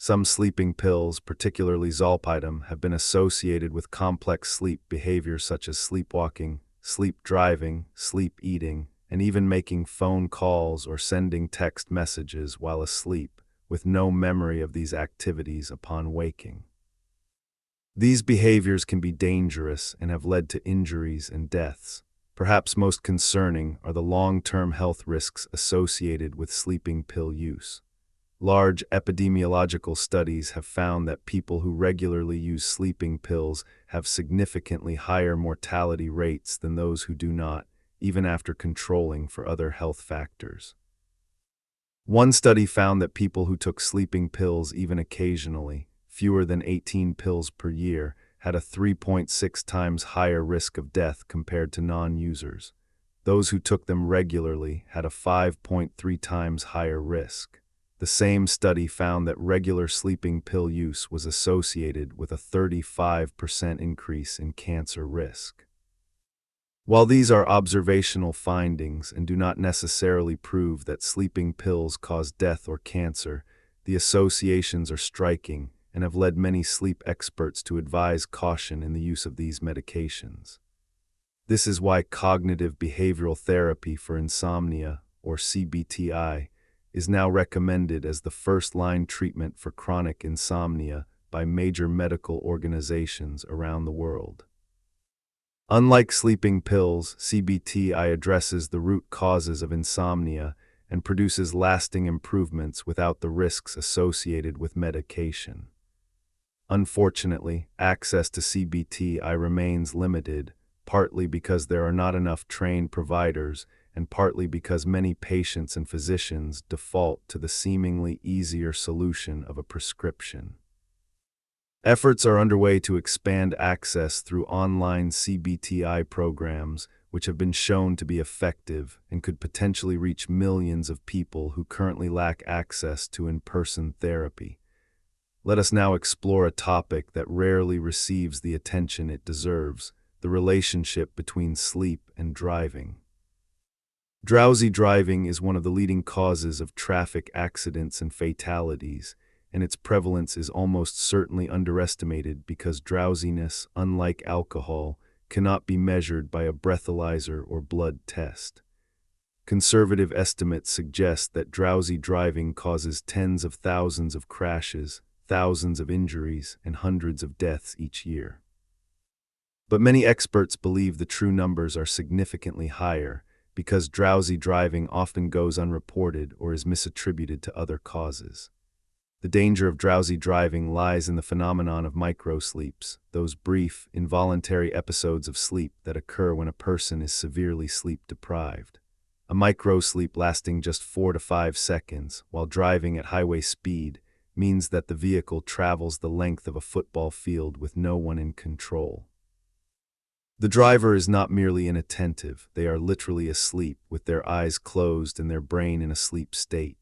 Some sleeping pills, particularly zolpidem, have been associated with complex sleep behaviors such as sleepwalking, sleep driving, sleep eating, and even making phone calls or sending text messages while asleep, with no memory of these activities upon waking. These behaviors can be dangerous and have led to injuries and deaths. Perhaps most concerning are the long-term health risks associated with sleeping pill use. Large epidemiological studies have found that people who regularly use sleeping pills have significantly higher mortality rates than those who do not, even after controlling for other health factors. One study found that people who took sleeping pills even occasionally, fewer than 18 pills per year, had a 3.6 times higher risk of death compared to non-users. Those who took them regularly had a 5.3 times higher risk. The same study found that regular sleeping pill use was associated with a 35% increase in cancer risk. While these are observational findings and do not necessarily prove that sleeping pills cause death or cancer, the associations are striking and have led many sleep experts to advise caution in the use of these medications. This is why cognitive behavioral therapy for insomnia, or CBTI, is now recommended as the first-line treatment for chronic insomnia by major medical organizations around the world. Unlike sleeping pills, CBTI addresses the root causes of insomnia and produces lasting improvements without the risks associated with medication. Unfortunately, access to CBTI remains limited, partly because there are not enough trained providers and partly because many patients and physicians default to the seemingly easier solution of a prescription. Efforts are underway to expand access through online CBTI programs, which have been shown to be effective and could potentially reach millions of people who currently lack access to in-person therapy. Let us now explore a topic that rarely receives the attention it deserves: the relationship between sleep and driving. Drowsy driving is one of the leading causes of traffic accidents and fatalities, and its prevalence is almost certainly underestimated because drowsiness, unlike alcohol, cannot be measured by a breathalyzer or blood test. Conservative estimates suggest that drowsy driving causes tens of thousands of crashes, thousands of injuries, and hundreds of deaths each year. But many experts believe the true numbers are significantly higher, because drowsy driving often goes unreported or is misattributed to other causes. The danger of drowsy driving lies in the phenomenon of microsleeps, those brief, involuntary episodes of sleep that occur when a person is severely sleep-deprived. A microsleep lasting just 4 to 5 seconds while driving at highway speed means that the vehicle travels the length of a football field with no one in control. The driver is not merely inattentive, they are literally asleep, with their eyes closed and their brain in a sleep state.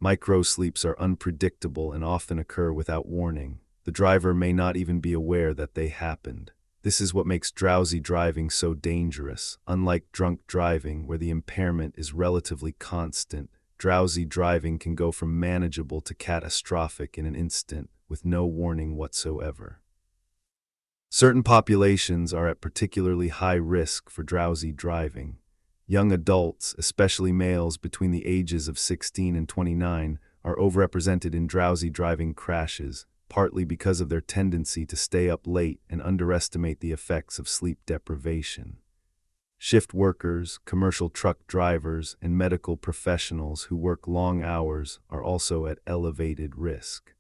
Microsleeps are unpredictable and often occur without warning. The driver may not even be aware that they happened. This is what makes drowsy driving so dangerous. Unlike drunk driving, where the impairment is relatively constant, drowsy driving can go from manageable to catastrophic in an instant, with no warning whatsoever. Certain populations are at particularly high risk for drowsy driving. Young adults, especially males between the ages of 16 and 29, are overrepresented in drowsy driving crashes, partly because of their tendency to stay up late and underestimate the effects of sleep deprivation. Shift workers, commercial truck drivers, and medical professionals who work long hours are also at elevated risk.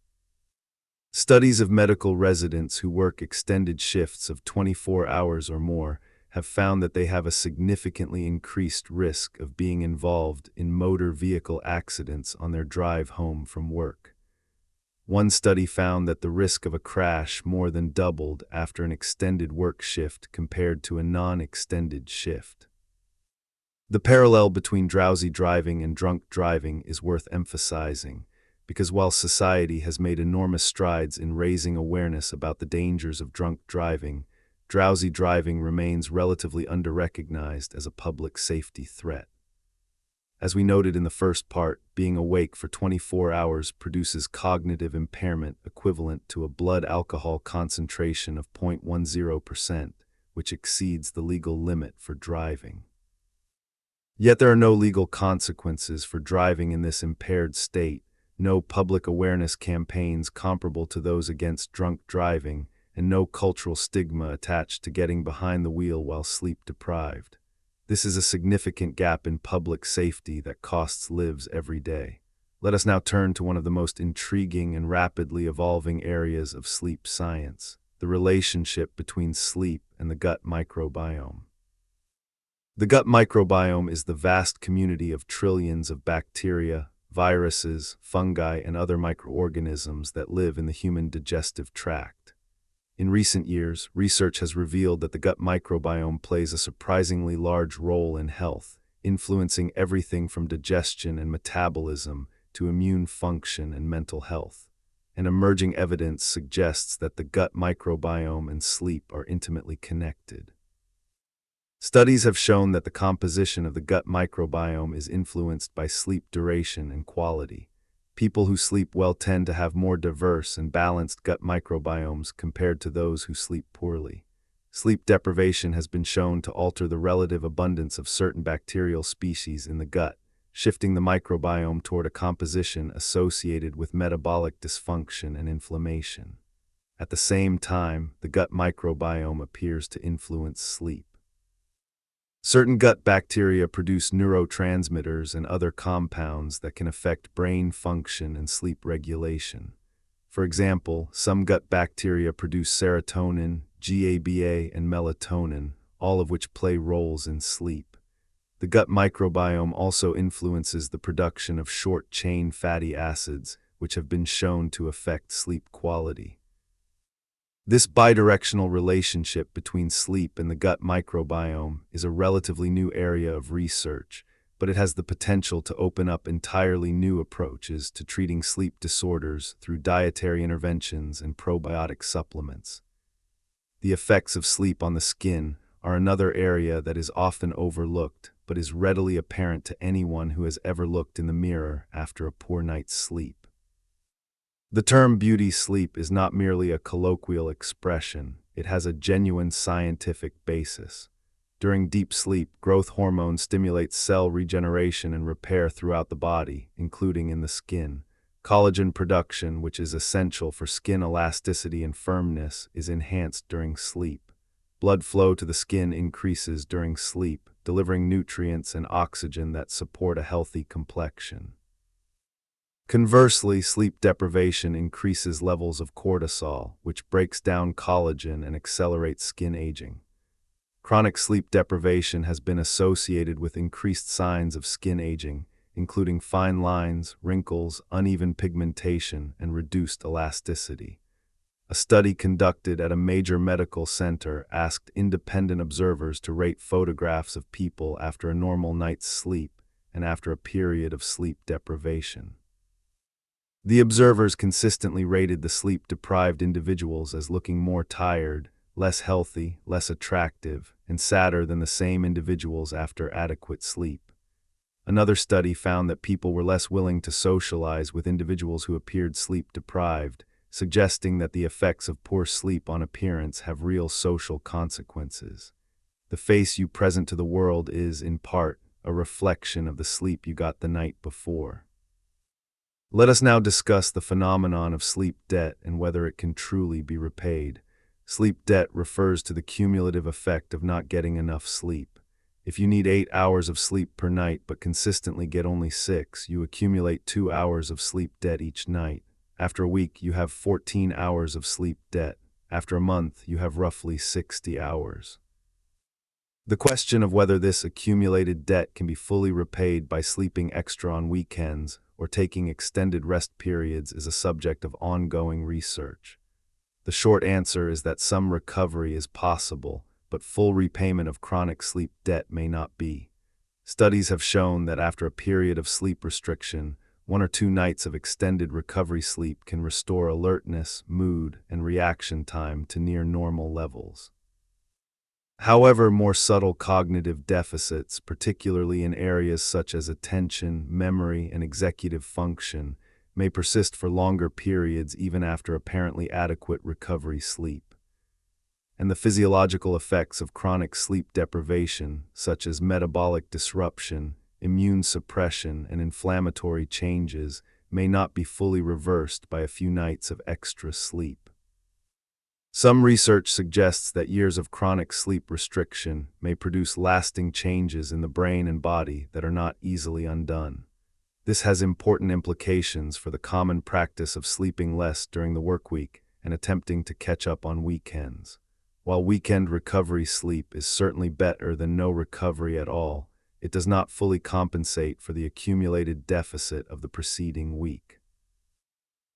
Studies of medical residents who work extended shifts of 24 hours or more have found that they have a significantly increased risk of being involved in motor vehicle accidents on their drive home from work. One study found that the risk of a crash more than doubled after an extended work shift compared to a non-extended shift. The parallel between drowsy driving and drunk driving is worth emphasizing, because while society has made enormous strides in raising awareness about the dangers of drunk driving, drowsy driving remains relatively underrecognized as a public safety threat. As we noted in the first part, being awake for 24 hours produces cognitive impairment equivalent to a blood alcohol concentration of 0.10%, which exceeds the legal limit for driving. Yet there are no legal consequences for driving in this impaired state, no public awareness campaigns comparable to those against drunk driving, and no cultural stigma attached to getting behind the wheel while sleep-deprived. This is a significant gap in public safety that costs lives every day. Let us now turn to one of the most intriguing and rapidly evolving areas of sleep science, the relationship between sleep and the gut microbiome. The gut microbiome is the vast community of trillions of bacteria, viruses, fungi, and other microorganisms that live in the human digestive tract. In recent years, research has revealed that the gut microbiome plays a surprisingly large role in health, influencing everything from digestion and metabolism to immune function and mental health. And emerging evidence suggests that the gut microbiome and sleep are intimately connected. Studies have shown that the composition of the gut microbiome is influenced by sleep duration and quality. People who sleep well tend to have more diverse and balanced gut microbiomes compared to those who sleep poorly. Sleep deprivation has been shown to alter the relative abundance of certain bacterial species in the gut, shifting the microbiome toward a composition associated with metabolic dysfunction and inflammation. At the same time, the gut microbiome appears to influence sleep. Certain gut bacteria produce neurotransmitters and other compounds that can affect brain function and sleep regulation. For example, some gut bacteria produce serotonin, GABA, and melatonin, all of which play roles in sleep. The gut microbiome also influences the production of short-chain fatty acids, which have been shown to affect sleep quality. This bidirectional relationship between sleep and the gut microbiome is a relatively new area of research, but it has the potential to open up entirely new approaches to treating sleep disorders through dietary interventions and probiotic supplements. The effects of sleep on the skin are another area that is often overlooked, but is readily apparent to anyone who has ever looked in the mirror after a poor night's sleep. The term beauty sleep is not merely a colloquial expression, it has a genuine scientific basis. During deep sleep, growth hormones stimulate cell regeneration and repair throughout the body, including in the skin. Collagen production, which is essential for skin elasticity and firmness, is enhanced during sleep. Blood flow to the skin increases during sleep, delivering nutrients and oxygen that support a healthy complexion. Conversely, sleep deprivation increases levels of cortisol, which breaks down collagen and accelerates skin aging. Chronic sleep deprivation has been associated with increased signs of skin aging, including fine lines, wrinkles, uneven pigmentation, and reduced elasticity. A study conducted at a major medical center asked independent observers to rate photographs of people after a normal night's sleep and after a period of sleep deprivation. The observers consistently rated the sleep-deprived individuals as looking more tired, less healthy, less attractive, and sadder than the same individuals after adequate sleep. Another study found that people were less willing to socialize with individuals who appeared sleep-deprived, suggesting that the effects of poor sleep on appearance have real social consequences. The face you present to the world is, in part, a reflection of the sleep you got the night before. Let us now discuss the phenomenon of sleep debt and whether it can truly be repaid. Sleep debt refers to the cumulative effect of not getting enough sleep. If you need 8 hours of sleep per night but consistently get only 6, you accumulate 2 hours of sleep debt each night. After a week, you have 14 hours of sleep debt. After a month, you have roughly 60 hours. The question of whether this accumulated debt can be fully repaid by sleeping extra on weekends or taking extended rest periods is a subject of ongoing research. The short answer is that some recovery is possible, but full repayment of chronic sleep debt may not be. Studies have shown that after a period of sleep restriction, 1 or 2 nights of extended recovery sleep can restore alertness, mood, and reaction time to near normal levels. However, more subtle cognitive deficits, particularly in areas such as attention, memory, and executive function, may persist for longer periods even after apparently adequate recovery sleep. And the physiological effects of chronic sleep deprivation, such as metabolic disruption, immune suppression, and inflammatory changes, may not be fully reversed by a few nights of extra sleep. Some research suggests that years of chronic sleep restriction may produce lasting changes in the brain and body that are not easily undone. This has important implications for the common practice of sleeping less during the workweek and attempting to catch up on weekends. While weekend recovery sleep is certainly better than no recovery at all, it does not fully compensate for the accumulated deficit of the preceding week.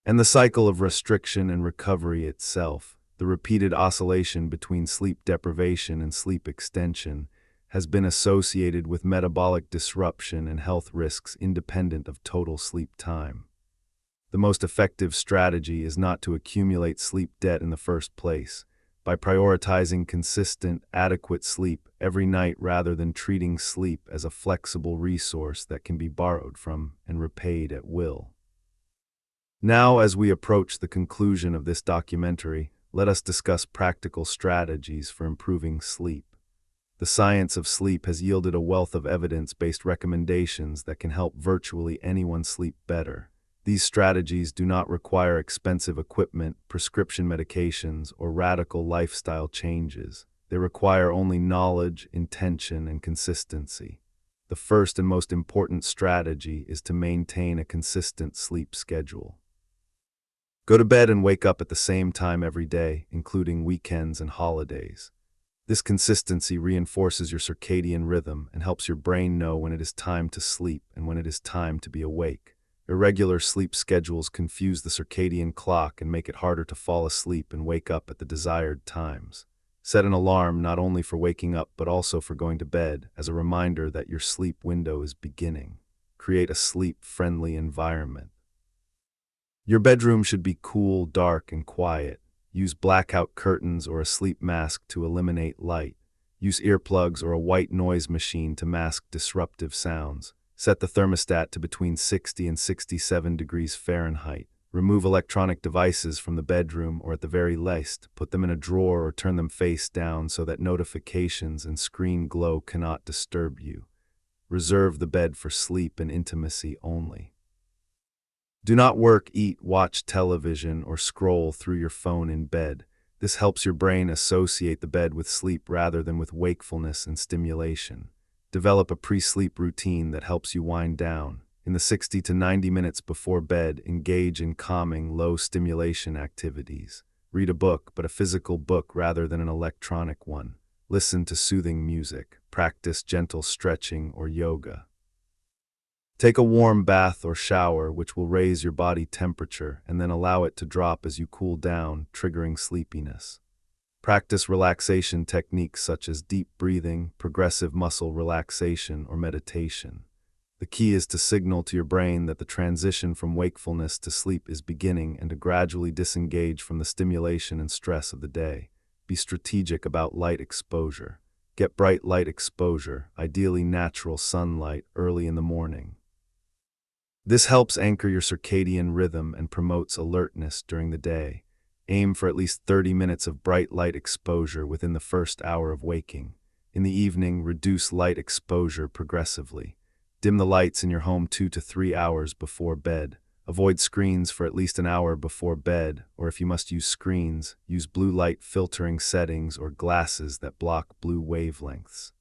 And the cycle of restriction and recovery itself, the repeated oscillation between sleep deprivation and sleep extension, has been associated with metabolic disruption and health risks independent of total sleep time. The most effective strategy is not to accumulate sleep debt in the first place, by prioritizing consistent, adequate sleep every night rather than treating sleep as a flexible resource that can be borrowed from and repaid at will. Now, as we approach the conclusion of this documentary, let us discuss practical strategies for improving sleep. The science of sleep has yielded a wealth of evidence-based recommendations that can help virtually anyone sleep better. These strategies do not require expensive equipment, prescription medications, or radical lifestyle changes. They require only knowledge, intention, and consistency. The first and most important strategy is to maintain a consistent sleep schedule. Go to bed and wake up at the same time every day, including weekends and holidays. This consistency reinforces your circadian rhythm and helps your brain know when it is time to sleep and when it is time to be awake. Irregular sleep schedules confuse the circadian clock and make it harder to fall asleep and wake up at the desired times. Set an alarm not only for waking up but also for going to bed as a reminder that your sleep window is beginning. Create a sleep-friendly environment. Your bedroom should be cool, dark, and quiet. Use blackout curtains or a sleep mask to eliminate light. Use earplugs or a white noise machine to mask disruptive sounds. Set the thermostat to between 60 and 67 degrees Fahrenheit. Remove electronic devices from the bedroom, or at the very least, put them in a drawer or turn them face down so that notifications and screen glow cannot disturb you. Reserve the bed for sleep and intimacy only. Do not work, eat, watch television, or scroll through your phone in bed. This helps your brain associate the bed with sleep rather than with wakefulness and stimulation. Develop a pre-sleep routine that helps you wind down. In the 60 to 90 minutes before bed, engage in calming, low-stimulation activities. Read a book, but a physical book rather than an electronic one. Listen to soothing music. Practice gentle stretching or yoga. Take a warm bath or shower, which will raise your body temperature, and then allow it to drop as you cool down, triggering sleepiness. Practice relaxation techniques such as deep breathing, progressive muscle relaxation, or meditation. The key is to signal to your brain that the transition from wakefulness to sleep is beginning and to gradually disengage from the stimulation and stress of the day. Be strategic about light exposure. Get bright light exposure, ideally natural sunlight, early in the morning. This helps anchor your circadian rhythm and promotes alertness during the day. Aim for at least 30 minutes of bright light exposure within the first hour of waking. In the evening, reduce light exposure progressively. Dim the lights in your home 2 to 3 hours before bed. Avoid screens for at least an hour before bed, or if you must use screens, use blue light filtering settings or glasses that block blue wavelengths.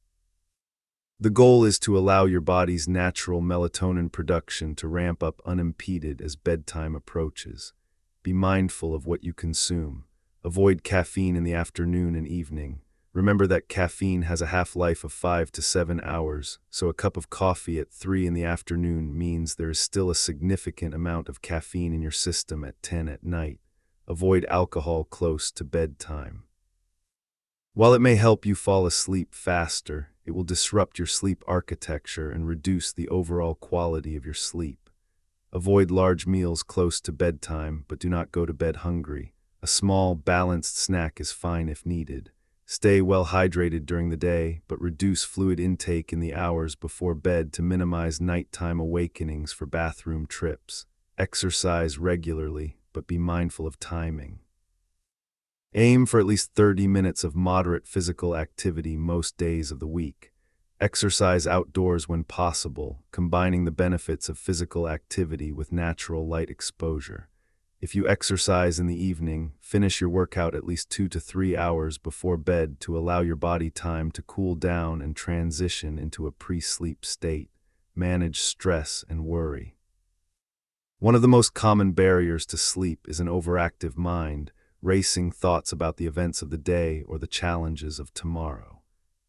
The goal is to allow your body's natural melatonin production to ramp up unimpeded as bedtime approaches. Be mindful of what you consume. Avoid caffeine in the afternoon and evening. Remember that caffeine has a half-life of 5 to 7 hours, so a cup of coffee at 3 in the afternoon means there is still a significant amount of caffeine in your system at 10 at night. Avoid alcohol close to bedtime. While it may help you fall asleep faster, it will disrupt your sleep architecture and reduce the overall quality of your sleep. Avoid large meals close to bedtime, but do not go to bed hungry. A small, balanced snack is fine if needed. Stay well hydrated during the day, but reduce fluid intake in the hours before bed to minimize nighttime awakenings for bathroom trips. Exercise regularly, but be mindful of timing. Aim for at least 30 minutes of moderate physical activity most days of the week. Exercise outdoors when possible, combining the benefits of physical activity with natural light exposure. If you exercise in the evening, finish your workout at least 2 to 3 hours before bed to allow your body time to cool down and transition into a pre-sleep state. Manage stress and worry. One of the most common barriers to sleep is an overactive mind, racing thoughts about the events of the day or the challenges of tomorrow.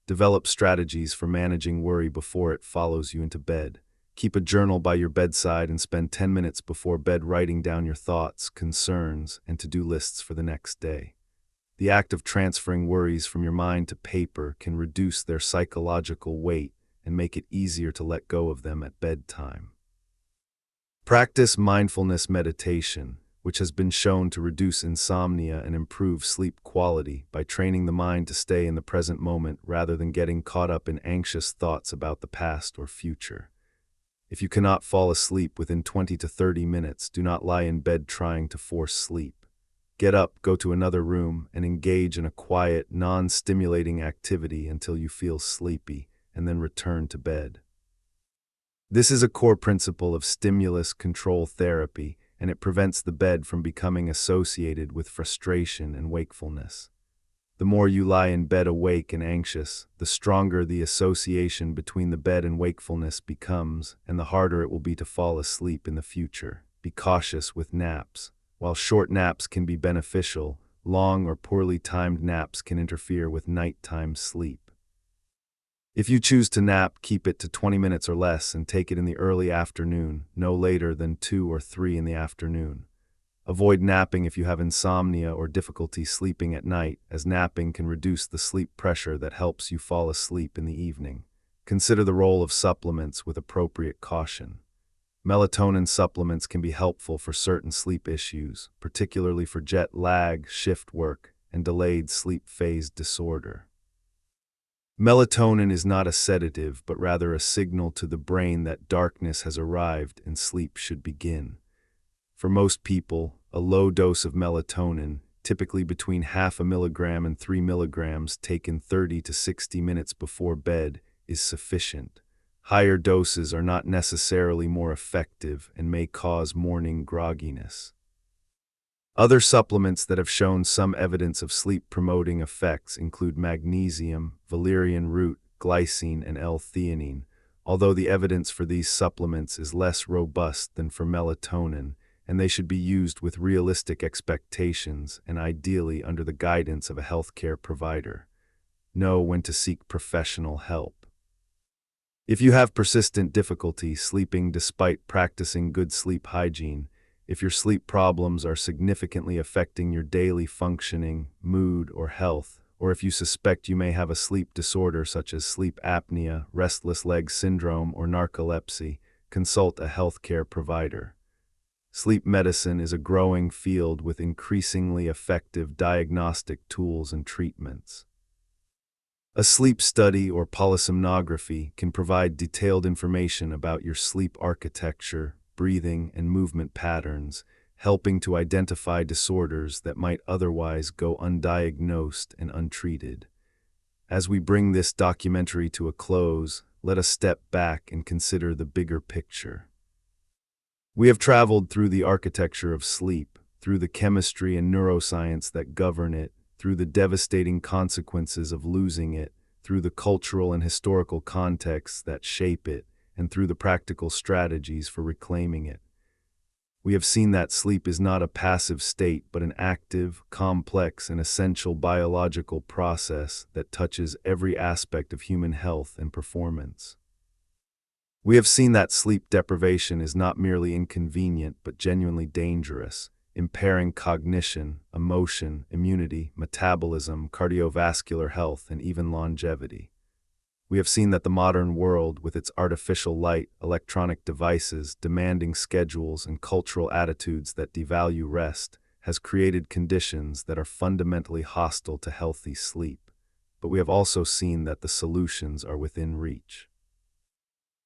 Develop strategies for managing worry before it follows you into bed. Keep a journal by your bedside and spend 10 minutes before bed writing down your thoughts, concerns, and to-do lists for the next day. The act of transferring worries from your mind to paper can reduce their psychological weight and make it easier to let go of them at bedtime. Practice mindfulness meditation, which has been shown to reduce insomnia and improve sleep quality by training the mind to stay in the present moment rather than getting caught up in anxious thoughts about the past or future. If you cannot fall asleep within 20 to 30 minutes, do not lie in bed trying to force sleep. Get up, go to another room, and engage in a quiet, non-stimulating activity until you feel sleepy, and then return to bed. This is a core principle of stimulus control therapy, and it prevents the bed from becoming associated with frustration and wakefulness. The more you lie in bed awake and anxious, the stronger the association between the bed and wakefulness becomes, and the harder it will be to fall asleep in the future. Be cautious with naps. While short naps can be beneficial, long or poorly timed naps can interfere with nighttime sleep. If you choose to nap, keep it to 20 minutes or less and take it in the early afternoon, no later than 2 or 3 in the afternoon. Avoid napping if you have insomnia or difficulty sleeping at night, as napping can reduce the sleep pressure that helps you fall asleep in the evening. Consider the role of supplements with appropriate caution. Melatonin supplements can be helpful for certain sleep issues, particularly for jet lag, shift work, and delayed sleep phase disorder. Melatonin is not a sedative, but rather a signal to the brain that darkness has arrived and sleep should begin. For most people, a low dose of melatonin, typically between 0.5 milligram and 3 milligrams taken 30 to 60 minutes before bed, is sufficient. Higher doses are not necessarily more effective and may cause morning grogginess. Other supplements that have shown some evidence of sleep-promoting effects include magnesium, valerian root, glycine, and L-theanine. Although the evidence for these supplements is less robust than for melatonin, and they should be used with realistic expectations and ideally under the guidance of a healthcare provider. Know when to seek professional help. If you have persistent difficulty sleeping despite practicing good sleep hygiene, if your sleep problems are significantly affecting your daily functioning, mood, or health, or if you suspect you may have a sleep disorder such as sleep apnea, restless leg syndrome, or narcolepsy, consult a healthcare provider. Sleep medicine is a growing field with increasingly effective diagnostic tools and treatments. A sleep study or polysomnography can provide detailed information about your sleep architecture, breathing, and movement patterns, helping to identify disorders that might otherwise go undiagnosed and untreated. As we bring this documentary to a close, let us step back and consider the bigger picture. We have traveled through the architecture of sleep, through the chemistry and neuroscience that govern it, through the devastating consequences of losing it, through the cultural and historical contexts that shape it, and through the practical strategies for reclaiming it. We have seen that sleep is not a passive state but an active, complex, and essential biological process that touches every aspect of human health and performance. We have seen that sleep deprivation is not merely inconvenient but genuinely dangerous, impairing cognition, emotion, immunity, metabolism, cardiovascular health, and even longevity. We have seen that the modern world, with its artificial light, electronic devices, demanding schedules, and cultural attitudes that devalue rest, has created conditions that are fundamentally hostile to healthy sleep. but we have also seen that the solutions are within reach.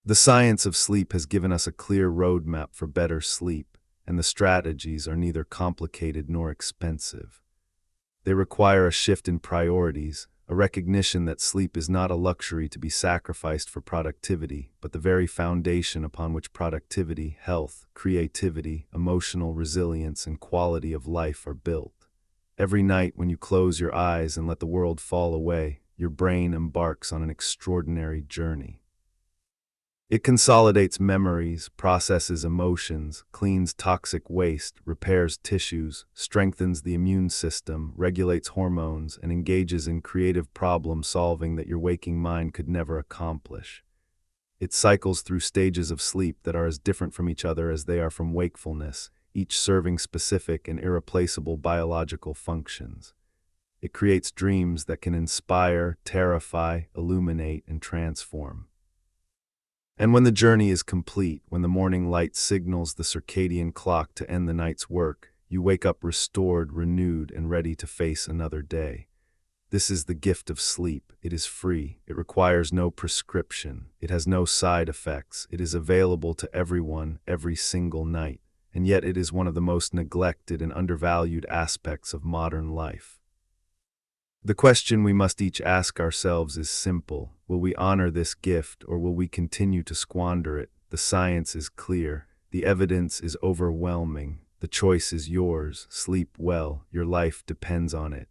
The science of sleep has given us a clear roadmap for better sleep, and the strategies are neither complicated nor expensive. They require a shift in priorities, a recognition that sleep is not a luxury to be sacrificed for productivity, but the very foundation upon which productivity, health, creativity, emotional resilience, and quality of life are built. Every night when you close your eyes and let the world fall away, your brain embarks on an extraordinary journey. It consolidates memories, processes emotions, cleans toxic waste, repairs tissues, strengthens the immune system, regulates hormones, and engages in creative problem solving that your waking mind could never accomplish. It cycles through stages of sleep that are as different from each other as they are from wakefulness, each serving specific and irreplaceable biological functions. It creates dreams that can inspire, terrify, illuminate, and transform. And when the journey is complete, when the morning light signals the circadian clock to end the night's work, you wake up restored, renewed, and ready to face another day. This is the gift of sleep. It is free. It requires no prescription. It has no side effects. It is available to everyone every single night. And yet it is one of the most neglected and undervalued aspects of modern life. The question we must each ask ourselves is simple. Will we honor this gift, or will we continue to squander it? The science is clear. The evidence is overwhelming. The choice is yours. Sleep well. Your life depends on it.